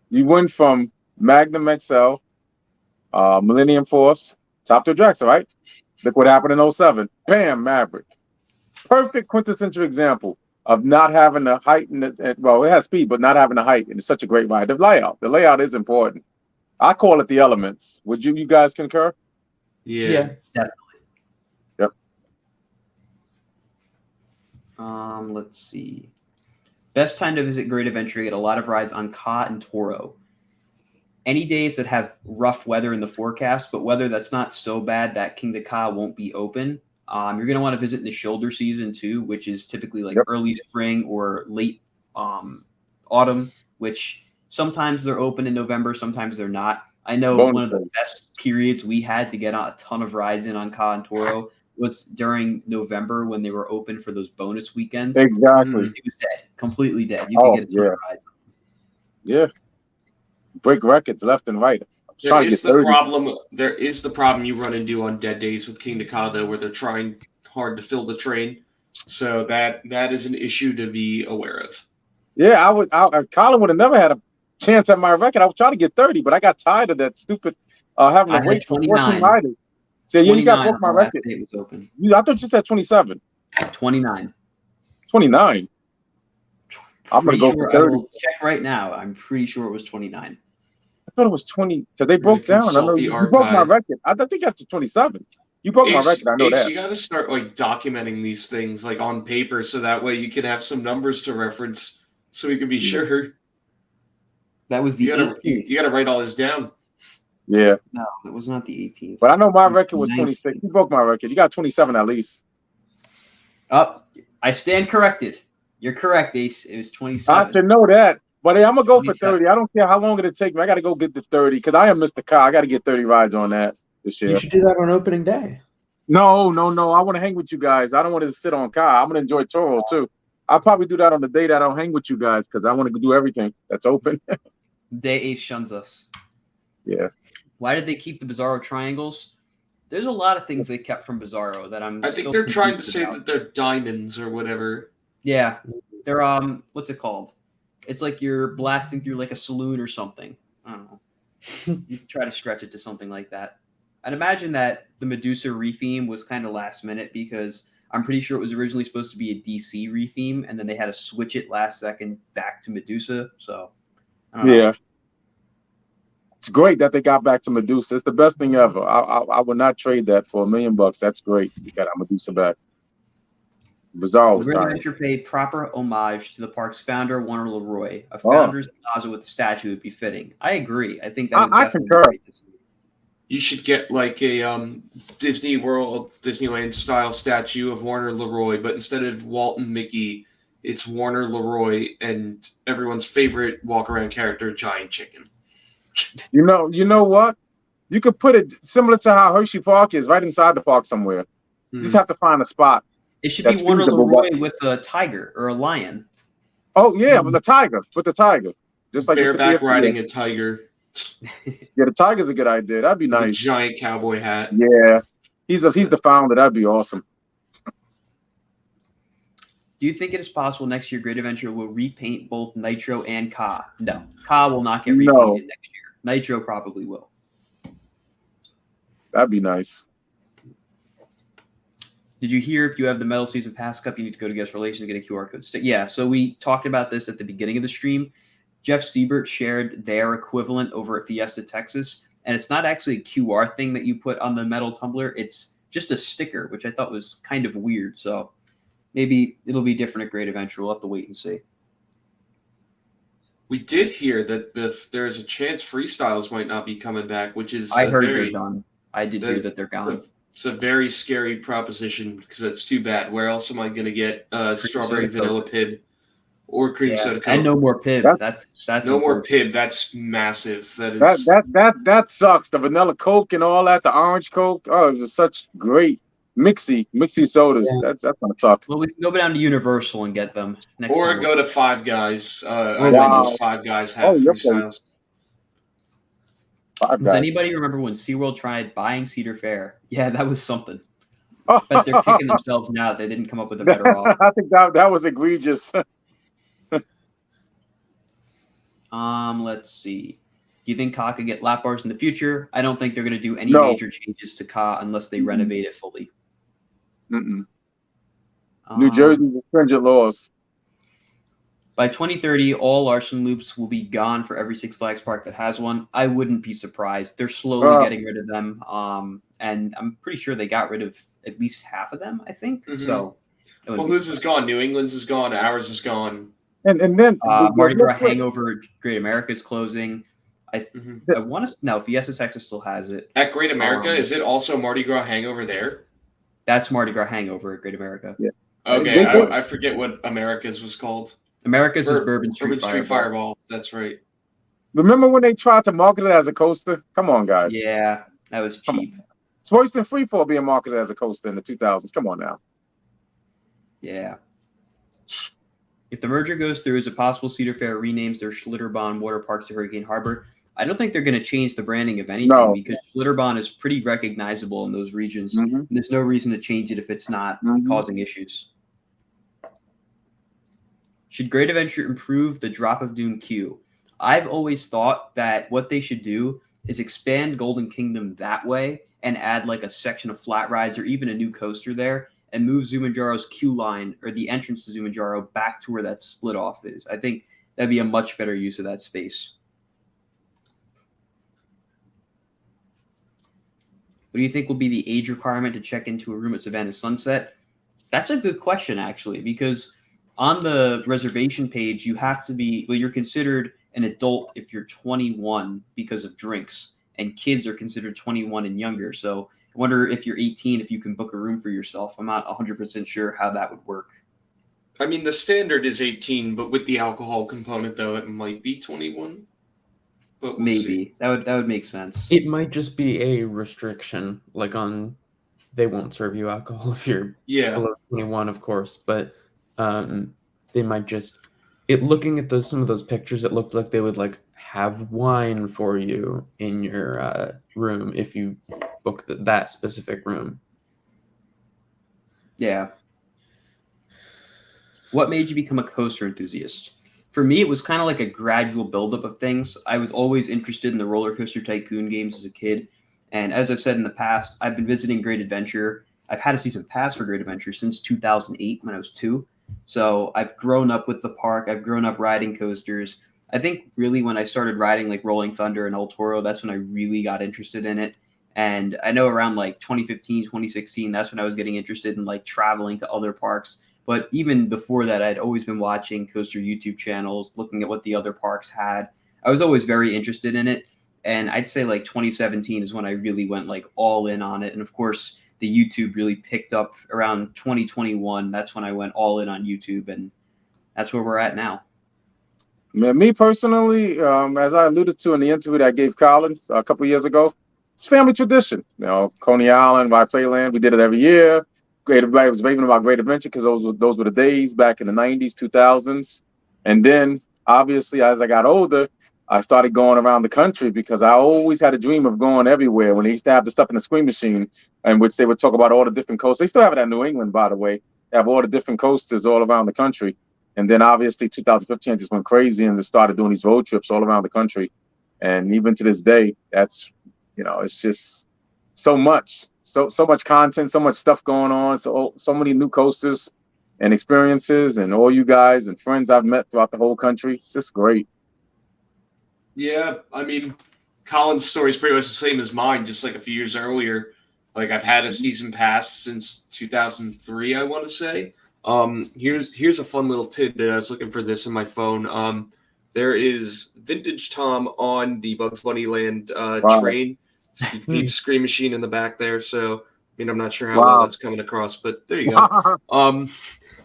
[SPEAKER 4] You went from Magnum XL, Millennium Force, Top Thrill Dragster, right? Look what happened in 07. Bam, Maverick. Perfect quintessential example of not having the height well, it has speed, but not having the height, and it's such a great ride. The layout is important. I call it the elements. Would you guys concur?
[SPEAKER 3] Yeah.
[SPEAKER 1] Definitely.
[SPEAKER 4] Yep.
[SPEAKER 1] Let's see. Best time to visit Great Adventure. Get a lot of rides on Ka and Toro. Any days that have rough weather in the forecast, but weather that's not so bad that King to Ka won't be open. You're going to want to visit in the shoulder season too, which is typically like early spring or late autumn, which sometimes they're open in November, sometimes they're not. I know one of the best periods we had to get on a ton of rides in on Ka and Toro was during November when they were open for those bonus weekends.
[SPEAKER 4] Exactly.
[SPEAKER 1] It was dead, completely dead. You could get a ton of rides.
[SPEAKER 4] Yeah. Break records left and right.
[SPEAKER 3] There is the problem you run into on dead days with King to Ka, though, where they're trying hard to fill the train. So that is an issue to be aware of.
[SPEAKER 4] Yeah, Colin would have never had a chance at my record. I was trying to get 30, but I got tired of that stupid having to wait for 14 riders. So yeah, you got broke my record.
[SPEAKER 1] It was open.
[SPEAKER 4] I thought you said 27.
[SPEAKER 1] 29.
[SPEAKER 4] 29. I'm gonna go for 30.
[SPEAKER 1] I will check right now. I'm pretty sure it was 29.
[SPEAKER 4] I thought it was 20 because they broke down. I know you broke my record. I think you got to 27. You broke my record. I know that.
[SPEAKER 3] You got to start like documenting these things like on paper, so that way you can have some numbers to reference, so we can be sure.
[SPEAKER 1] That was the 18th.
[SPEAKER 3] You got to write all this down.
[SPEAKER 4] Yeah.
[SPEAKER 1] No, it was not the 18th.
[SPEAKER 4] But I know my record was 26. You broke my record. You got 27 at least.
[SPEAKER 1] I stand corrected. You're correct, Ace. It was 27.
[SPEAKER 4] I should know that. But hey, I'm going to go for 30. I don't care how long it'll take me. I got to go get the 30 because I am Mr. Ka. I got to get 30 rides on that this year.
[SPEAKER 2] You should do that on opening day.
[SPEAKER 4] No. I want to hang with you guys. I don't want to sit on Ka. I'm going to enjoy Toro too. I'll probably do that on the day that I don't hang with you guys because I want to do everything that's open.
[SPEAKER 1] Day Ace shuns us.
[SPEAKER 4] Yeah.
[SPEAKER 1] Why did they keep the Bizarro triangles? There's a lot of things they kept from Bizarro that I
[SPEAKER 3] think they're trying to say that they're diamonds or whatever.
[SPEAKER 1] Yeah. They're what's it called? It's like you're blasting through like a saloon or something. I don't know. You can try to stretch it to something like that. I'd imagine that the Medusa retheme was kind of last minute because I'm pretty sure it was originally supposed to be a DC retheme, and then they had to switch it last second back to Medusa. So, I don't know.
[SPEAKER 4] It's great that they got back to Medusa. It's the best thing ever. I would not trade that for $1 million. That's great. You got Medusa back. Bizarre was
[SPEAKER 1] Great Adventure paid proper homage to the park's founder, Warner Leroy. A founder's plaza with a statue would be fitting. I agree. I think that would definitely be great this year.
[SPEAKER 3] You should get like a Disney World, Disneyland style statue of Warner Leroy, but instead of Walt and Mickey, it's Warner Leroy and everyone's favorite walk-around character, Giant Chicken.
[SPEAKER 4] You know what? You could put it similar to how Hershey Park is, right inside the park somewhere. You just have to find a spot.
[SPEAKER 1] It should be Warner Leroy with a tiger or a lion.
[SPEAKER 4] Oh yeah, with the tiger. Just like
[SPEAKER 3] bareback riding a tiger.
[SPEAKER 4] Yeah, the tiger's a good idea. That'd be nice.
[SPEAKER 3] A giant cowboy hat.
[SPEAKER 4] Yeah, he's the founder. That'd be awesome.
[SPEAKER 1] Do you think it is possible next year Great Adventure will repaint both Nitro and Ka? No, Ka will not get repainted next year. Nitro probably will.
[SPEAKER 4] That'd be nice.
[SPEAKER 1] Did you hear if you have the Metal Season Pass Cup, you need to go to Guest Relations and get a QR code? Yeah, so we talked about this at the beginning of the stream. Jeff Siebert shared their equivalent over at Fiesta, Texas, and it's not actually a QR thing that you put on the metal tumbler. It's just a sticker, which I thought was kind of weird. So maybe it'll be different at Great Adventure. We'll have to wait and see.
[SPEAKER 3] We did hear that there's a chance freestyles might not be coming back, which is
[SPEAKER 1] I heard they're done. I did hear that they're gone.
[SPEAKER 3] It's a very scary proposition because that's too bad. Where else am I going to get strawberry vanilla pib or cream soda Coke?
[SPEAKER 1] And no more pib. That's
[SPEAKER 3] no more pib. That's massive.
[SPEAKER 4] That sucks. The vanilla Coke and all that. The orange Coke. Oh, it was such great mixy sodas. Yeah. That's gonna suck.
[SPEAKER 1] Well, we can go down to Universal and get them next
[SPEAKER 3] or
[SPEAKER 1] time.
[SPEAKER 3] Go to Five Guys. I know those Five Guys have freestyles.
[SPEAKER 1] Does anybody remember when SeaWorld tried buying Cedar Fair? Yeah, that was something. But they're kicking themselves now. They didn't come up with a better offer.
[SPEAKER 4] I think that was egregious.
[SPEAKER 1] Let's see. Do you think Ka could get lap bars in the future? I don't think they're going to do any
[SPEAKER 4] No.
[SPEAKER 1] major changes to Ka unless they renovate it fully.
[SPEAKER 4] New Jersey's stringent laws.
[SPEAKER 1] By 2030, all Larson loops will be gone for every Six Flags park that has one. I wouldn't be surprised. They're slowly getting rid of them, and I'm pretty sure they got rid of at least half of them, I think. So,
[SPEAKER 3] well, whose is gone? New England's is gone. Ours is gone.
[SPEAKER 4] And then
[SPEAKER 1] Mardi Gras Hangover, Great America is closing. I want to know if Fiesta Texas still has it.
[SPEAKER 3] At Great America, is it also Mardi Gras Hangover there?
[SPEAKER 1] That's Mardi Gras Hangover at Great America.
[SPEAKER 4] Yeah.
[SPEAKER 3] Okay, I forget what America's was called.
[SPEAKER 1] America's is Bourbon Street
[SPEAKER 3] Fireball. That's right.
[SPEAKER 4] Remember when they tried to market it as a coaster? Come on, guys.
[SPEAKER 1] Yeah, that was cheap.
[SPEAKER 4] It's worse than Freefall being marketed as a coaster in the 2000s. Come on now.
[SPEAKER 1] Yeah. If the merger goes through, is it possible Cedar Fair renames their Schlitterbahn water parks to Hurricane Harbor? I don't think they're going to change the branding of anything because Schlitterbahn is pretty recognizable in those regions. There's no reason to change it if it's not causing issues. Should Great Adventure improve the Drop of Doom queue? I've always thought that what they should do is expand Golden Kingdom that way and add like a section of flat rides or even a new coaster there and move Zumanjaro's queue line or the entrance to Zumanjaro back to where that split off is. I think that'd be a much better use of that space. What do you think will be the age requirement to check into a room at Savannah Sunset? That's a good question, actually, because on the reservation page, you have to be, well, you're considered an adult if you're 21 because of drinks, and kids are considered 21 and younger. So I wonder if you're 18, if you can book a room for yourself. I'm not 100% sure how that would work.
[SPEAKER 3] I mean, the standard is 18, but with the alcohol component, though, it might be 21. But we'll
[SPEAKER 1] Maybe.
[SPEAKER 3] see.
[SPEAKER 1] That would make sense.
[SPEAKER 2] It might just be a restriction, like on they won't serve you alcohol if you're below 21, of course, but they might just looking at some of those pictures, it looked like they would like have wine for you in your room if you book that specific room.
[SPEAKER 1] Yeah. What made you become a coaster enthusiast? For me, it was kind of like a gradual buildup of things. I was always interested in the Roller Coaster Tycoon games as a kid. And as I've said in the past, I've been visiting Great Adventure. I've had a season pass for Great Adventure since 2008 when I was 2. So I've grown up with the park. I've grown up riding coasters. I think really when I started riding like Rolling Thunder and El Toro, that's when I really got interested in it. And I know around like 2015, 2016, that's when I was getting interested in like traveling to other parks. But even before that, I'd always been watching coaster YouTube channels, looking at what the other parks had. I was always very interested in it. And I'd say like 2017 is when I really went like all in on it. And of course, the YouTube really picked up around 2021. That's when I went all in on YouTube. And that's where we're at now.
[SPEAKER 4] Man, me personally, as I alluded to in the interview that I gave Colin a couple of years ago, it's family tradition. You know, Coney Island, by Playland, we did it every year. Everybody was raving about Great Adventure because those were the days back in the 90s, 2000s. And then, obviously, as I got older, I started going around the country because I always had a dream of going everywhere. When they used to have the stuff in the Screen Machine, in which they would talk about all the different coasts. They still have it at New England, by the way. They have all the different coasters all around the country. And then, obviously, 2015, I just went crazy and just started doing these road trips all around the country. And even to this day, that's, it's just so much. So much content, so much stuff going on, so many new coasters and experiences, and all you guys and friends I've met throughout the whole country. It's just great.
[SPEAKER 3] Yeah, I mean, Colin's story is pretty much the same as mine, just like a few years earlier. Like, I've had a season pass since 2003, I want to say. Here's a fun little tidbit. I was looking for this in my phone. There is Vintage Tom on the Bugs Bunny Land train. Deep Screen Machine in the back there. So, I mean, I'm not sure how well that's coming across, but there you go.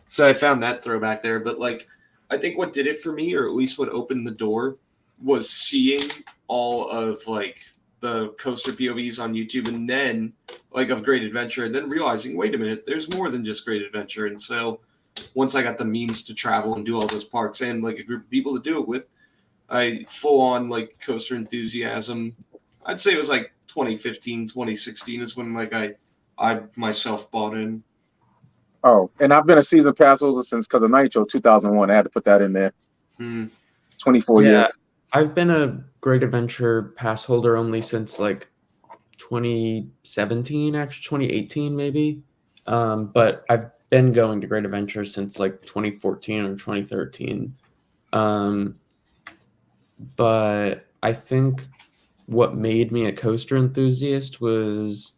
[SPEAKER 3] So I found that throwback there. But, like, I think what did it for me, or at least what opened the door, was seeing all of, like, the coaster POVs on YouTube and then, like, of Great Adventure, and then realizing, wait a minute, there's more than just Great Adventure. And so once I got the means to travel and do all those parks and, like, a group of people to do it with, I full-on, like, coaster enthusiasm. I'd say it was, like, 2015, 2016 is when, like, I myself bought in.
[SPEAKER 4] Oh, and I've been a season pass holder since, because of Nitro 2001. I had to put that in there. 24 years.
[SPEAKER 2] I've been a Great Adventure pass holder only since like 2017, actually 2018 maybe. But I've been going to Great Adventure since like 2014 or 2013. But I think what made me a coaster enthusiast was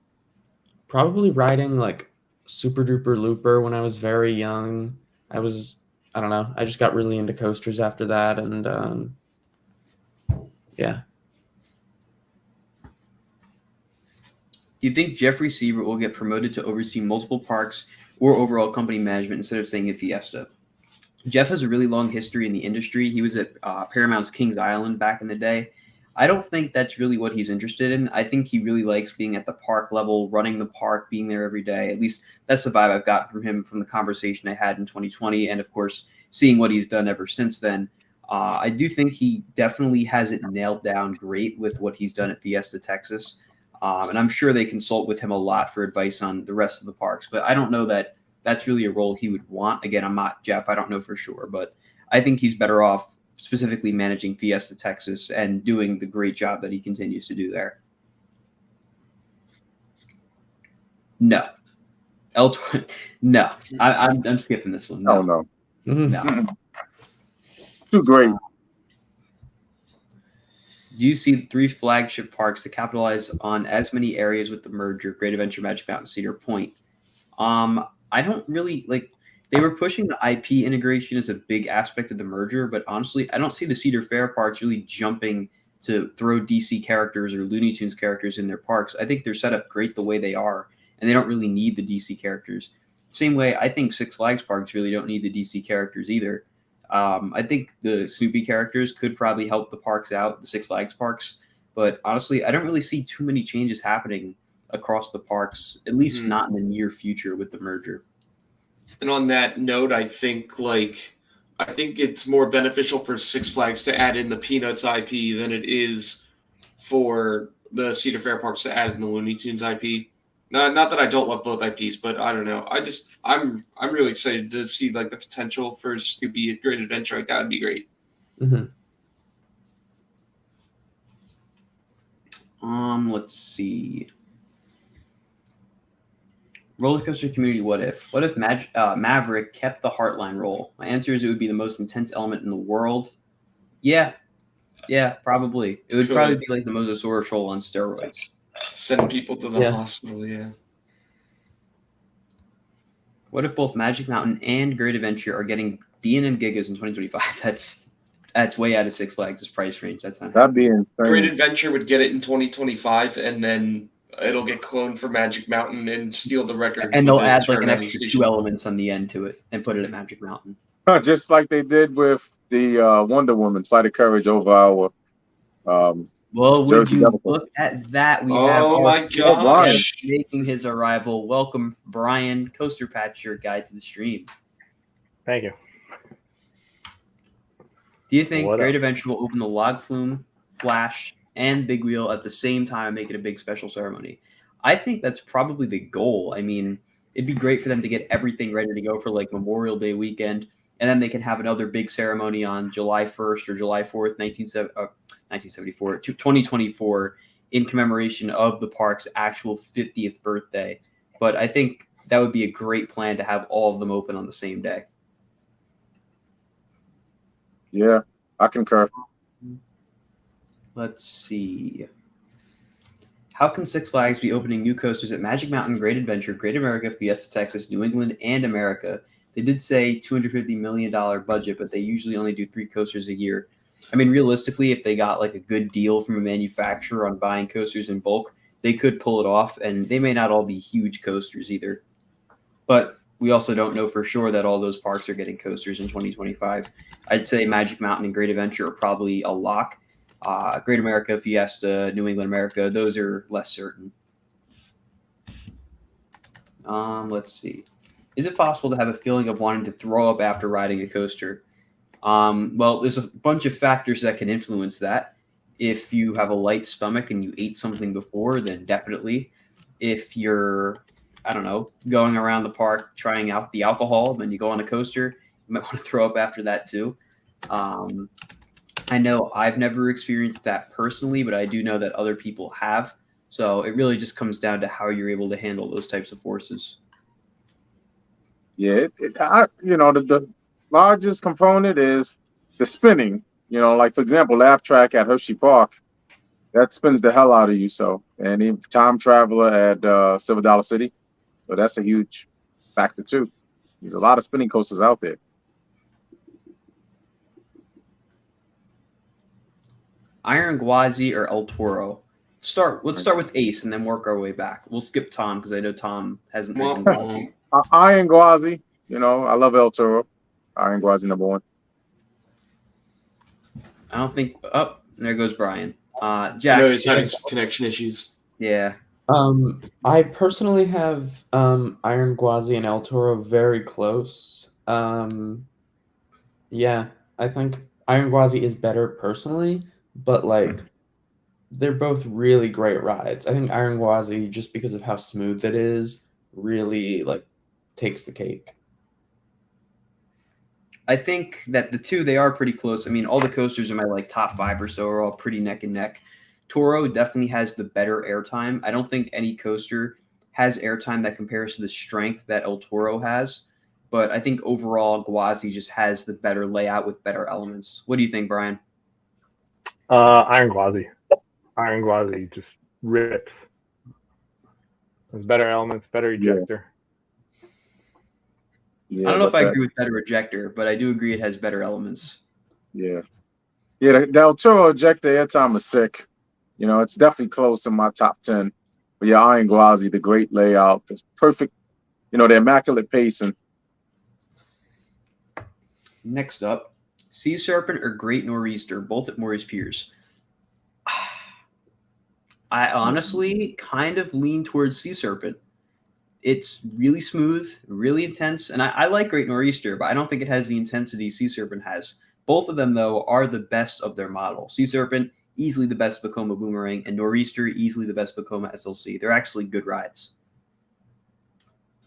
[SPEAKER 2] probably riding like Super Duper Looper when I was very young. I don't know, I just got really into coasters after that, and yeah.
[SPEAKER 1] Do you think Jeffrey Sievert will get promoted to oversee multiple parks or overall company management instead of staying at Fiesta? Jeff has a really long history in the industry. He was at Paramount's Kings Island back in the day. I don't think that's really what he's interested in. I think he really likes being at the park level, running the park, being there every day. At least that's the vibe I've got from him from the conversation I had in 2020. And of course, seeing what he's done ever since then. I do think he definitely has it nailed down great with what he's done at Fiesta, Texas. And I'm sure they consult with him a lot for advice on the rest of the parks. But I don't know that that's really a role he would want. Again, I'm not Jeff. I don't know for sure. But I think he's better off specifically managing Fiesta, Texas, and doing the great job that he continues to do there. No. No. I'm skipping this one. No.
[SPEAKER 4] Oh, no.
[SPEAKER 1] No.
[SPEAKER 4] Too great.
[SPEAKER 1] Do you see the 3 flagship parks to capitalize on as many areas with the merger, Great Adventure, Magic Mountain, Cedar Point? I don't really like. They were pushing the IP integration as a big aspect of the merger, but honestly, I don't see the Cedar Fair parks really jumping to throw DC characters or Looney Tunes characters in their parks. I think they're set up great the way they are, and they don't really need the DC characters. Same way, I think Six Flags parks really don't need the DC characters either. I think the Snoopy characters could probably help the parks out, the Six Flags parks, but honestly, I don't really see too many changes happening across the parks, at least not in the near future with the merger.
[SPEAKER 3] And on that note, I think it's more beneficial for Six Flags to add in the Peanuts IP than it is for the Cedar Fair parks to add in the Looney Tunes IP. Not that I don't love both IPs, but I don't know. I'm really excited to see like the potential for Snoopy at Great Adventure. Like that would be great.
[SPEAKER 2] Mm-hmm.
[SPEAKER 1] Let's see. Roller coaster community, what if? What if Maverick kept the Heartline roll? My answer is it would be the most intense element in the world. Yeah, probably. It would probably be like the Mosasaurus roll on steroids.
[SPEAKER 3] Send people to the hospital, yeah.
[SPEAKER 1] What if both Magic Mountain and Great Adventure are getting D&M Gigas in 2025? That's way out of Six Flags' price range. That's not.
[SPEAKER 4] That'd be insane.
[SPEAKER 3] Great Adventure would get it in 2025, and then it'll get cloned for Magic Mountain and steal the record.
[SPEAKER 1] And they'll add like an extra 2 elements on the end to it and put it at Magic Mountain.
[SPEAKER 4] Just like they did with the Wonder Woman Flight of Courage over our.
[SPEAKER 1] Well, would you look at that? We have
[SPEAKER 3] my gosh,
[SPEAKER 1] making his arrival. Welcome, Brian, Coaster Patcher guide to the stream.
[SPEAKER 5] Thank you.
[SPEAKER 1] Do you think Great Adventure will open the Log Flume, Flash, and Big Wheel at the same time and make it a big special ceremony? I think that's probably the goal. I mean, it'd be great for them to get everything ready to go for like Memorial Day weekend, and then they can have another big ceremony on July 1st or July 4th, 2024, in commemoration of the park's actual 50th birthday. But I think that would be a great plan to have all of them open on the same day.
[SPEAKER 4] Yeah, I concur.
[SPEAKER 1] Let's see. How can Six Flags be opening new coasters at Magic Mountain, Great Adventure, Great America, Fiesta, Texas, New England, and America? They did say $250 million budget, but they usually only do 3 coasters a year. I mean, realistically, if they got like a good deal from a manufacturer on buying coasters in bulk, they could pull it off, and they may not all be huge coasters either. But we also don't know for sure that all those parks are getting coasters in 2025. I'd say Magic Mountain and Great Adventure are probably a lock. Great America, Fiesta, New England, America, those are less certain. Let's see. Is it possible to have a feeling of wanting to throw up after riding a coaster? Well, there's a bunch of factors that can influence that. If you have a light stomach and you ate something before, then definitely. If you're, I don't know, going around the park trying out the alcohol, then you go on a coaster, you might want to throw up after that too. I know I've never experienced that personally, but I do know that other people have. So it really just comes down to how you're able to handle those types of forces.
[SPEAKER 4] Yeah, the largest component is the spinning. Like for example, laugh track at Hershey Park, that spins the hell out of you. So, and even time traveler at Silver Dollar City, so that's a huge factor too. There's a lot of spinning coasters out there.
[SPEAKER 1] Iron Gwazi or El Toro? Let's start with Ace and then work our way back. We'll skip Tom because I know Tom hasn't ridden Gwazi.
[SPEAKER 4] Iron Gwazi, I love El Toro. Iron Gwazi #1.
[SPEAKER 1] I don't think. Oh, there goes Brian. Jack.
[SPEAKER 3] No, he's having connection issues.
[SPEAKER 1] Yeah.
[SPEAKER 2] I personally have Iron Gwazi and El Toro very close. Yeah, I think Iron Gwazi is better personally, but like they're both really great rides. I think Iron Gwazi, just because of how smooth it is, really like takes the cake.
[SPEAKER 1] I think that the two, they are pretty close. I mean, all the coasters in my like top 5 or so are all pretty neck and neck. Toro definitely has the better airtime. I don't think any coaster has airtime that compares to the strength that El Toro has. But I think overall, Gwazi just has the better layout with better elements. What do you think, Brian?
[SPEAKER 5] Iron Gwazi. Iron Gwazi just rips. There's better elements, better ejector.
[SPEAKER 4] Yeah,
[SPEAKER 1] I don't know if I agree with better ejector, but I do agree it has better elements.
[SPEAKER 4] Yeah. The El Toro ejector airtime is sick. It's definitely close in my top 10. But yeah, Iron Gwazi, the great layout, the perfect, the immaculate pacing.
[SPEAKER 1] Next up, Sea Serpent or Great Nor'easter, both at Maurice Piers. I honestly kind of lean towards Sea Serpent. It's really smooth, really intense, and I like Great Nor'easter, but I don't think it has the intensity Sea Serpent has. Both of them, though, are the best of their model. Sea Serpent, easily the best Vekoma Boomerang, and Nor'easter, easily the best Vekoma SLC. They're actually good rides.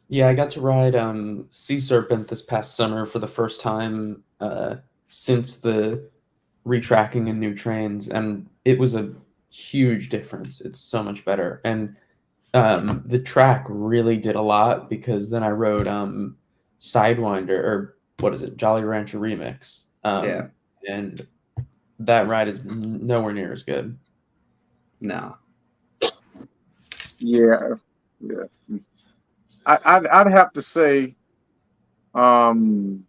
[SPEAKER 2] Yeah, I got to ride Sea Serpent this past summer for the first time since the retracking and new trains, and it was a huge difference. It's so much better. And the track really did a lot because then I rode Sidewinder, or what is it, Jolly Rancher Remix.
[SPEAKER 1] Yeah.
[SPEAKER 2] And that ride is nowhere near as good.
[SPEAKER 1] No.
[SPEAKER 4] Yeah. I'd have to say the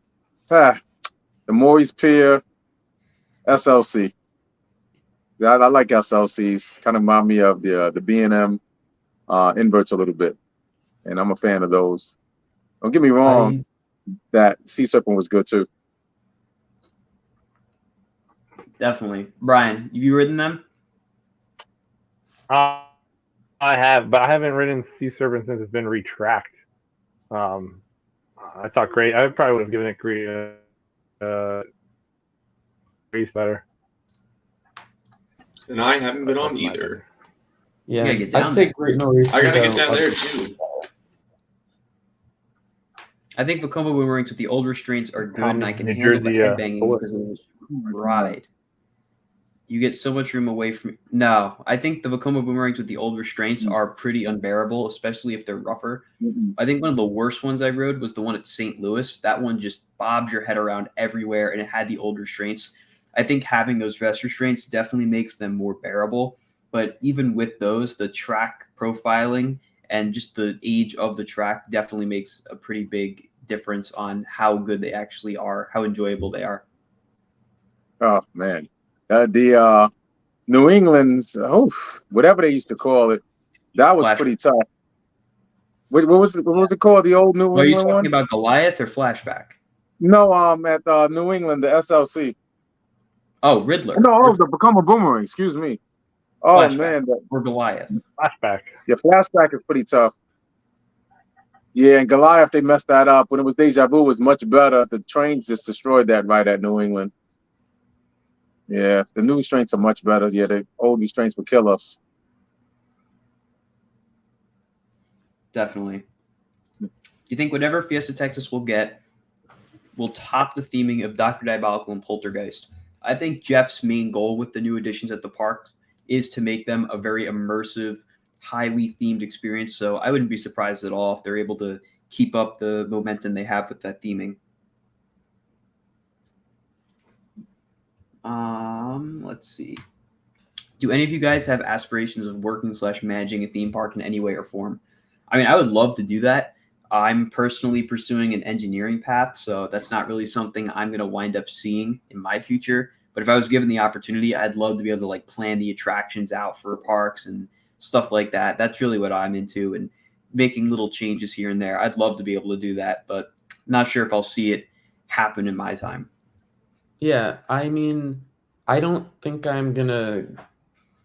[SPEAKER 4] Maurice Pier SLC. Yeah, I like SLCs. Kind of remind me of the B&M inverts a little bit, and I'm a fan of those. Don't get me wrong, that Sea Serpent was good too.
[SPEAKER 1] Definitely. Brian, have you ridden them?
[SPEAKER 5] I have, but I haven't ridden Sea Serpent since it's been retracked. I thought great. I probably would have given it great better.
[SPEAKER 3] And I haven't been on either.
[SPEAKER 2] Yeah,
[SPEAKER 1] I'd say
[SPEAKER 2] Great Nor'easter.
[SPEAKER 3] I gotta get down there too.
[SPEAKER 1] I think Vekoma Boomerangs with the old restraints are good, and I can
[SPEAKER 5] New
[SPEAKER 1] handle
[SPEAKER 5] Jersey,
[SPEAKER 1] the headbanging because of this ride. You get so much room away from. No, I think the Vekoma Boomerangs with the old restraints are pretty unbearable, especially if they're rougher. I think one of the worst ones I rode was the one at St. Louis. That one just bobs your head around everywhere, and it had the old restraints. I think having those dress restraints definitely makes them more bearable. But even with those, the track profiling and just the age of the track definitely makes a pretty big difference on how good they actually are, how enjoyable they are.
[SPEAKER 4] Oh man, the New England's whatever they used to call it, that was pretty tough. What was it called? The old New England one?
[SPEAKER 1] Are you talking about Goliath or Flashback?
[SPEAKER 4] No, at New England, the SLC.
[SPEAKER 1] Oh, Riddler.
[SPEAKER 4] No, the Vekoma Boomerang. Excuse me. Oh
[SPEAKER 1] Flashback.
[SPEAKER 4] man,
[SPEAKER 1] Or Goliath.
[SPEAKER 5] Flashback.
[SPEAKER 4] Yeah, Flashback is pretty tough. Yeah, and Goliath, they messed that up. When it was Deja Vu, it was much better. The trains just destroyed that right at New England. Yeah, the new restraints are much better. Yeah, the old restraints would kill us.
[SPEAKER 1] Definitely. Do you think whatever Fiesta Texas will get will top the theming of Dr. Diabolical and Poltergeist? I think Jeff's main goal with the new additions at the parks is to make them a very immersive, highly themed experience. So I wouldn't be surprised at all if they're able to keep up the momentum they have with that theming. Let's see. Do any of you guys have aspirations of working / managing a theme park in any way or form? I mean, I would love to do that. I'm personally pursuing an engineering path, so that's not really something I'm going to wind up seeing in my future. But if I was given the opportunity, I'd love to be able to like plan the attractions out for parks and stuff like that. That's really what I'm into, and making little changes here and there. I'd love to be able to do that, but not sure if I'll see it happen in my time.
[SPEAKER 2] Yeah, I mean, I don't think I'm gonna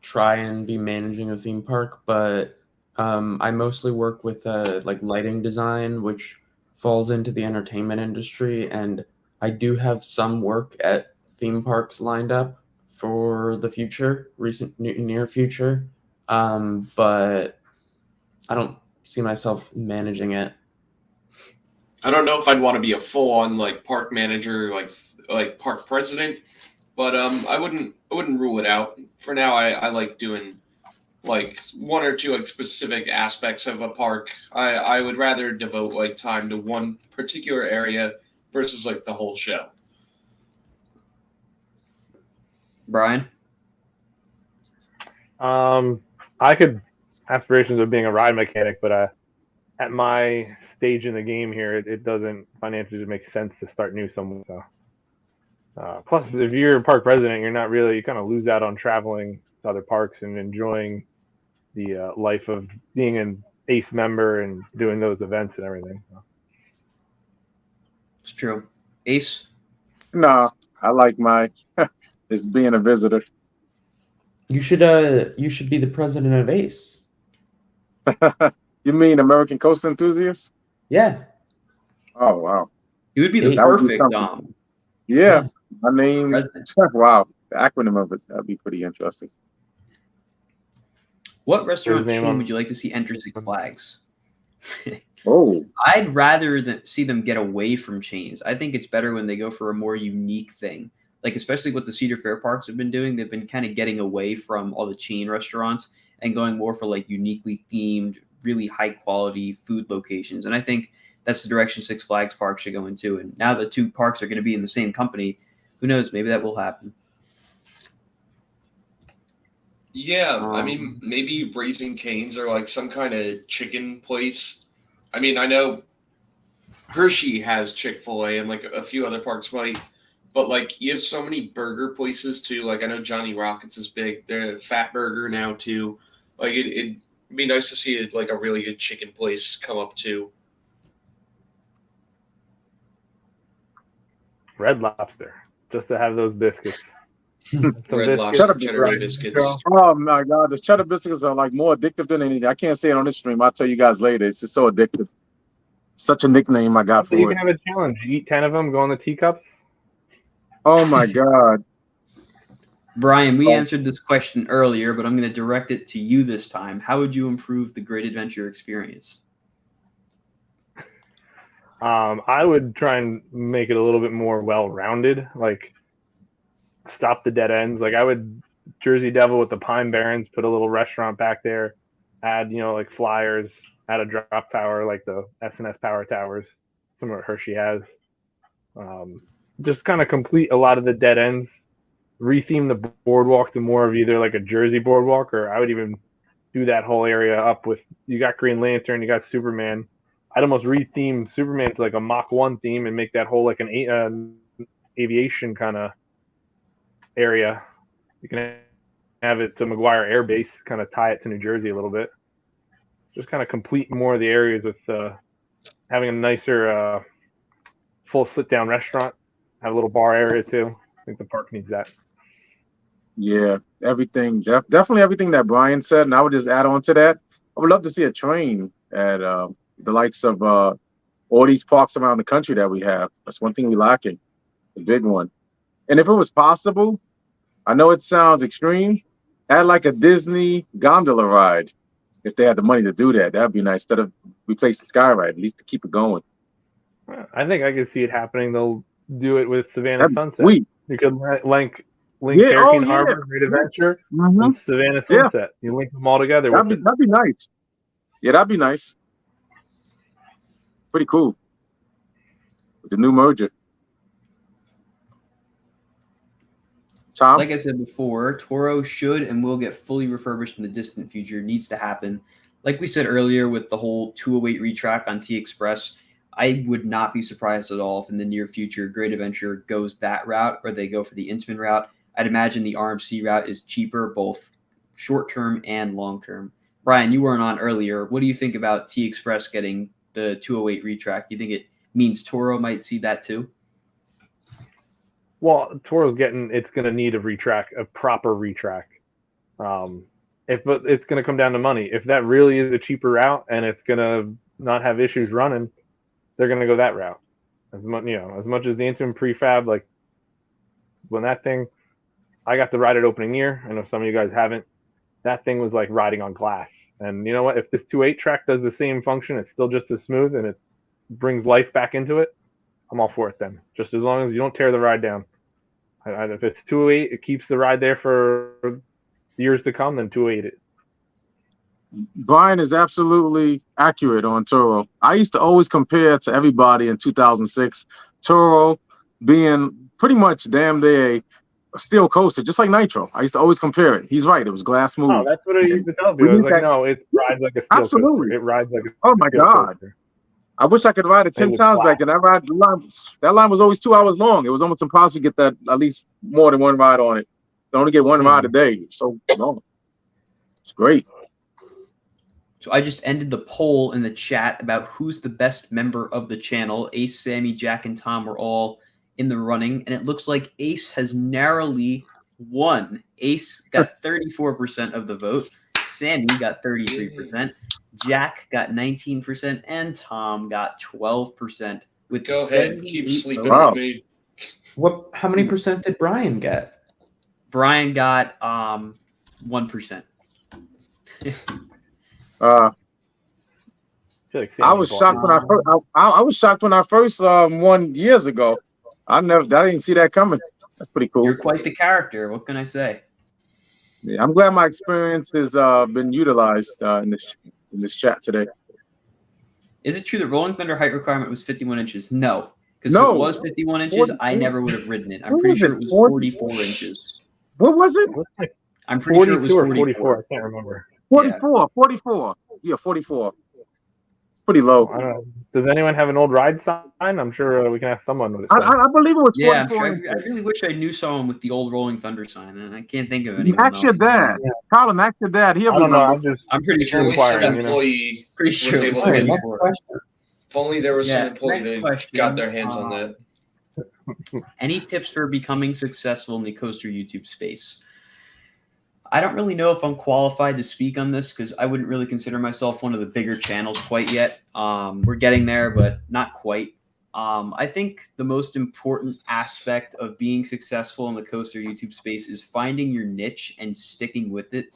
[SPEAKER 2] try and be managing a theme park, but I mostly work with like lighting design, which falls into the entertainment industry, and I do have some work at theme parks lined up for the future, near future, but I don't see myself managing it.
[SPEAKER 3] I don't know if I'd want to be a full-on like park manager, like park president, but I wouldn't rule it out. For now, I like doing like one or two like specific aspects of a park. I would rather devote like time to one particular area versus like the whole show.
[SPEAKER 1] Brian?
[SPEAKER 5] I could aspirations of being a ride mechanic, but at my stage in the game here, it doesn't financially make sense to start new somewhere. So. Plus, if you're a park president, you kind of lose out on traveling to other parks and enjoying the life of being an ACE member and doing those events and everything. So.
[SPEAKER 1] It's true. Ace?
[SPEAKER 4] No, I like my it's being a visitor.
[SPEAKER 2] You should be the president of ACE.
[SPEAKER 4] You mean American Coast Enthusiasts?
[SPEAKER 2] Yeah.
[SPEAKER 4] Oh wow.
[SPEAKER 1] You would be the
[SPEAKER 2] That
[SPEAKER 4] would be
[SPEAKER 1] perfect
[SPEAKER 4] something. Yeah. My name.
[SPEAKER 1] president.
[SPEAKER 4] Wow. The acronym of it, that'd be pretty interesting.
[SPEAKER 1] What restaurant
[SPEAKER 5] His name
[SPEAKER 1] chain
[SPEAKER 5] on-
[SPEAKER 1] would you like to see enter Six Flags?
[SPEAKER 4] Oh,
[SPEAKER 1] I'd rather see them get away from chains. I think it's better when they go for a more unique thing. Like, especially what the Cedar Fair parks have been doing. They've been kind of getting away from all the chain restaurants and going more for like uniquely themed, really high quality food locations. And I think that's the direction Six Flags parks should go into. And now the two parks are going to be in the same company. Who knows? Maybe that will happen.
[SPEAKER 3] Yeah, I mean, maybe Raising Cane's or like some kind of chicken place. I mean, I know Hershey has Chick-fil-A and like a few other parks might, but like you have so many burger places too. Like I know Johnny Rockets is big. They're a Fat Burger now too. Like it'd be nice to see like a really good chicken place come up too.
[SPEAKER 5] Red Lobster, just to have those biscuits. Some
[SPEAKER 3] Red
[SPEAKER 5] biscuits.
[SPEAKER 3] Lobster cheddar biscuits.
[SPEAKER 4] oh my God. The cheddar biscuits are like more addictive than anything. I can't say it on this stream. I'll tell you guys later. It's just so addictive. Such a nickname I got
[SPEAKER 5] So you
[SPEAKER 4] for
[SPEAKER 5] can
[SPEAKER 4] it.
[SPEAKER 5] have a challenge. You eat 10 of them, go on the teacups.
[SPEAKER 4] Oh my God.
[SPEAKER 1] Brian, we answered this question earlier, but I'm going to direct it to you this time. How would you improve the Great Adventure experience?
[SPEAKER 5] I would try and make it a little bit more well-rounded, like stop the dead ends. Like I would Jersey Devil with the Pine Barrens, put a little restaurant back there, add, like flyers, add a drop tower like the S&S Power Towers, similar to Hershey has. Just kind of complete a lot of the dead ends, retheme the boardwalk to more of either like a Jersey boardwalk, or I would even do that whole area up with, you got Green Lantern, you got Superman. I'd almost retheme Superman to like a Mach 1 theme and make that whole like an aviation kind of area. You can have it to McGuire Air Base, kind of tie it to New Jersey a little bit. Just kind of complete more of the areas with having a nicer full sit-down restaurant, have a little bar area too. I think the park needs that.
[SPEAKER 4] Yeah, everything. Definitely everything that Brian said. And I would just add on to that. I would love to see a train at the likes of all these parks around the country that we have. That's one thing we lacking, the big one. And if it was possible, I know it sounds extreme, add like a Disney gondola ride. If they had the money to do that, that'd be nice. Instead of replace the sky ride, at least to keep it going.
[SPEAKER 5] I think I could see it happening. They'll do it with Savannah
[SPEAKER 4] That'd be
[SPEAKER 5] Sunset.
[SPEAKER 4] sweet.
[SPEAKER 5] You could link link
[SPEAKER 4] Yeah,
[SPEAKER 5] Cherokee
[SPEAKER 4] oh, yeah.
[SPEAKER 5] Harbor, Great Adventure,
[SPEAKER 4] Mhm.
[SPEAKER 5] and Savannah
[SPEAKER 4] Yeah.
[SPEAKER 5] Sunset. You link them all together.
[SPEAKER 4] That'd be nice. Yeah, that'd be nice. Pretty cool. With the new merger. Tom?
[SPEAKER 1] Like I said before, Toro should and will get fully refurbished in the distant future. It needs to happen. Like we said earlier with the whole 208 retrack on T Express, I would not be surprised at all if in the near future Great Adventure goes that route or they go for the Intamin route. I'd imagine the RMC route is cheaper, both short term and long term. Brian, you weren't on earlier. What do you think about T Express getting the 208 retrack? Do you think it means Toro might see that too?
[SPEAKER 5] Well, Toro's it's going to need a proper retrack. But it's going to come down to money. If that really is a cheaper route and it's going to not have issues running, they're going to go that route. As much as the Intamin prefab, like when that thing, I got to ride it opening year. I know some of you guys haven't. That thing was like riding on glass. And you know what? If this 2.8 track does the same function, it's still just as smooth and it brings life back into it, I'm all for it then. Just as long as you don't tear the ride down. If it's 2.8, it keeps the ride there for years to come, then 2.8 it.
[SPEAKER 4] Brian is absolutely accurate on Toro. I used to always compare to everybody in 2006, Toro being pretty much damn near a steel coaster, just like Nitro. I used to always compare it. He's right. It was glass smooth.
[SPEAKER 5] Oh, that's what I used to tell people. I was like, no, it rides like a steel
[SPEAKER 4] Absolutely.
[SPEAKER 5] coaster. It rides like a
[SPEAKER 4] Oh my
[SPEAKER 5] steel
[SPEAKER 4] God.
[SPEAKER 5] coaster.
[SPEAKER 4] I wish I could ride it 10
[SPEAKER 5] was
[SPEAKER 4] times
[SPEAKER 5] flat.
[SPEAKER 4] back then. That line was always 2 hours long. It was almost impossible to get that at least more than one ride on it. You only get one ride a day. So long. It's great.
[SPEAKER 1] So I just ended the poll in the chat about who's the best member of the channel. Ace, Sammy, Jack, and Tom were all in the running, and it looks like Ace has narrowly won. Ace got 34% of the vote. Sammy got 33%. Jack got 19%, and Tom got 12%. With
[SPEAKER 3] Go ahead, keep
[SPEAKER 1] 78
[SPEAKER 3] sleeping
[SPEAKER 1] votes.
[SPEAKER 3] on me.
[SPEAKER 2] How many percent did Brian get?
[SPEAKER 1] Brian got 1%.
[SPEAKER 4] I
[SPEAKER 5] feel like Sammy
[SPEAKER 4] was
[SPEAKER 5] bought
[SPEAKER 4] shocked
[SPEAKER 5] it.
[SPEAKER 4] when I was shocked when I first won years ago. I didn't see that coming. That's pretty cool.
[SPEAKER 1] You're quite the character. What can I say?
[SPEAKER 4] Yeah, I'm glad my experience has been utilized in this chat today.
[SPEAKER 1] Is it true that Rolling Thunder height requirement was 51 inches? No. Because
[SPEAKER 4] No.
[SPEAKER 1] if it was 51 inches, I never would have ridden it. I'm pretty sure it was 44 inches.
[SPEAKER 4] What was it?
[SPEAKER 1] I'm pretty sure it was
[SPEAKER 5] 44. I can't remember.
[SPEAKER 4] 44. Yeah, 44. It's pretty low.
[SPEAKER 5] I don't know. Does anyone have an old ride sign? I'm sure we can ask someone with it.
[SPEAKER 4] I believe it was 44
[SPEAKER 1] Yeah, I'm sure.
[SPEAKER 4] inches.
[SPEAKER 1] I really wish I knew someone with the old Rolling Thunder sign, and I can't think of anyone.
[SPEAKER 4] Ask your dad. Colin, ask your dad. He'll
[SPEAKER 5] I don't know.
[SPEAKER 4] remember.
[SPEAKER 1] I'm pretty
[SPEAKER 3] If
[SPEAKER 1] sure
[SPEAKER 3] only
[SPEAKER 1] it was
[SPEAKER 3] some
[SPEAKER 5] inquiring, you know.
[SPEAKER 3] employee
[SPEAKER 1] pretty sure
[SPEAKER 3] was
[SPEAKER 1] it was
[SPEAKER 3] able to get.
[SPEAKER 2] Next
[SPEAKER 1] 44.
[SPEAKER 2] question.
[SPEAKER 3] If only there was some
[SPEAKER 1] Yeah,
[SPEAKER 3] employee
[SPEAKER 1] next
[SPEAKER 3] that
[SPEAKER 1] question.
[SPEAKER 3] got their hands on that.
[SPEAKER 1] Any tips for becoming successful in the coaster YouTube space? I don't really know if I'm qualified to speak on this because I wouldn't really consider myself one of the bigger channels quite yet. We're getting there, but not quite. I think the most important aspect of being successful in the coaster YouTube space is finding your niche and sticking with it.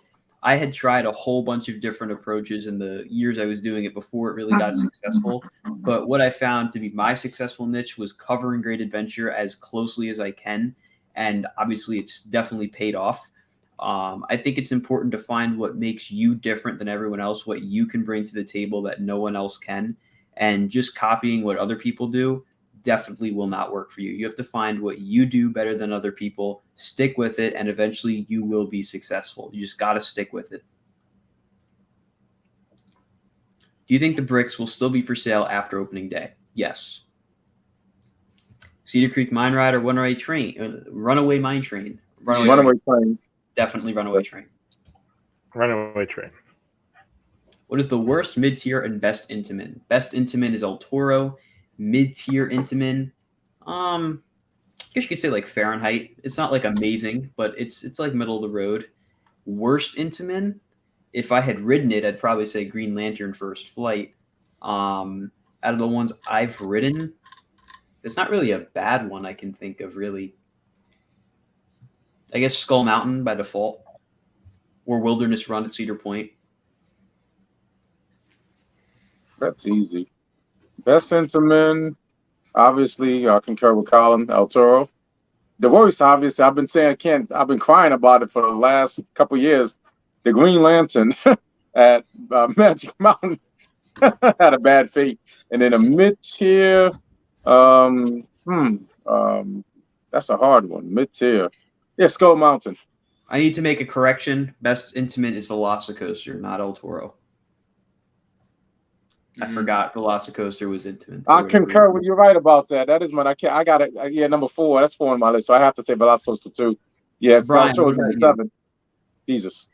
[SPEAKER 1] I had tried a whole bunch of different approaches in the years I was doing it before it really got successful. But what I found to be my successful niche was covering Great Adventure as closely as I can. And obviously, it's definitely paid off. I think it's important to find what makes you different than everyone else, what you can bring to the table that no one else can. And just copying what other people do definitely will not work for you. You have to find what you do better than other people, stick with it, and eventually you will be successful. You just got to stick with it. Do you think the bricks will still be for sale after opening day? Yes. Cedar Creek Mine Ride or Runaway Mine Train?
[SPEAKER 4] Runaway train.
[SPEAKER 1] Definitely Runaway Train.
[SPEAKER 5] Runaway train.
[SPEAKER 1] What is the worst mid-tier and best Intamin? Best Intamin is El Toro. Mid-tier Intamin, I guess you could say like Fahrenheit. It's not like amazing, but it's like middle of the road. Worst Intamin, if I had ridden it, I'd probably say Green Lantern First Flight. Out of the ones I've ridden, there's not really a bad one I can think of, really. I guess Skull Mountain by default, or Wilderness Run at Cedar Point.
[SPEAKER 4] That's easy. Best Intamin, obviously, I concur with Colin, El Toro. The worst, obviously, I've been saying I can't. I've been crying about it for the last couple years. The Green Lantern at Magic Mountain had a bad fate, and then a mid tier. Um, hmm, that's a hard one. Mid tier. Yeah, Skull Mountain.
[SPEAKER 1] I need to make a correction. Best Intimate is Velocicoaster, not El Toro. I forgot Velocicoaster was Intimate.
[SPEAKER 4] I concur with you. Right about that. That is my. I got it. Yeah, number 4. That's 4 on my list. So I have to say Velocicoaster 2. Yeah,
[SPEAKER 1] Brian,
[SPEAKER 4] El Toro
[SPEAKER 1] what
[SPEAKER 4] number
[SPEAKER 1] about
[SPEAKER 4] 7. Jesus.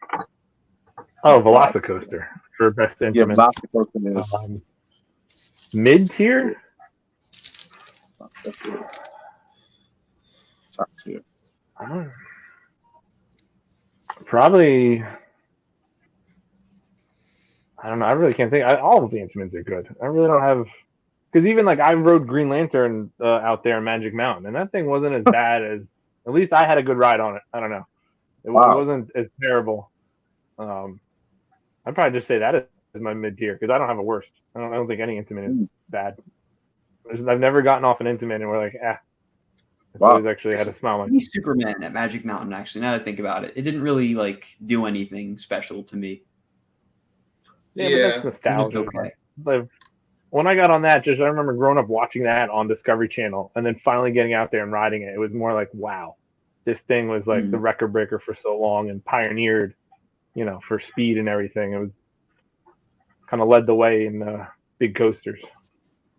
[SPEAKER 5] Oh, Velocicoaster for best intimate.
[SPEAKER 4] Yeah, Velocicoaster is
[SPEAKER 5] mid tier.
[SPEAKER 4] Top tier.
[SPEAKER 5] Probably. I don't know. I really can't think. All of the instruments are good. I really don't have, because even like I rode Green Lantern out there in Magic Mountain, and that thing wasn't as bad as. At least I had a good ride on it. I don't know. It wasn't as terrible. I'd probably just say that is my mid tier because I don't have a worst. I don't think any intimate is bad. I've never gotten off an intimate and we're like, It's always actually had a smile.
[SPEAKER 1] Like Superman at Magic Mountain. Actually, now that I think about it, it didn't really like do anything special to me.
[SPEAKER 5] Yeah, but that's nostalgia.
[SPEAKER 1] Okay.
[SPEAKER 5] But when I got on that, I remember growing up watching that on Discovery Channel, and then finally getting out there and riding it. It was more like, wow, this thing was like the record breaker for so long and pioneered, for speed and everything. It was kind of led the way in big coasters.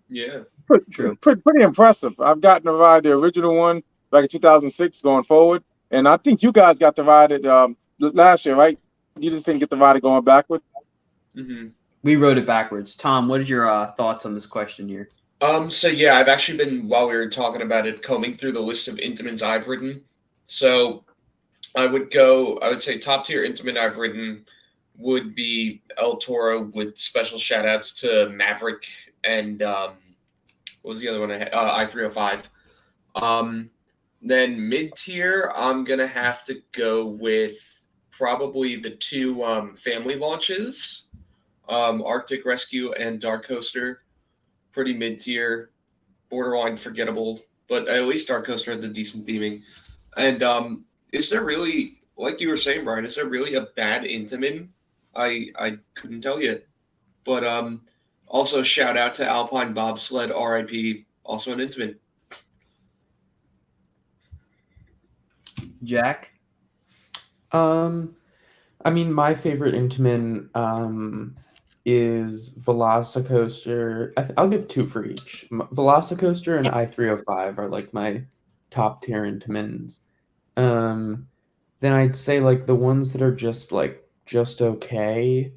[SPEAKER 3] Yeah,
[SPEAKER 4] pretty impressive. I've gotten to ride the original one back in 2006 going forward, and I think you guys got to ride it last year, right? You just didn't get to ride it going backward.
[SPEAKER 3] Mm-hmm.
[SPEAKER 1] We rode it backwards. Tom, what is your thoughts on this question here?
[SPEAKER 3] So yeah, I've actually been, while we were talking about it, combing through the list of Intimins I've ridden. So I would say top tier Intamin I've ridden would be El Toro, with special shout outs to Maverick and what was the other one I had? I-305. Then mid tier, I'm gonna have to go with probably the 2 family launches. Arctic Rescue and Dark Coaster, pretty mid-tier, borderline forgettable, but at least Dark Coaster had the decent theming. And is there really, like you were saying, Brian, is there really a bad Intamin? I couldn't tell you. But also shout out to Alpine Bobsled, RIP, also an Intamin.
[SPEAKER 1] Jack?
[SPEAKER 2] I mean, my favorite Intamin is Velocicoaster. I'll give 2 for each. Velocicoaster and I-305 are like my top tier Intamins. Then I'd say like the ones that are just okay.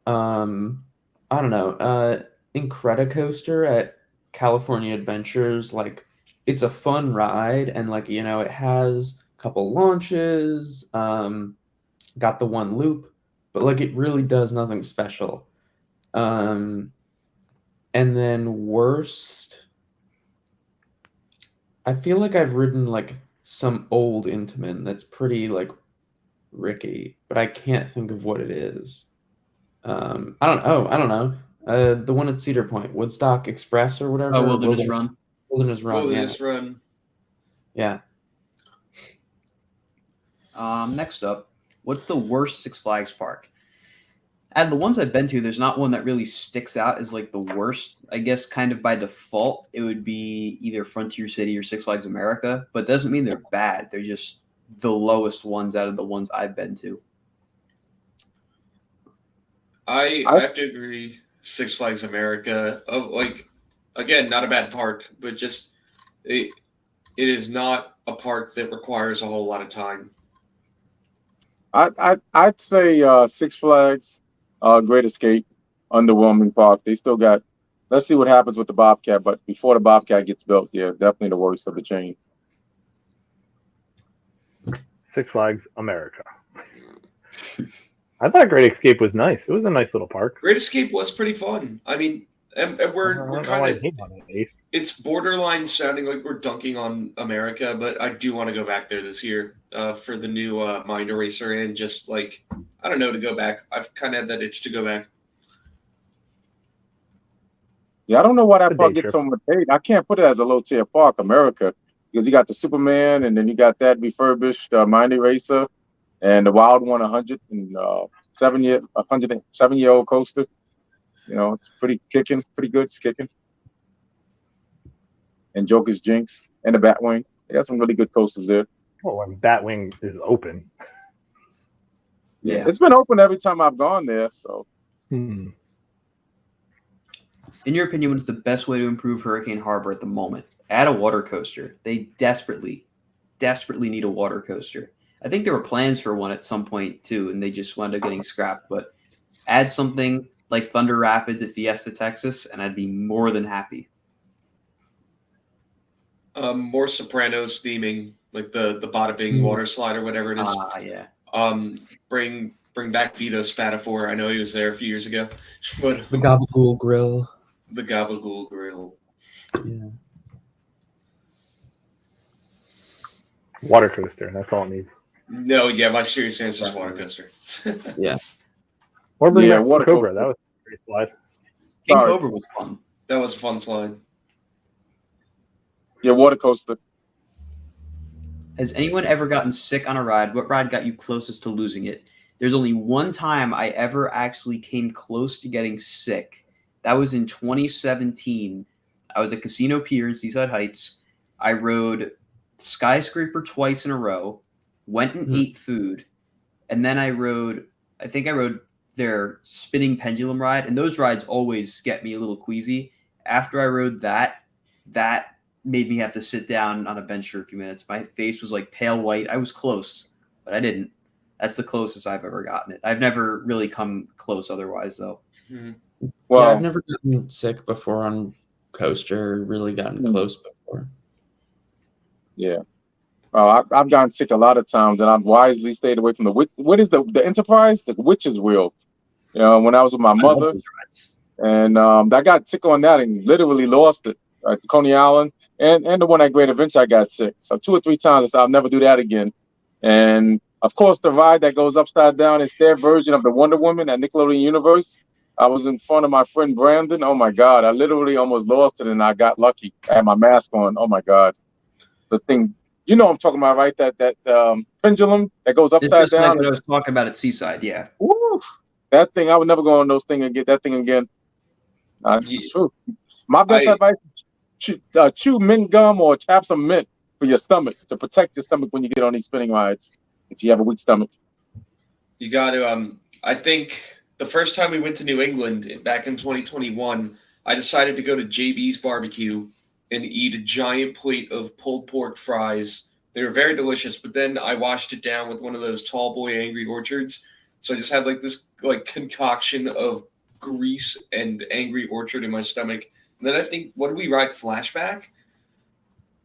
[SPEAKER 2] I don't know. Incredicoaster at California Adventures, like it's a fun ride, and it has a couple launches. Got the 1 loop, but it really does nothing special. And then worst, I feel like I've ridden some old Intamin that's pretty ricky, but I can't think of what it is. I don't know. The one at Cedar Point, Woodstock Express or whatever.
[SPEAKER 1] Oh, Wilderness Run.
[SPEAKER 2] Wilderness Run.
[SPEAKER 3] Wilderness Run.
[SPEAKER 2] Yeah.
[SPEAKER 1] Next up, what's the worst Six Flags park? Out of the ones I've been to, there's not one that really sticks out as the worst. I guess kind of by default, it would be either Frontier City or Six Flags America, but it doesn't mean they're bad. They're just the lowest ones out of the ones I've been to.
[SPEAKER 3] I have to agree. Six Flags America, again, not a bad park, but just it is not a park that requires a whole lot of time.
[SPEAKER 4] I'd say Six Flags, Great Escape, underwhelming park. They still got. Let's see what happens with the Bobcat, but before the Bobcat gets built, yeah, definitely the worst of the chain.
[SPEAKER 5] Six Flags America. I thought Great Escape was nice. It was a nice little park.
[SPEAKER 3] Great Escape was pretty fun. I mean, and we're kind of, it's borderline sounding like we're dunking on America, but I do want to go back there this year for the new Mind Eraser and just I don't know, to go back. I've kind of had that itch to go back.
[SPEAKER 4] Yeah, I don't know why that park gets so much hate. I can't put it as a low tier park, America. because you got the Superman, and then you got that refurbished Mighty Racer, and the Wild One 107-year-old coaster. You know, it's pretty good. It's kicking. And Joker's Jinx and the Batwing. They got some really good coasters there.
[SPEAKER 5] Well, when Batwing is open.
[SPEAKER 1] Yeah.
[SPEAKER 4] It's been open every time I've gone there. So,
[SPEAKER 1] in your opinion, what's the best way to improve Hurricane Harbor at the moment? Add a water coaster. They desperately need a water coaster. I think there were plans for one at some point too, and they just wound up getting scrapped. But add something like Thunder Rapids at Fiesta, Texas, and I'd be more than happy.
[SPEAKER 3] More Sopranos theming, like the Bada Bing water slide or whatever it is.
[SPEAKER 1] Yeah.
[SPEAKER 3] Bring back Vito Spatafor. I know he was there a few years ago, but
[SPEAKER 2] The Gabagool Grill.
[SPEAKER 3] The Gabagool Grill.
[SPEAKER 2] Yeah.
[SPEAKER 5] Water coaster. That's all it needs.
[SPEAKER 3] No, yeah, my serious answer is water coaster.
[SPEAKER 1] Yeah.
[SPEAKER 5] Or bring back
[SPEAKER 4] water
[SPEAKER 5] Cobra.
[SPEAKER 4] coaster.
[SPEAKER 5] That was a great slide.
[SPEAKER 1] King
[SPEAKER 4] Sorry.
[SPEAKER 1] Cobra was fun.
[SPEAKER 3] That was a fun slide.
[SPEAKER 4] yeah, water coaster.
[SPEAKER 1] Has anyone ever gotten sick on a ride? What ride got you closest to losing it? There's only one time I ever actually came close to getting sick. That was in 2017. I was at Casino Pier in Seaside Heights. I rode Skyscraper twice in a row, went and ate food, and then I rode their spinning pendulum ride, and those rides always get me a little queasy. After I rode that made me have to sit down on a bench for a few minutes. My face was like pale white. I was close, but I didn't. That's the closest I've ever gotten it. I've never really come close otherwise, though.
[SPEAKER 4] Well,
[SPEAKER 2] Yeah, I've never gotten sick before on coaster. Really gotten close before.
[SPEAKER 4] yeah. I've gotten sick a lot of times, and I've wisely stayed away from what is the Enterprise? The Witch's Wheel. You know, when I was with my mother, and I got sick on that and literally lost it at Coney Island, and the one at Great Adventure I got sick. So 2 or 3 times I said I'll never do that again. And of course, the ride that goes upside down is their version of the Wonder Woman at Nickelodeon Universe. I was in front of my friend Brandon. Oh my God, I literally almost lost it, and I got lucky. I had my mask on. Oh my God, the thing. You know what I'm talking about, right? That pendulum that goes
[SPEAKER 1] It's
[SPEAKER 4] upside
[SPEAKER 1] just like
[SPEAKER 4] down.
[SPEAKER 1] what I was talking about at Seaside, yeah.
[SPEAKER 4] Woof. That thing, I would never go on those things and get that thing again. It's true. My best advice: chew mint gum or have some mint for your stomach to protect your stomach when you get on these spinning rides. If you have a weak stomach,
[SPEAKER 3] You got to. I think the first time we went to New England back in 2021, I decided to go to JB's Barbecue and eat a giant plate of pulled pork fries. They were very delicious, but then I washed it down with one of those Tall Boy Angry Orchards. So I just had like this concoction of grease and Angry Orchard in my stomach. And then I think, what did we ride? Flashback?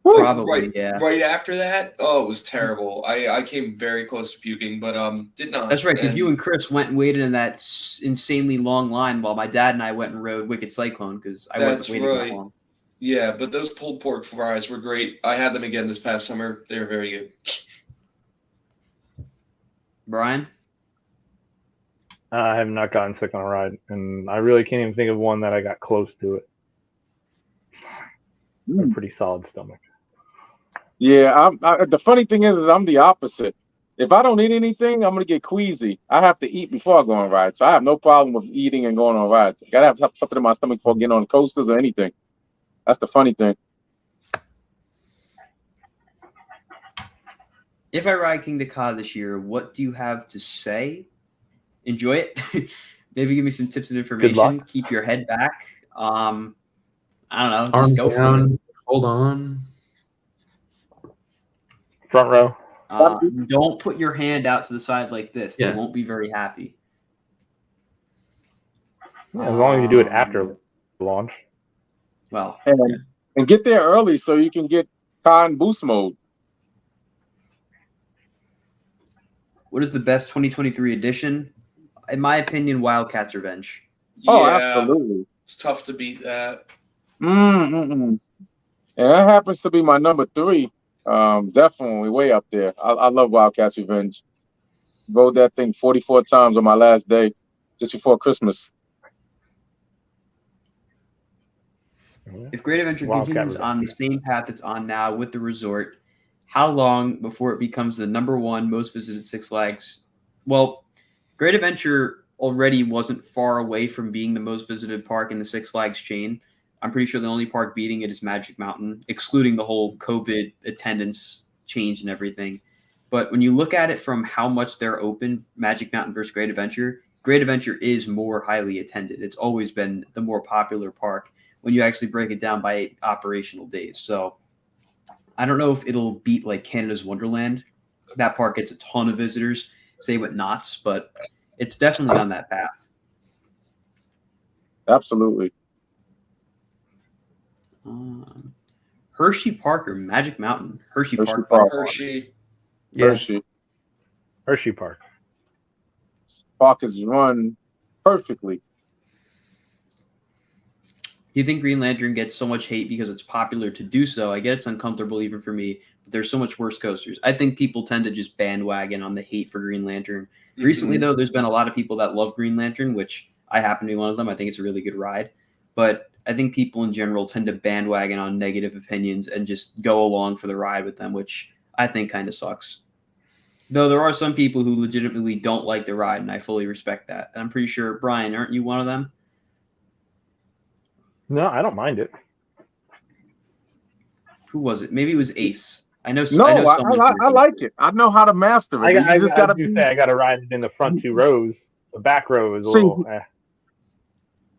[SPEAKER 1] Probably, yeah.
[SPEAKER 3] Right after that, oh, it was terrible. I came very close to puking, but did not.
[SPEAKER 1] That's right, because you and Chris went and waited in that insanely long line while my dad and I went and rode Wicked Cyclone because I wasn't waiting that long.
[SPEAKER 3] Yeah, but those pulled pork fries were great. I had them again this past summer. They were very good.
[SPEAKER 1] Brian?
[SPEAKER 5] I have not gotten sick on a ride, and I really can't even think of one that I got close to it. A pretty solid stomach.
[SPEAKER 4] yeah. The funny thing is I'm the opposite. If I don't eat anything, I'm gonna get queasy. I have to eat before I go on rides. So I have no problem with eating and going on rides. I gotta have something in my stomach before getting on coasters or anything. That's the funny thing.
[SPEAKER 1] If I ride King Dakar this year, what do you have to say? Enjoy it. Maybe give me some tips and information. Keep your head back. I don't know.
[SPEAKER 2] Arms
[SPEAKER 1] Just go
[SPEAKER 2] down.
[SPEAKER 1] for it.
[SPEAKER 2] Hold on.
[SPEAKER 5] Front row.
[SPEAKER 1] Don't put your hand out to the side like this.
[SPEAKER 2] Yeah.
[SPEAKER 1] They won't be very happy.
[SPEAKER 5] Yeah, as long as you do it after launch.
[SPEAKER 1] Well,
[SPEAKER 4] And get there early so you can get car and boost mode.
[SPEAKER 1] what is the best 2023 edition? In my opinion, Wildcats Revenge.
[SPEAKER 4] Oh,
[SPEAKER 3] Yeah,
[SPEAKER 4] absolutely.
[SPEAKER 3] it's tough to beat that.
[SPEAKER 4] And that happens to be my number 3. Definitely way up there. I love Wildcats Revenge. Rode that thing 44 times on my last day, just before Christmas.
[SPEAKER 1] If Great Adventure
[SPEAKER 5] Wildcat
[SPEAKER 1] continues on the
[SPEAKER 5] Resort.
[SPEAKER 1] same path it's on now with the resort, how long before it becomes the #1 most visited Six Flags? Well, Great Adventure already wasn't far away from being the most visited park in the Six Flags chain. I'm pretty sure the only park beating it is Magic Mountain, excluding the whole COVID attendance change and everything. But when you look at it from how much they're open, Magic Mountain versus Great Adventure is more highly attended. It's always been the more popular park when you actually break it down by operational days. So I don't know if it'll beat like Canada's Wonderland. That park gets a ton of visitors, say what Knott's, but it's definitely on that path.
[SPEAKER 4] Absolutely.
[SPEAKER 1] Hershey Park or Magic Mountain? Hershey
[SPEAKER 4] Hershey
[SPEAKER 1] Park.
[SPEAKER 4] Park.
[SPEAKER 3] Hershey.
[SPEAKER 2] Yeah.
[SPEAKER 4] Hershey
[SPEAKER 5] Park.
[SPEAKER 4] Park is run perfectly.
[SPEAKER 1] You think Green Lantern gets so much hate because it's popular to do so? I get it's uncomfortable even for me, but there's so much worse coasters. I think people tend to just bandwagon on the hate for Green Lantern. Recently, though, there's been a lot of people that love Green Lantern, which I happen to be one of them. I think it's a really good ride. But I think people in general tend to bandwagon on negative opinions and just go along for the ride with them, which I think kind of sucks. Though there are some people who legitimately don't like the ride, and I fully respect that. And I'm pretty sure, Brian, aren't you one of them?
[SPEAKER 5] No, I don't mind it.
[SPEAKER 1] Who was it? Maybe it was Ace. I know.
[SPEAKER 4] No,
[SPEAKER 1] I know
[SPEAKER 4] I
[SPEAKER 1] someone.
[SPEAKER 4] like it. I know how to master it.
[SPEAKER 5] I
[SPEAKER 4] You just gotta
[SPEAKER 5] say I got to ride it in the front 2 rows. The back row is a little.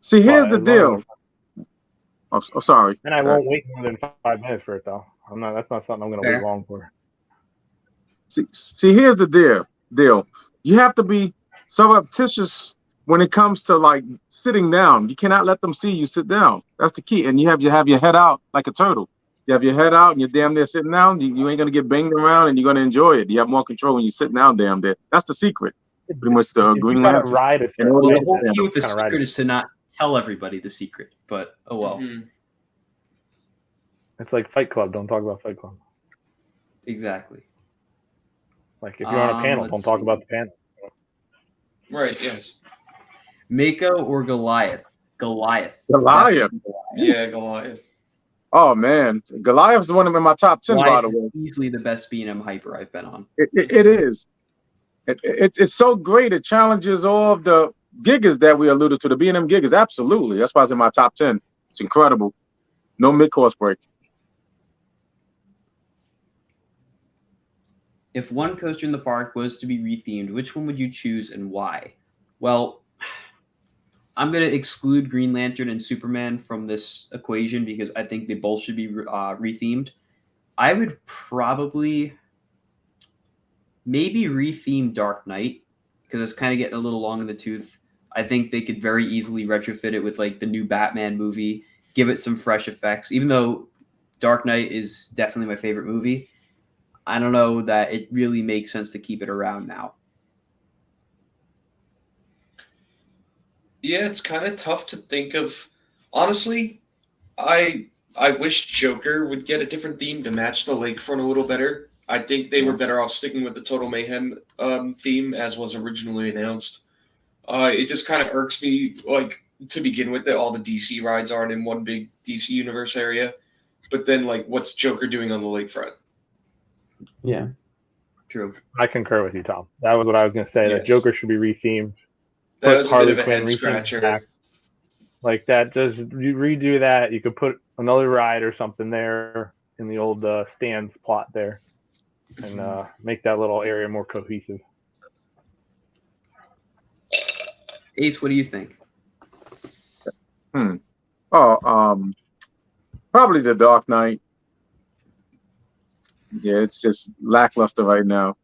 [SPEAKER 4] See, here's the
[SPEAKER 5] as long as
[SPEAKER 4] deal. Oh, sorry.
[SPEAKER 5] And I won't wait more than 5 minutes for it though. That's not something I'm going to wait long for.
[SPEAKER 4] See, here's the deal. You have to be surreptitious when it comes to like sitting down. You cannot let them see you sit down. That's the key. And you have your head out like a turtle. You have your head out and you're damn near sitting down. You ain't gonna get banged around and you're gonna enjoy it. You have more control when you're sitting down damn there. That's the secret. Pretty much the Green Lantern.
[SPEAKER 5] Ride a certain
[SPEAKER 1] Well,
[SPEAKER 5] way,
[SPEAKER 1] the whole key with the
[SPEAKER 5] kind of
[SPEAKER 1] secret is to not tell everybody the secret. But oh well.
[SPEAKER 5] It's like Fight Club. Don't talk about Fight Club.
[SPEAKER 1] Exactly.
[SPEAKER 5] Like if you're on a panel, don't talk about the panel.
[SPEAKER 3] Right. Yes.
[SPEAKER 1] Mako or Goliath? Goliath.
[SPEAKER 3] Yeah, Goliath.
[SPEAKER 4] Oh man, Goliath's one of them in my top 10.
[SPEAKER 1] Goliath
[SPEAKER 4] By the way,
[SPEAKER 1] is easily the best B&M hyper I've been on.
[SPEAKER 4] it is. It's so great. It challenges all of the gigas that we alluded to. The B&M gigas, absolutely. That's why it's in my top 10. It's incredible. No mid-course break.
[SPEAKER 1] If one coaster in the park was to be rethemed, which one would you choose and why? Well, I'm going to exclude Green Lantern and Superman from this equation because I think they both should be rethemed. I would probably maybe retheme Dark Knight because it's kind of getting a little long in the tooth. I think they could very easily retrofit it with like the new Batman movie, give it some fresh effects. Even though Dark Knight is definitely my favorite movie, I don't know that it really makes sense to keep it around now.
[SPEAKER 3] Yeah, it's kind of tough to think of. Honestly, I wish Joker would get a different theme to match the lakefront a little better. I think they were better off sticking with the Total Mayhem theme as was originally announced. It just kind of irks me, like, to begin with, that all the DC rides aren't in one big DC universe area. But then, like, what's Joker doing on the lakefront?
[SPEAKER 2] Yeah.
[SPEAKER 1] True.
[SPEAKER 5] I concur with you, Tom. That was what I was going to say.
[SPEAKER 3] Yes.
[SPEAKER 5] That Joker should be rethemed.
[SPEAKER 3] That was a bit of a
[SPEAKER 5] Quinn,
[SPEAKER 3] head scratcher.
[SPEAKER 5] back. Like that, just you redo that. You could put another ride or something there in the old stands plot there, and make that little area more cohesive.
[SPEAKER 1] Ace, what do you think?
[SPEAKER 4] Probably the Dark Knight. Yeah, it's just lackluster right now.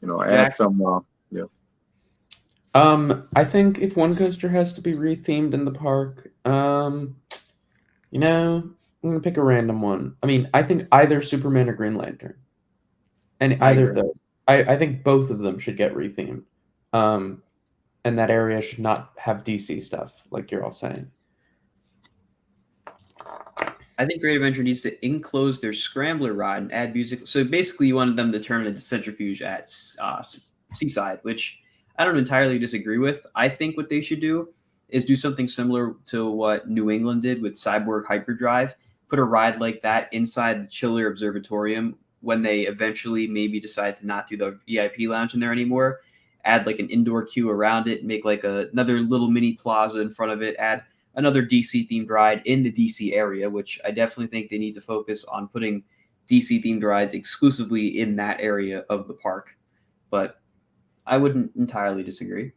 [SPEAKER 4] You know, add some. Yeah.
[SPEAKER 2] I think if one coaster has to be rethemed in the park, I'm gonna pick a random one. I mean, I think either Superman or Green Lantern, and either of those. I think both of them should get rethemed. And that area should not have DC stuff, like you're all saying.
[SPEAKER 1] I think Great Adventure needs to enclose their Scrambler ride and add music. So basically, you wanted them to turn into Centrifuge at Seaside, which I don't entirely disagree with. I think what they should do is do something similar to what New England did with Cyborg Hyperdrive. Put a ride like that inside the Chiller Observatorium when they eventually maybe decide to not do the VIP lounge in there anymore. Add like an indoor queue around it, make like another little mini plaza in front of it, add another DC themed ride in the DC area, which I definitely think they need to focus on putting DC themed rides exclusively in that area of the park. But I wouldn't entirely disagree.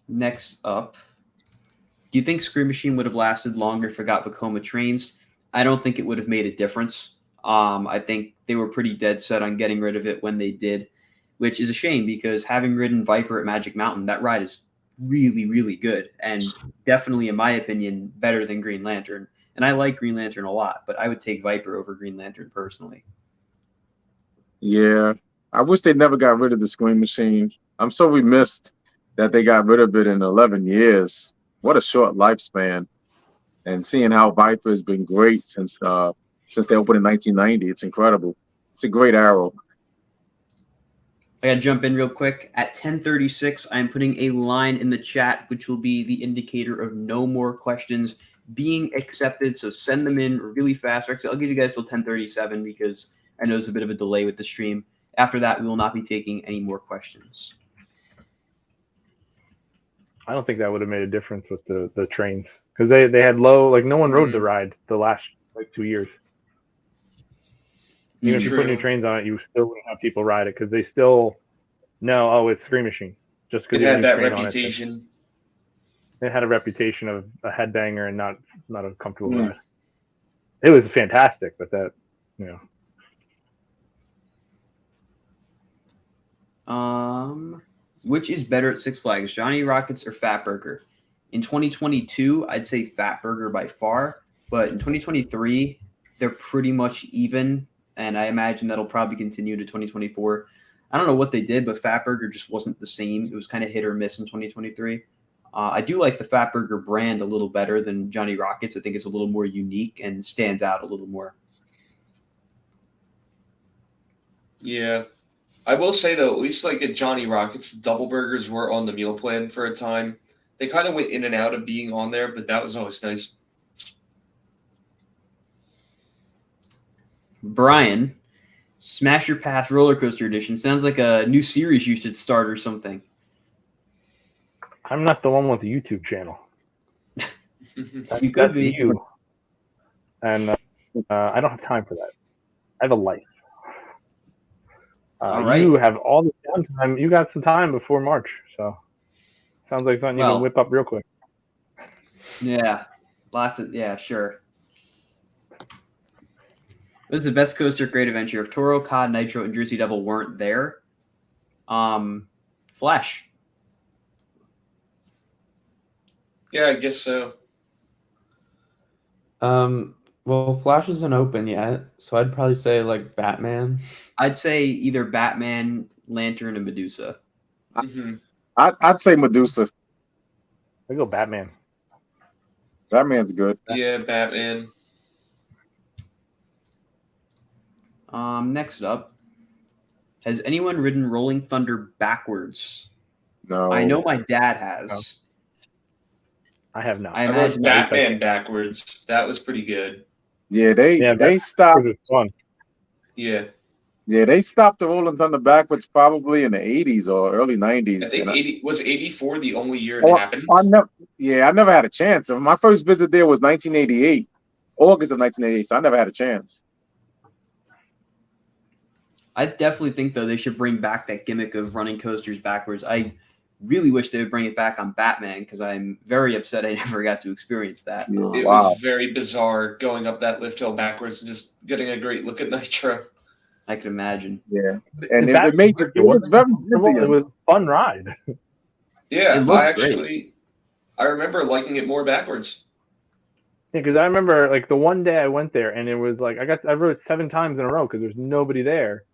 [SPEAKER 1] Next up, do you think Scream Machine would have lasted longer if it got Vekoma trains? I don't think it would have made a difference. I think they were pretty dead set on getting rid of it when they did, which is a shame because having ridden Viper at Magic Mountain, that ride is really, really good and definitely, in my opinion, better than Green Lantern. And I like Green Lantern a lot, but I would take Viper over Green Lantern personally.
[SPEAKER 4] Yeah, I wish they never got rid of the Scream Machine. I'm so remiss that they got rid of it in 11 years. What a short lifespan. And seeing how Viper has been great since they opened in 1990, it's incredible. It's a great arrow.
[SPEAKER 1] I gotta jump in real quick. At 10:36, I'm putting a line in the chat, which will be the indicator of no more questions being accepted. So send them in really fast. Actually, I'll give you guys till 10:37 because I know there's a bit of a delay with the stream. After that, we will not be taking any more questions.
[SPEAKER 5] I don't think that would have made a difference with the trains because they had low, like no one rode the ride the last like 2 years. Even if you put new trains on it, you still wouldn't have people ride it because they still know, oh, it's Scream Machine. Just because
[SPEAKER 3] it had that reputation.
[SPEAKER 5] It had a reputation of a headbanger and not a comfortable ride. It was fantastic, but that, you
[SPEAKER 1] know. Which is better at Six Flags, Johnny Rockets or Fatburger? In 2022, I'd say Fatburger by far, but in 2023, they're pretty much even, and I imagine that'll probably continue to 2024. I don't know what they did, but Fatburger just wasn't the same. It was kind of hit or miss in 2023. I do like the Fatburger brand a little better than Johnny Rockets. I think it's a little more unique and stands out a little more.
[SPEAKER 3] Yeah. I will say, though, at least like at Johnny Rockets, double burgers were on the meal plan for a time. They kind of went in and out of being on there, but that was always nice.
[SPEAKER 1] Brian, Smash Your Path Roller Coaster Edition sounds like a new series you should start or something.
[SPEAKER 5] I'm not the one with the YouTube channel.
[SPEAKER 1] You could be.
[SPEAKER 5] You. And I don't have time for that. I have a life.
[SPEAKER 1] All right.
[SPEAKER 5] You have all the downtime. You got some time before March, so sounds like something you can whip up real quick.
[SPEAKER 1] Yeah, sure. This is the best coaster, great adventure. If Toro, Cod, Nitro, and Jersey Devil weren't there, Flash.
[SPEAKER 3] Yeah, I guess so.
[SPEAKER 2] Well, Flash isn't open yet, so I'd probably say like Batman.
[SPEAKER 1] I'd say either Batman, Lantern, and Medusa.
[SPEAKER 4] I'd say Medusa.
[SPEAKER 5] I go Batman.
[SPEAKER 4] Batman's good.
[SPEAKER 3] Yeah, Batman.
[SPEAKER 1] Next up, has anyone ridden Rolling Thunder backwards?
[SPEAKER 4] No.
[SPEAKER 1] I know my dad has.
[SPEAKER 5] No. I have not.
[SPEAKER 3] I rode Batman backwards. That was pretty good.
[SPEAKER 4] Yeah, they stopped.
[SPEAKER 5] Fun.
[SPEAKER 3] Yeah.
[SPEAKER 4] Yeah, they stopped the Rolling Thunder backwards probably in the 80s or early 90s.
[SPEAKER 3] I think was 84 the only year
[SPEAKER 4] it
[SPEAKER 3] happened?
[SPEAKER 4] I never had a chance. My first visit there was 1988, August of 1988, so I never had a chance.
[SPEAKER 1] I definitely think, though, they should bring back that gimmick of running coasters backwards. I really wish they would bring it back on Batman because I'm very upset I never got to experience that.
[SPEAKER 3] It was very bizarre going up that lift hill backwards and just getting a great look at Nitro.
[SPEAKER 1] I can imagine.
[SPEAKER 4] Yeah, and it made it was very
[SPEAKER 5] it was a fun ride.
[SPEAKER 3] Yeah, I remember liking it more backwards.
[SPEAKER 5] Yeah, because I remember like the one day I went there and it was like I rode 7 times in a row because there's nobody there,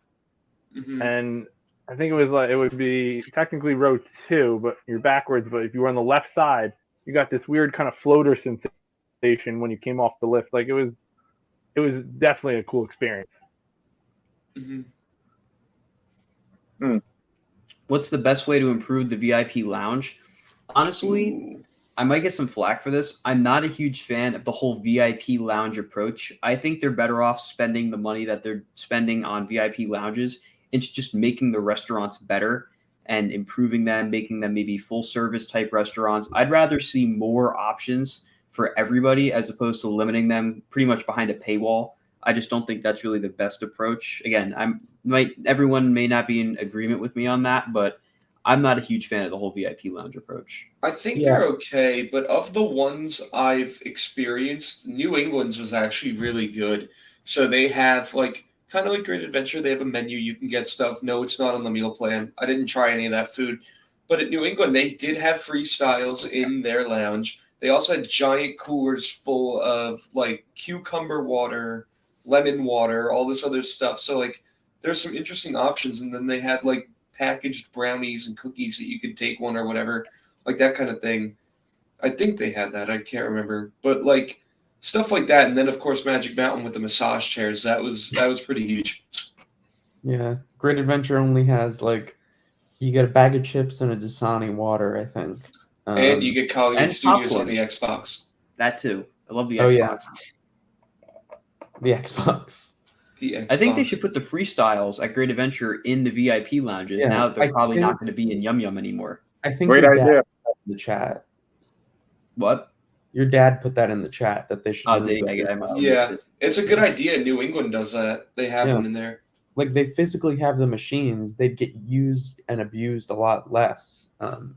[SPEAKER 5] and I think it was like it would be technically row 2, but you're backwards. But if you were on the left side, you got this weird kind of floater sensation when you came off the lift. Like it was definitely a cool experience.
[SPEAKER 1] What's the best way to improve the VIP lounge? Honestly, I might get some flack for this. I'm not a huge fan of the whole VIP lounge approach. I think they're better off spending the money that they're spending on VIP lounges into just making the restaurants better and improving them, making them maybe full service type restaurants. I'd rather see more options for everybody as opposed to limiting them pretty much behind a paywall. I just don't think that's really the best approach. Again, everyone may not be in agreement with me on that, but I'm not a huge fan of the whole VIP lounge approach.
[SPEAKER 3] I think
[SPEAKER 2] Yeah.
[SPEAKER 3] they're okay, but of the ones I've experienced, New England's was actually really good. So they have like kind of like Great Adventure. They have a menu, you can get stuff. No, it's not on the meal plan. I didn't try any of that food. But at New England, they did have freestyles in their lounge. They also had giant coolers full of like cucumber water, lemon water, all this other stuff. So like there's some interesting options. And then they had like packaged brownies and cookies that you could take one or whatever, like that kind of thing. I think they had that. I can't remember. But like stuff like that. And then of course Magic Mountain with the massage chairs. That was pretty huge.
[SPEAKER 2] Yeah, Great Adventure only has like you get a bag of chips and a Dasani water, I think.
[SPEAKER 3] And you get Hollywood
[SPEAKER 1] and
[SPEAKER 3] Studios
[SPEAKER 1] popcorn.
[SPEAKER 3] on the Xbox.
[SPEAKER 1] That too. I love the
[SPEAKER 2] Oh,
[SPEAKER 1] Xbox.
[SPEAKER 2] yeah. The Xbox.
[SPEAKER 3] The Xbox.
[SPEAKER 1] I think they should put the freestyles at Great Adventure in the VIP lounges.
[SPEAKER 2] Yeah,
[SPEAKER 1] Now that they're
[SPEAKER 2] I
[SPEAKER 1] probably
[SPEAKER 2] think-
[SPEAKER 1] not going to be in Yum Yum anymore.
[SPEAKER 2] I think
[SPEAKER 4] Great
[SPEAKER 2] your dad
[SPEAKER 4] idea.
[SPEAKER 2] put that in the chat.
[SPEAKER 1] What?
[SPEAKER 2] Your dad put that in the chat that they should.
[SPEAKER 1] Oh,
[SPEAKER 2] do
[SPEAKER 1] dang,
[SPEAKER 2] the-
[SPEAKER 1] I must have
[SPEAKER 3] Yeah,
[SPEAKER 1] missed it.
[SPEAKER 3] it's a good idea. New England does that. They have
[SPEAKER 2] Yeah.
[SPEAKER 3] them in there.
[SPEAKER 2] Like they physically have the machines, they'd get used and abused a lot less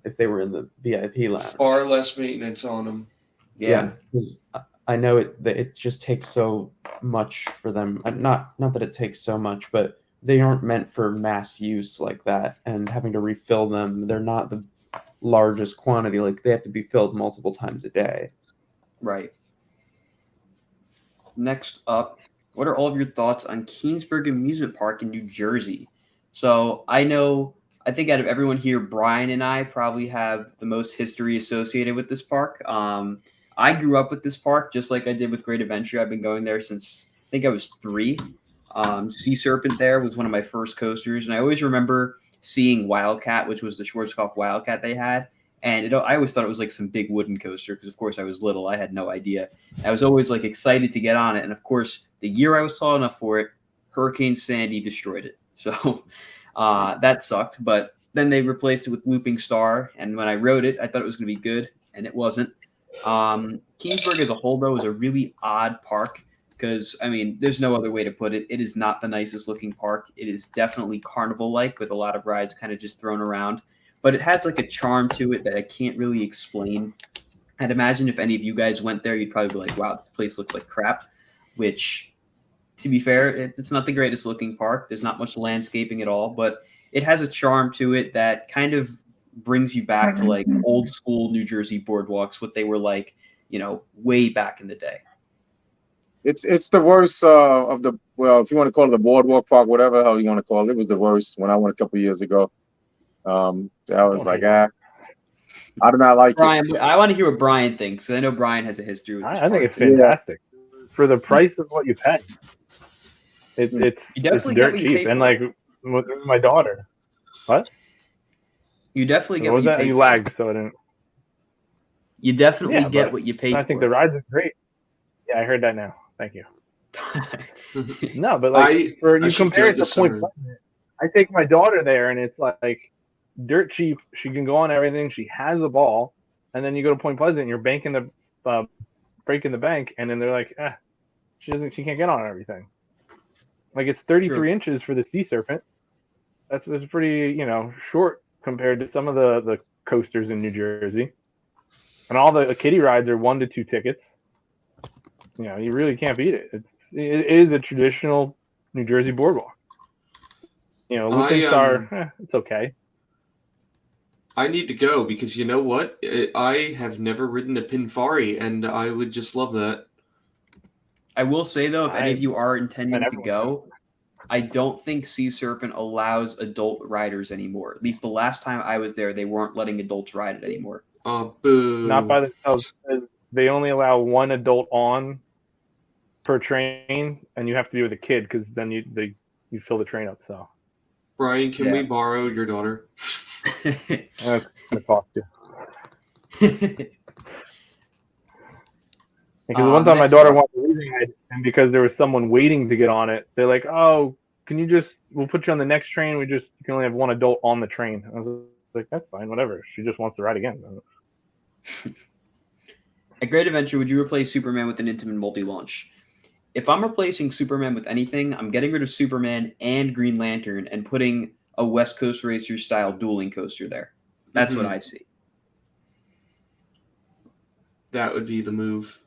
[SPEAKER 2] if they were in the VIP lounge.
[SPEAKER 3] Far less maintenance on them.
[SPEAKER 1] Yeah.
[SPEAKER 2] because I know it just takes so much for them. Not that it takes so much, but they aren't meant for mass use like that. And having to refill them, they're not the largest quantity. Like they have to be filled multiple times a day.
[SPEAKER 1] Right. Next up, what are all of your thoughts on Keansburg Amusement Park in New Jersey? So I think out of everyone here, Brian and I probably have the most history associated with this park. I grew up with this park just like I did with Great Adventure. I've been going there since I think I was 3. Sea Serpent there was one of my first coasters, and I always remember seeing Wildcat, which was the Schwarzkopf Wildcat they had. And I always thought it was like some big wooden coaster because, of course, I was little. I had no idea. I was always like excited to get on it. And, of course, the year I was tall enough for it, Hurricane Sandy destroyed it. So that sucked. But then they replaced it with Looping Star. And when I rode it, I thought it was going to be good, and it wasn't. Keansburg as a whole, though, is a really odd park because, I mean, there's no other way to put it. It is not the nicest looking park. It is definitely carnival-like with a lot of rides kind of just thrown around. But it has like a charm to it that I can't really explain. I'd imagine if any of you guys went there, you'd probably be like, wow, this place looks like crap, which, to be fair, it's not the greatest looking park. There's not much landscaping at all, but it has a charm to it that kind of brings you back to like old school New Jersey boardwalks, what they were like, way back in the day.
[SPEAKER 4] It's the worst of the, well, if you want to call it the boardwalk park, whatever the hell you want to call it. It was the worst when I went a couple years ago. I was like, I do not like
[SPEAKER 1] Brian,
[SPEAKER 4] it.
[SPEAKER 1] I want to hear what Brian thinks. I know Brian has a history with this
[SPEAKER 5] I think
[SPEAKER 1] park.
[SPEAKER 5] it's fantastic for the price of what you pay. It's
[SPEAKER 1] definitely get
[SPEAKER 5] dirt
[SPEAKER 1] what you pay
[SPEAKER 5] cheap,
[SPEAKER 1] for.
[SPEAKER 5] and like with my daughter. What?
[SPEAKER 1] You definitely get
[SPEAKER 5] What
[SPEAKER 1] what
[SPEAKER 5] was
[SPEAKER 1] you
[SPEAKER 5] that?
[SPEAKER 1] pay
[SPEAKER 5] You
[SPEAKER 1] for.
[SPEAKER 5] lagged, so I didn't.
[SPEAKER 1] You definitely
[SPEAKER 5] Yeah,
[SPEAKER 1] get
[SPEAKER 5] but
[SPEAKER 1] what you pay for.
[SPEAKER 5] I think the rides are great. Yeah, I heard that now. Thank you. No, but like
[SPEAKER 3] I
[SPEAKER 5] you
[SPEAKER 3] should
[SPEAKER 5] compare
[SPEAKER 3] go
[SPEAKER 5] it to
[SPEAKER 3] this
[SPEAKER 5] Point
[SPEAKER 3] summer.
[SPEAKER 5] Pleasant, I take my daughter there, and it's like dirt cheap. She can go on everything. She has a ball, and then you go to Point Pleasant, and you're breaking the bank, and then they're like, she can't get on everything. Like it's 33 inches for the Sea Serpent. That's pretty short compared to some of the coasters in New Jersey, and all the kiddie rides are 1 to 2 tickets. You really can't beat it. It is a traditional New Jersey boardwalk. Looping Star, it's okay.
[SPEAKER 3] I need to go because you know what? I have never ridden a Pinfari, and I would just love that.
[SPEAKER 1] I will say, though, if any of you are intending to
[SPEAKER 5] everyone
[SPEAKER 1] go, I don't think Sea Serpent allows adult riders anymore. At least the last time I was there, they weren't letting adults ride it anymore.
[SPEAKER 3] Oh, boo.
[SPEAKER 5] Not by themselves. They only allow 1 adult on per train, and you have to be with a kid because then you fill the train up. So
[SPEAKER 3] Brian, can we borrow your daughter?
[SPEAKER 5] That's gonna cost you. Because one time my daughter wanted to ride, and because there was someone waiting to get on it, they're like, "Oh, we'll put you on the next train. You can only have one adult on the train." I was like, "That's fine, whatever. She just wants to ride again."
[SPEAKER 1] At Great Adventure, would you replace Superman with an Intamin multi-launch? If I'm replacing Superman with anything, I'm getting rid of Superman and Green Lantern and putting a West Coast Racer style dueling coaster there. That's what I see.
[SPEAKER 3] That would be the move.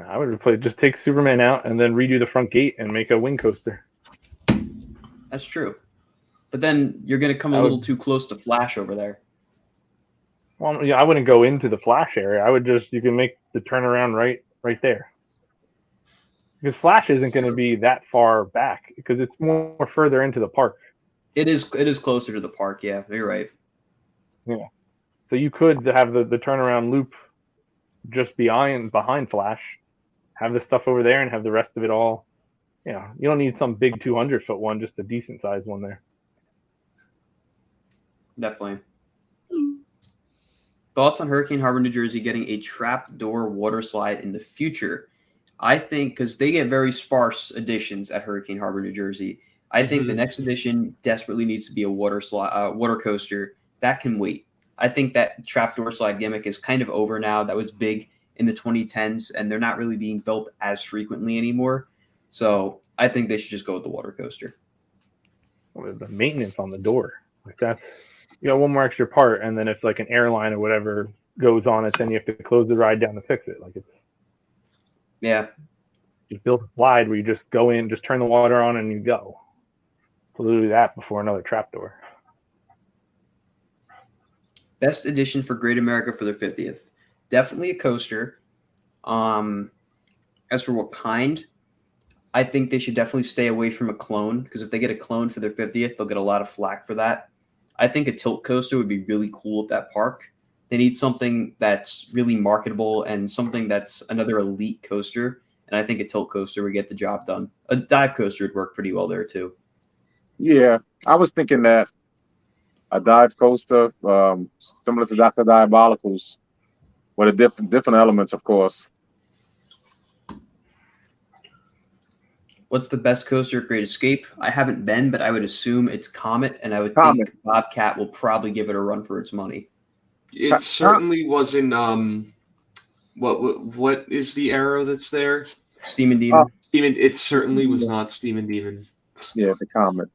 [SPEAKER 5] I would replace, just take Superman out and then redo the front gate and make a wing coaster.
[SPEAKER 1] That's true. But then you're going to come a little too close to Flash over there.
[SPEAKER 5] Well, yeah, I wouldn't go into the Flash area. You can make the turnaround right there. Because Flash isn't going to be that far back because it's more further into the park.
[SPEAKER 1] It is closer to the park, yeah. You're right.
[SPEAKER 5] Yeah. So you could have the turnaround loop just behind Flash, have the stuff over there and have the rest of it all. You don't need some big 200-foot one, just a decent sized one there.
[SPEAKER 1] Definitely. Thoughts on Hurricane Harbor, New Jersey getting a trapdoor water slide in the future? I think because they get very sparse additions at Hurricane Harbor, New Jersey. I think the next edition desperately needs to be a water coaster that can wait. I think that trapdoor slide gimmick is kind of over now. That was big in the 2010s, and they're not really being built as frequently anymore. So I think they should just go with the water coaster.
[SPEAKER 5] Well, the maintenance on the door, like that's one more extra part, and then if like an airline or whatever goes on it, then you have to close the ride down to fix it. Like just build a slide where you just go in, just turn the water on, and you go. So literally that before another trapdoor.
[SPEAKER 1] Best edition for Great America for their 50th. Definitely a coaster. As for what kind, I think they should definitely stay away from a clone, because if they get a clone for their 50th, they'll get a lot of flack for that. I think a tilt coaster would be really cool at that park. They need something that's really marketable and something that's another elite coaster. And I think a tilt coaster would get the job done. A dive coaster would work pretty well there too.
[SPEAKER 4] Yeah, I was thinking that a dive coaster, similar to Dr. Diabolical's, with a different elements, of course.
[SPEAKER 1] What's the best coaster at Great Escape? I haven't been, but I would assume it's Comet, and I would think Bobcat will probably give it a run for its money.
[SPEAKER 3] It certainly wasn't. What is the arrow that's there?
[SPEAKER 1] Steam and Demon.
[SPEAKER 3] It certainly was not Steam and Demon.
[SPEAKER 4] Yeah, the Comet.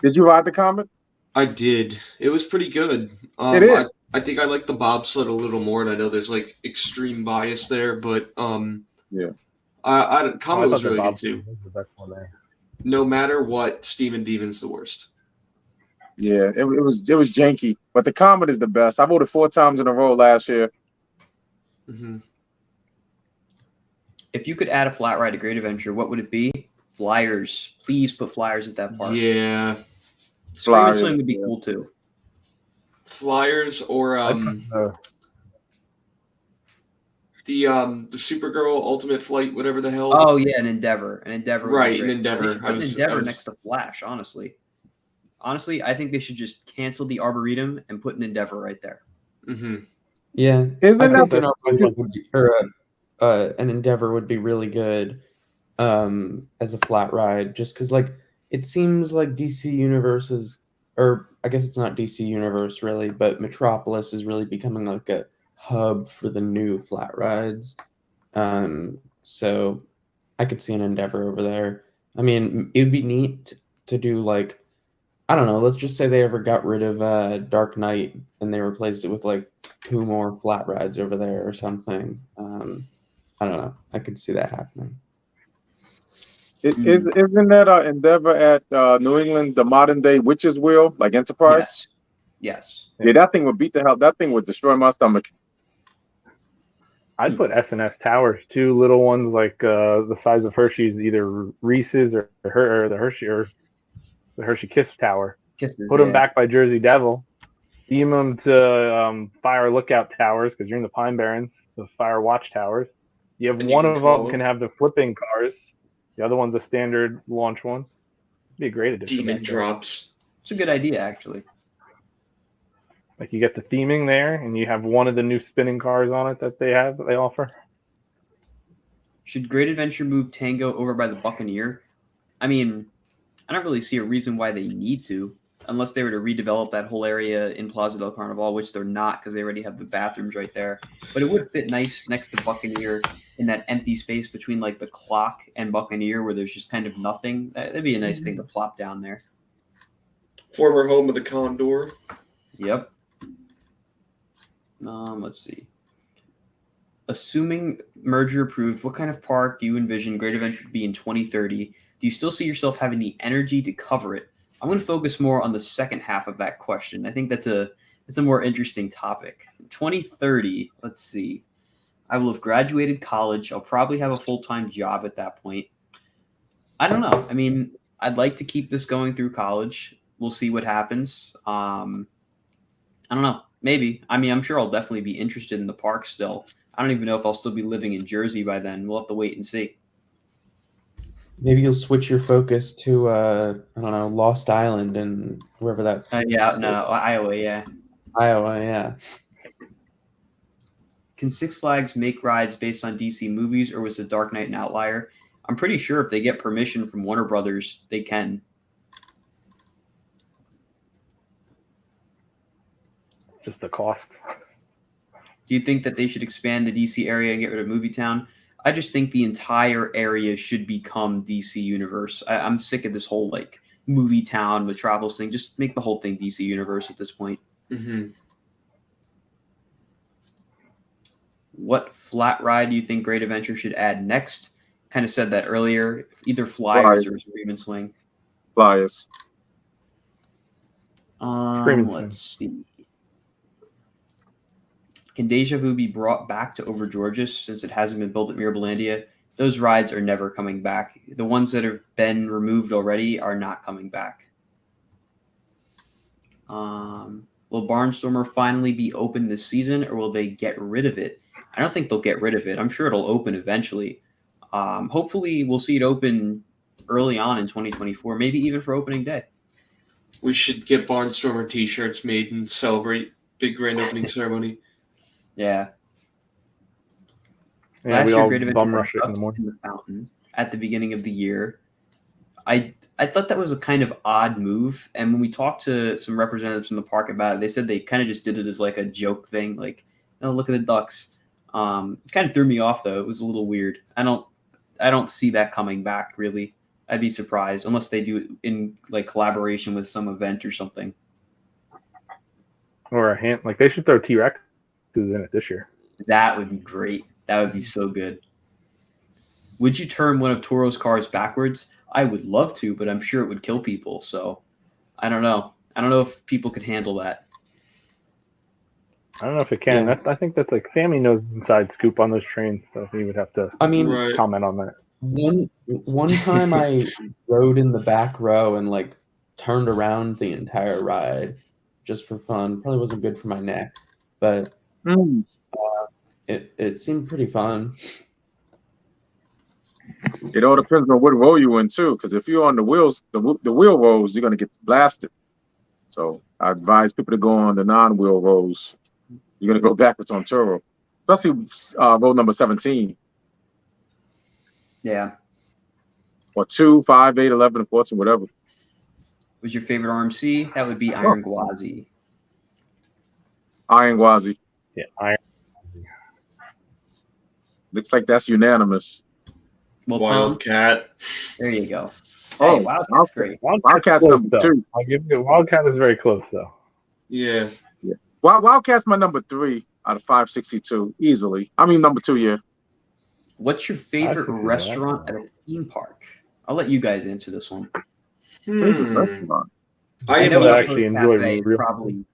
[SPEAKER 4] Did you ride the Comet?
[SPEAKER 3] I did. It was pretty good.
[SPEAKER 4] It is.
[SPEAKER 3] I think I like the bobsled a little more, and I know there's like extreme bias there, but
[SPEAKER 4] yeah.
[SPEAKER 3] Comet was really good too.
[SPEAKER 5] The best one there.
[SPEAKER 3] No matter what, Steam and Demon's the worst.
[SPEAKER 4] Yeah, it was janky, but the Comet is the best. I voted 4 times in a row last year.
[SPEAKER 3] Mm-hmm.
[SPEAKER 1] If you could add a flat ride to Great Adventure, what would it be? Flyers. Please put flyers at that park.
[SPEAKER 3] Yeah.
[SPEAKER 1] Scream and Swing would be cool too.
[SPEAKER 3] Flyers or the Supergirl Ultimate Flight, whatever the hell.
[SPEAKER 1] Oh yeah, an Endeavor.
[SPEAKER 3] Right, an Endeavor.
[SPEAKER 1] Next to Flash, honestly. Honestly, I think they should just cancel the Arboretum and put an Endeavor right there.
[SPEAKER 3] Mm-hmm.
[SPEAKER 2] Yeah,
[SPEAKER 4] Isn't
[SPEAKER 2] I
[SPEAKER 4] that
[SPEAKER 2] think an Endeavor would be really good as a flat ride, just because like it seems like DC Universe is, or I guess it's not DC Universe really, but Metropolis is really becoming like a hub for the new flat rides. So I could see an Endeavor over there. I mean, it would be neat to do like, I don't know, let's just say they ever got rid of Dark Knight and they replaced it with like 2 more flat rides over there or something. I don't know. I could see that happening.
[SPEAKER 4] Isn't that Endeavor at New England, the modern day witch's wheel, like Enterprise?
[SPEAKER 1] Yes.
[SPEAKER 4] Yeah, that thing would beat the hell. That thing would destroy my stomach.
[SPEAKER 5] I'd put S&S Towers, 2 little ones like the size of Hershey's, either Reese's or the Hershey Kiss Tower.
[SPEAKER 1] Kisses,
[SPEAKER 5] Put them back by Jersey Devil. Beam them to Fire Lookout Towers because you're in the Pine Barrens, the Fire Watch Towers. You have one of them can have the flipping cars. The other one's a standard launch one. Be a great addition.
[SPEAKER 3] Demon drops.
[SPEAKER 1] It's a good idea, actually.
[SPEAKER 5] Like you get the theming there, and you have one of the new spinning cars on it that they offer.
[SPEAKER 1] Should Great Adventure move Tango over by the Buccaneer? I mean, I don't really see a reason why they need to, unless they were to redevelop that whole area in Plaza del Carnaval, which they're not because they already have the bathrooms right there. But it would fit nice next to Buccaneer in that empty space between like the Clock and Buccaneer where there's just kind of nothing. That'd be a nice thing to plop down there.
[SPEAKER 3] Former home of the Condor.
[SPEAKER 1] Yep. Let's see. Assuming merger approved, what kind of park do you envision Great Adventure to be in 2030? Do you still see yourself having the energy to cover it? I'm going to focus more on the second half of that question. I think that's a more interesting topic. 2030, let's see. I will have graduated college. I'll probably have a full-time job at that point. I don't know. I mean, I'd like to keep this going through college. We'll see what happens. I don't know. Maybe. I mean, I'm sure I'll definitely be interested in the park still. I don't even know if I'll still be living in Jersey by then. We'll have to wait and see.
[SPEAKER 2] Maybe you'll switch your focus to I don't know, Lost Island and wherever that.
[SPEAKER 1] Iowa, yeah.
[SPEAKER 2] Iowa, yeah.
[SPEAKER 1] Can Six Flags make rides based on DC movies, or was The Dark Knight an outlier? I'm pretty sure if they get permission from Warner Brothers, they can.
[SPEAKER 5] Just the cost.
[SPEAKER 1] Do you think that they should expand the DC area and get rid of Movie Town? I just think the entire area should become DC Universe. I'm sick of this whole like Movie Town, Metropolis thing. Just make the whole thing DC Universe at this point.
[SPEAKER 3] Mm-hmm.
[SPEAKER 1] What flat ride do you think Great Adventure should add next? Kind of said that earlier. Either Flyers or Scream and Swing.
[SPEAKER 4] Flyers.
[SPEAKER 1] Let's see. Can Deja Vu be brought back to Over Georges since it hasn't been built at Mirabilandia? Those rides are never coming back. The ones that have been removed already are not coming back. Will Barnstormer finally be open this season, or will they get rid of it? I don't think they'll get rid of it. I'm sure it'll open eventually. Hopefully, we'll see it open early on in 2024, maybe even for opening day.
[SPEAKER 3] We should get Barnstormer t-shirts made and celebrate big grand opening ceremony.
[SPEAKER 1] Yeah.
[SPEAKER 5] Yeah,
[SPEAKER 1] Last
[SPEAKER 5] we
[SPEAKER 1] year,
[SPEAKER 5] all
[SPEAKER 1] Great Adventure
[SPEAKER 5] bum rush it in the
[SPEAKER 1] in
[SPEAKER 5] morning.
[SPEAKER 1] the fountain at the beginning of the year. I thought that was a kind of odd move. And when we talked to some representatives from the park about it, they said they kind of just did it as like a joke thing. Like, oh, look at the ducks. It kind of threw me off though. It was a little weird. I don't see that coming back really. I'd be surprised unless they do it in like collaboration with some event or something.
[SPEAKER 5] Or a hand, like they should throw T-Rex in it this year.
[SPEAKER 1] That would be great. That would be so good. Would you turn one of Toro's cars backwards? I would love to, but I'm sure it would kill people. So I don't know. I don't know if people could handle that.
[SPEAKER 5] I don't know if it can.
[SPEAKER 2] Yeah.
[SPEAKER 5] I think that's like Sammy knows inside scoop on those trains, so he would have to
[SPEAKER 3] Right.
[SPEAKER 5] comment on that.
[SPEAKER 2] One time I rode in the back row and like turned around the entire ride just for fun. Probably wasn't good for my neck, but it seemed pretty fun.
[SPEAKER 4] It all depends on what row you're in too, because if you're on the wheels, the wheel rows, you're gonna get blasted. So I advise people to go on the non-wheel rows. You're gonna go backwards on Turo, especially row number 17
[SPEAKER 1] Yeah.
[SPEAKER 4] or 2, 5, 8, 11, 14, whatever.
[SPEAKER 1] Was your favorite RMC? That would be Iron Gwazi.
[SPEAKER 4] Iron Gwazi.
[SPEAKER 5] Yeah, Iron.
[SPEAKER 4] Looks like that's unanimous.
[SPEAKER 1] Well, Tom,
[SPEAKER 3] Wildcat.
[SPEAKER 1] there you go.
[SPEAKER 4] Oh,
[SPEAKER 1] Hey, wow, that's great.
[SPEAKER 4] Wildcat's
[SPEAKER 5] close,
[SPEAKER 4] number
[SPEAKER 5] though.
[SPEAKER 4] 2.
[SPEAKER 5] I'll give you Wildcat is very close though.
[SPEAKER 3] Yeah.
[SPEAKER 4] Wildcat's my number 3 out of 562 easily. I mean number 2, yeah.
[SPEAKER 1] What's your favorite
[SPEAKER 5] see that.
[SPEAKER 1] restaurant at a theme park? I'll let you guys answer this one.
[SPEAKER 3] I
[SPEAKER 1] know
[SPEAKER 3] am
[SPEAKER 5] I
[SPEAKER 1] Outpost
[SPEAKER 5] actually enjoy
[SPEAKER 1] Cafe is
[SPEAKER 5] real-
[SPEAKER 1] probably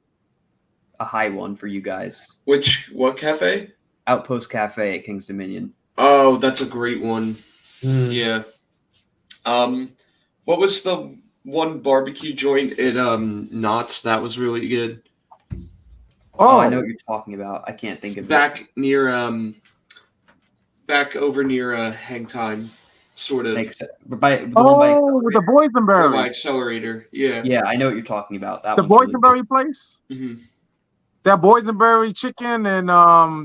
[SPEAKER 1] a high one for you guys.
[SPEAKER 3] what cafe?
[SPEAKER 1] Outpost Cafe at King's Dominion.
[SPEAKER 3] Oh, that's a great one.
[SPEAKER 2] Mm.
[SPEAKER 3] Yeah. What was the one barbecue joint at Knott's that was really good?
[SPEAKER 1] Oh, I know what you're talking about. I can't think of it.
[SPEAKER 3] Back near back over near Hang Time. sort of.
[SPEAKER 1] By the one by
[SPEAKER 4] with the
[SPEAKER 3] By
[SPEAKER 4] boysenberries.
[SPEAKER 3] Accelerator. Yeah.
[SPEAKER 1] yeah, I know what you're talking about. That
[SPEAKER 4] The
[SPEAKER 1] one's really good.
[SPEAKER 4] boysenberry place.
[SPEAKER 3] Mm-hmm.
[SPEAKER 4] That boysenberry chicken and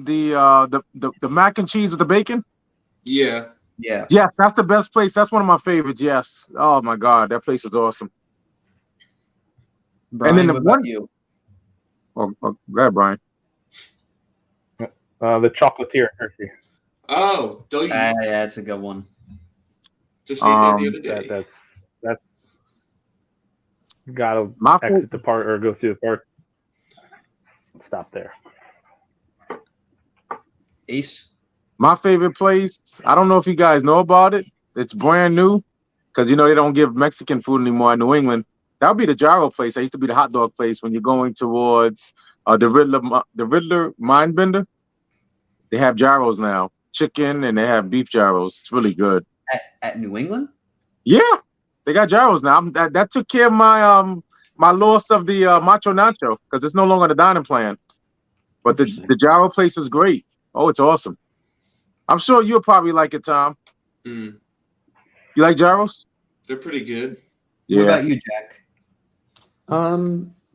[SPEAKER 4] the mac and cheese with the bacon.
[SPEAKER 3] Yeah.
[SPEAKER 1] Yeah.
[SPEAKER 4] Yes, that's the best place. That's one of my favorites. Yes. Oh my God, that place is awesome.
[SPEAKER 1] Brian,
[SPEAKER 4] then the
[SPEAKER 1] what about
[SPEAKER 4] one-
[SPEAKER 1] you?
[SPEAKER 4] Oh, go ahead, Brian.
[SPEAKER 5] The chocolatier in Hershey.
[SPEAKER 3] Oh,
[SPEAKER 1] Yeah, it's a good one.
[SPEAKER 3] just ate that the other day.
[SPEAKER 5] That's gotta
[SPEAKER 4] My
[SPEAKER 5] exit the park or go through the park. Stop there.
[SPEAKER 1] Ace?
[SPEAKER 4] My favorite place, I don't know if you guys know about it. It's brand new because you know they don't give Mexican food anymore in New England. That would be the gyro place. That used to be the hot dog place when you're going towards the Riddler Mind Bender. They have gyros now, chicken, and they have beef gyros. It's really good.
[SPEAKER 1] At New England?
[SPEAKER 4] Yeah, they got gyros now. That took care of my my loss of the macho nacho because it's no longer the dining plan. But the gyro place is great. Oh, it's awesome. I'm sure you'll probably like it, Tom.
[SPEAKER 3] Mm.
[SPEAKER 4] You like gyros?
[SPEAKER 3] They're pretty good.
[SPEAKER 1] What about you, Jack?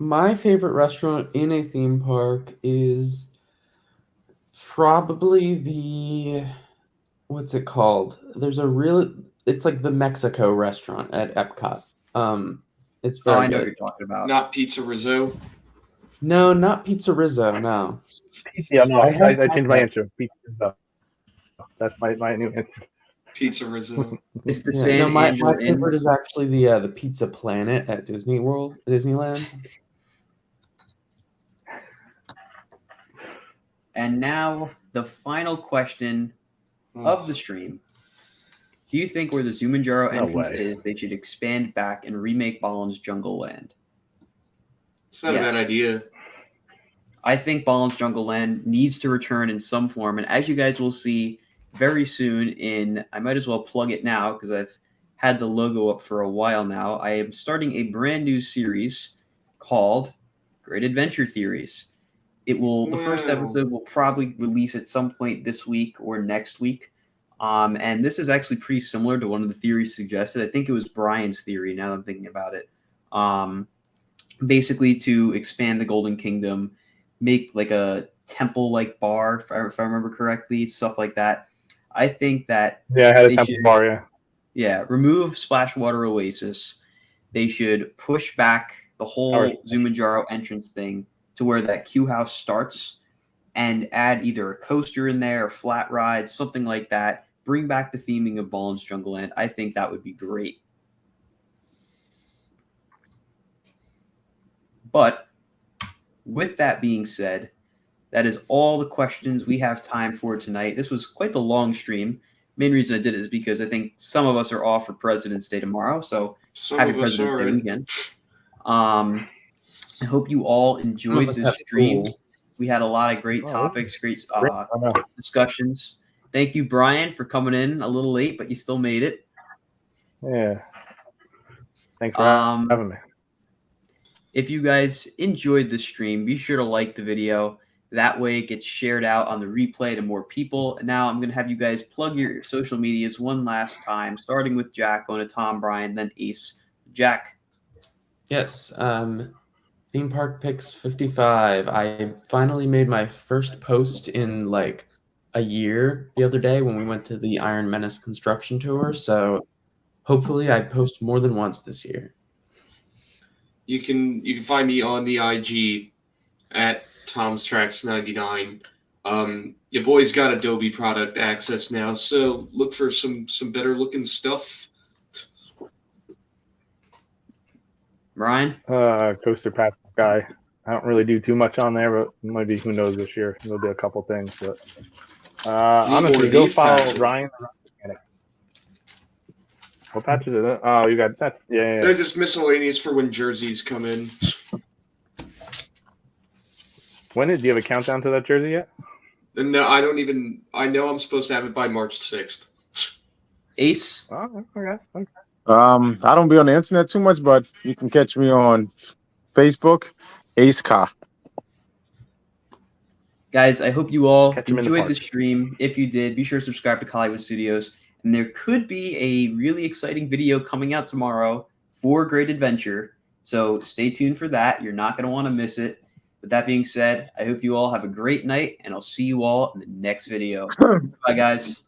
[SPEAKER 2] My favorite restaurant in a theme park is probably the what's it called? It's like the Mexico restaurant at Epcot. It's very
[SPEAKER 1] I know
[SPEAKER 2] good.
[SPEAKER 1] what you're talking about.
[SPEAKER 3] Not Pizza Rizzo.
[SPEAKER 2] No, not Pizza Rizzo. No.
[SPEAKER 5] Yeah, no, I
[SPEAKER 2] have
[SPEAKER 5] changed my
[SPEAKER 2] that.
[SPEAKER 5] answer. Pizza. That's my new answer.
[SPEAKER 3] Pizza Rizzo.
[SPEAKER 1] It's the
[SPEAKER 2] Yeah,
[SPEAKER 1] San
[SPEAKER 2] no, my
[SPEAKER 1] Angelo
[SPEAKER 2] favorite
[SPEAKER 1] Inn.
[SPEAKER 2] is actually the Pizza Planet at Disneyland.
[SPEAKER 1] And now the final question of the stream. Do you think where the Zumanjaro
[SPEAKER 5] No
[SPEAKER 1] entrance
[SPEAKER 5] way.
[SPEAKER 1] is, they should expand back and remake Ballin's Jungle Land?
[SPEAKER 3] It's not a bad idea.
[SPEAKER 1] I think Ballin's Jungle Land needs to return in some form. And as you guys will see very soon I might as well plug it now because I've had the logo up for a while now. I am starting a brand new series called Great Adventure Theories. The first episode will probably release at some point this week or next week. And this is actually pretty similar to one of the theories suggested. I think it was Brian's theory now that I'm thinking about it. Basically to expand the Golden Kingdom, make like a temple-like bar, if I remember correctly, stuff like that. I think that
[SPEAKER 5] I had a temple bar, yeah.
[SPEAKER 1] Yeah, remove Splashwater Oasis. They should push back the whole Zumanjaro entrance thing to where that queue house starts and add either a coaster in there, or flat rides, something like that. Bring back the theming of Ballin's Jungle Land. I think that would be great. But with that being said, that is all the questions we have time for tonight. This was quite the long stream. Main reason I did it is because I think some of us are off for President's Day tomorrow. So happy President's Day weekend. I hope you all enjoyed this stream. We had a lot of great topics, great discussions. Thank you, Brian, for coming in a little late, but you still made it.
[SPEAKER 5] Yeah. Thanks for having me.
[SPEAKER 1] If you guys enjoyed the stream, be sure to like the video. That way it gets shared out on the replay to more people. Now I'm going to have you guys plug your social medias one last time, starting with Jack, going to Tom, Brian, then Ace. Jack.
[SPEAKER 2] Yes. Theme Park Picks 55. I finally made my first post in like a year the other day when we went to the Iron Menace construction tour. So hopefully I post more than once this year.
[SPEAKER 3] You can find me on the IG at Tom's Tracks 99. Your boy's got Adobe product access now, so look for some better looking stuff.
[SPEAKER 1] Ryan?
[SPEAKER 5] Coaster Path guy. I don't really do too much on there, but maybe who knows this year. There'll be a couple things. But honestly, go follow patches. Ryan. What patches is it? Oh, you got that. Yeah.
[SPEAKER 3] They're just miscellaneous for when jerseys come in.
[SPEAKER 5] Do you have a countdown to that jersey yet?
[SPEAKER 3] No, I don't even. I know I'm supposed to have it by March 6th.
[SPEAKER 1] Ace?
[SPEAKER 5] Oh, okay.
[SPEAKER 4] I don't be on the internet too much, but you can catch me on Facebook, Ace Ka.
[SPEAKER 1] Guys, I hope you all enjoyed the stream. If you did, be sure to subscribe to Hollywood Studios. And And there could be a really exciting video coming out tomorrow for Great Adventure. So stay tuned for that. You're not going to want to miss it. With that being said, I hope you all have a great night, and I'll see you all in the next video. Bye, guys.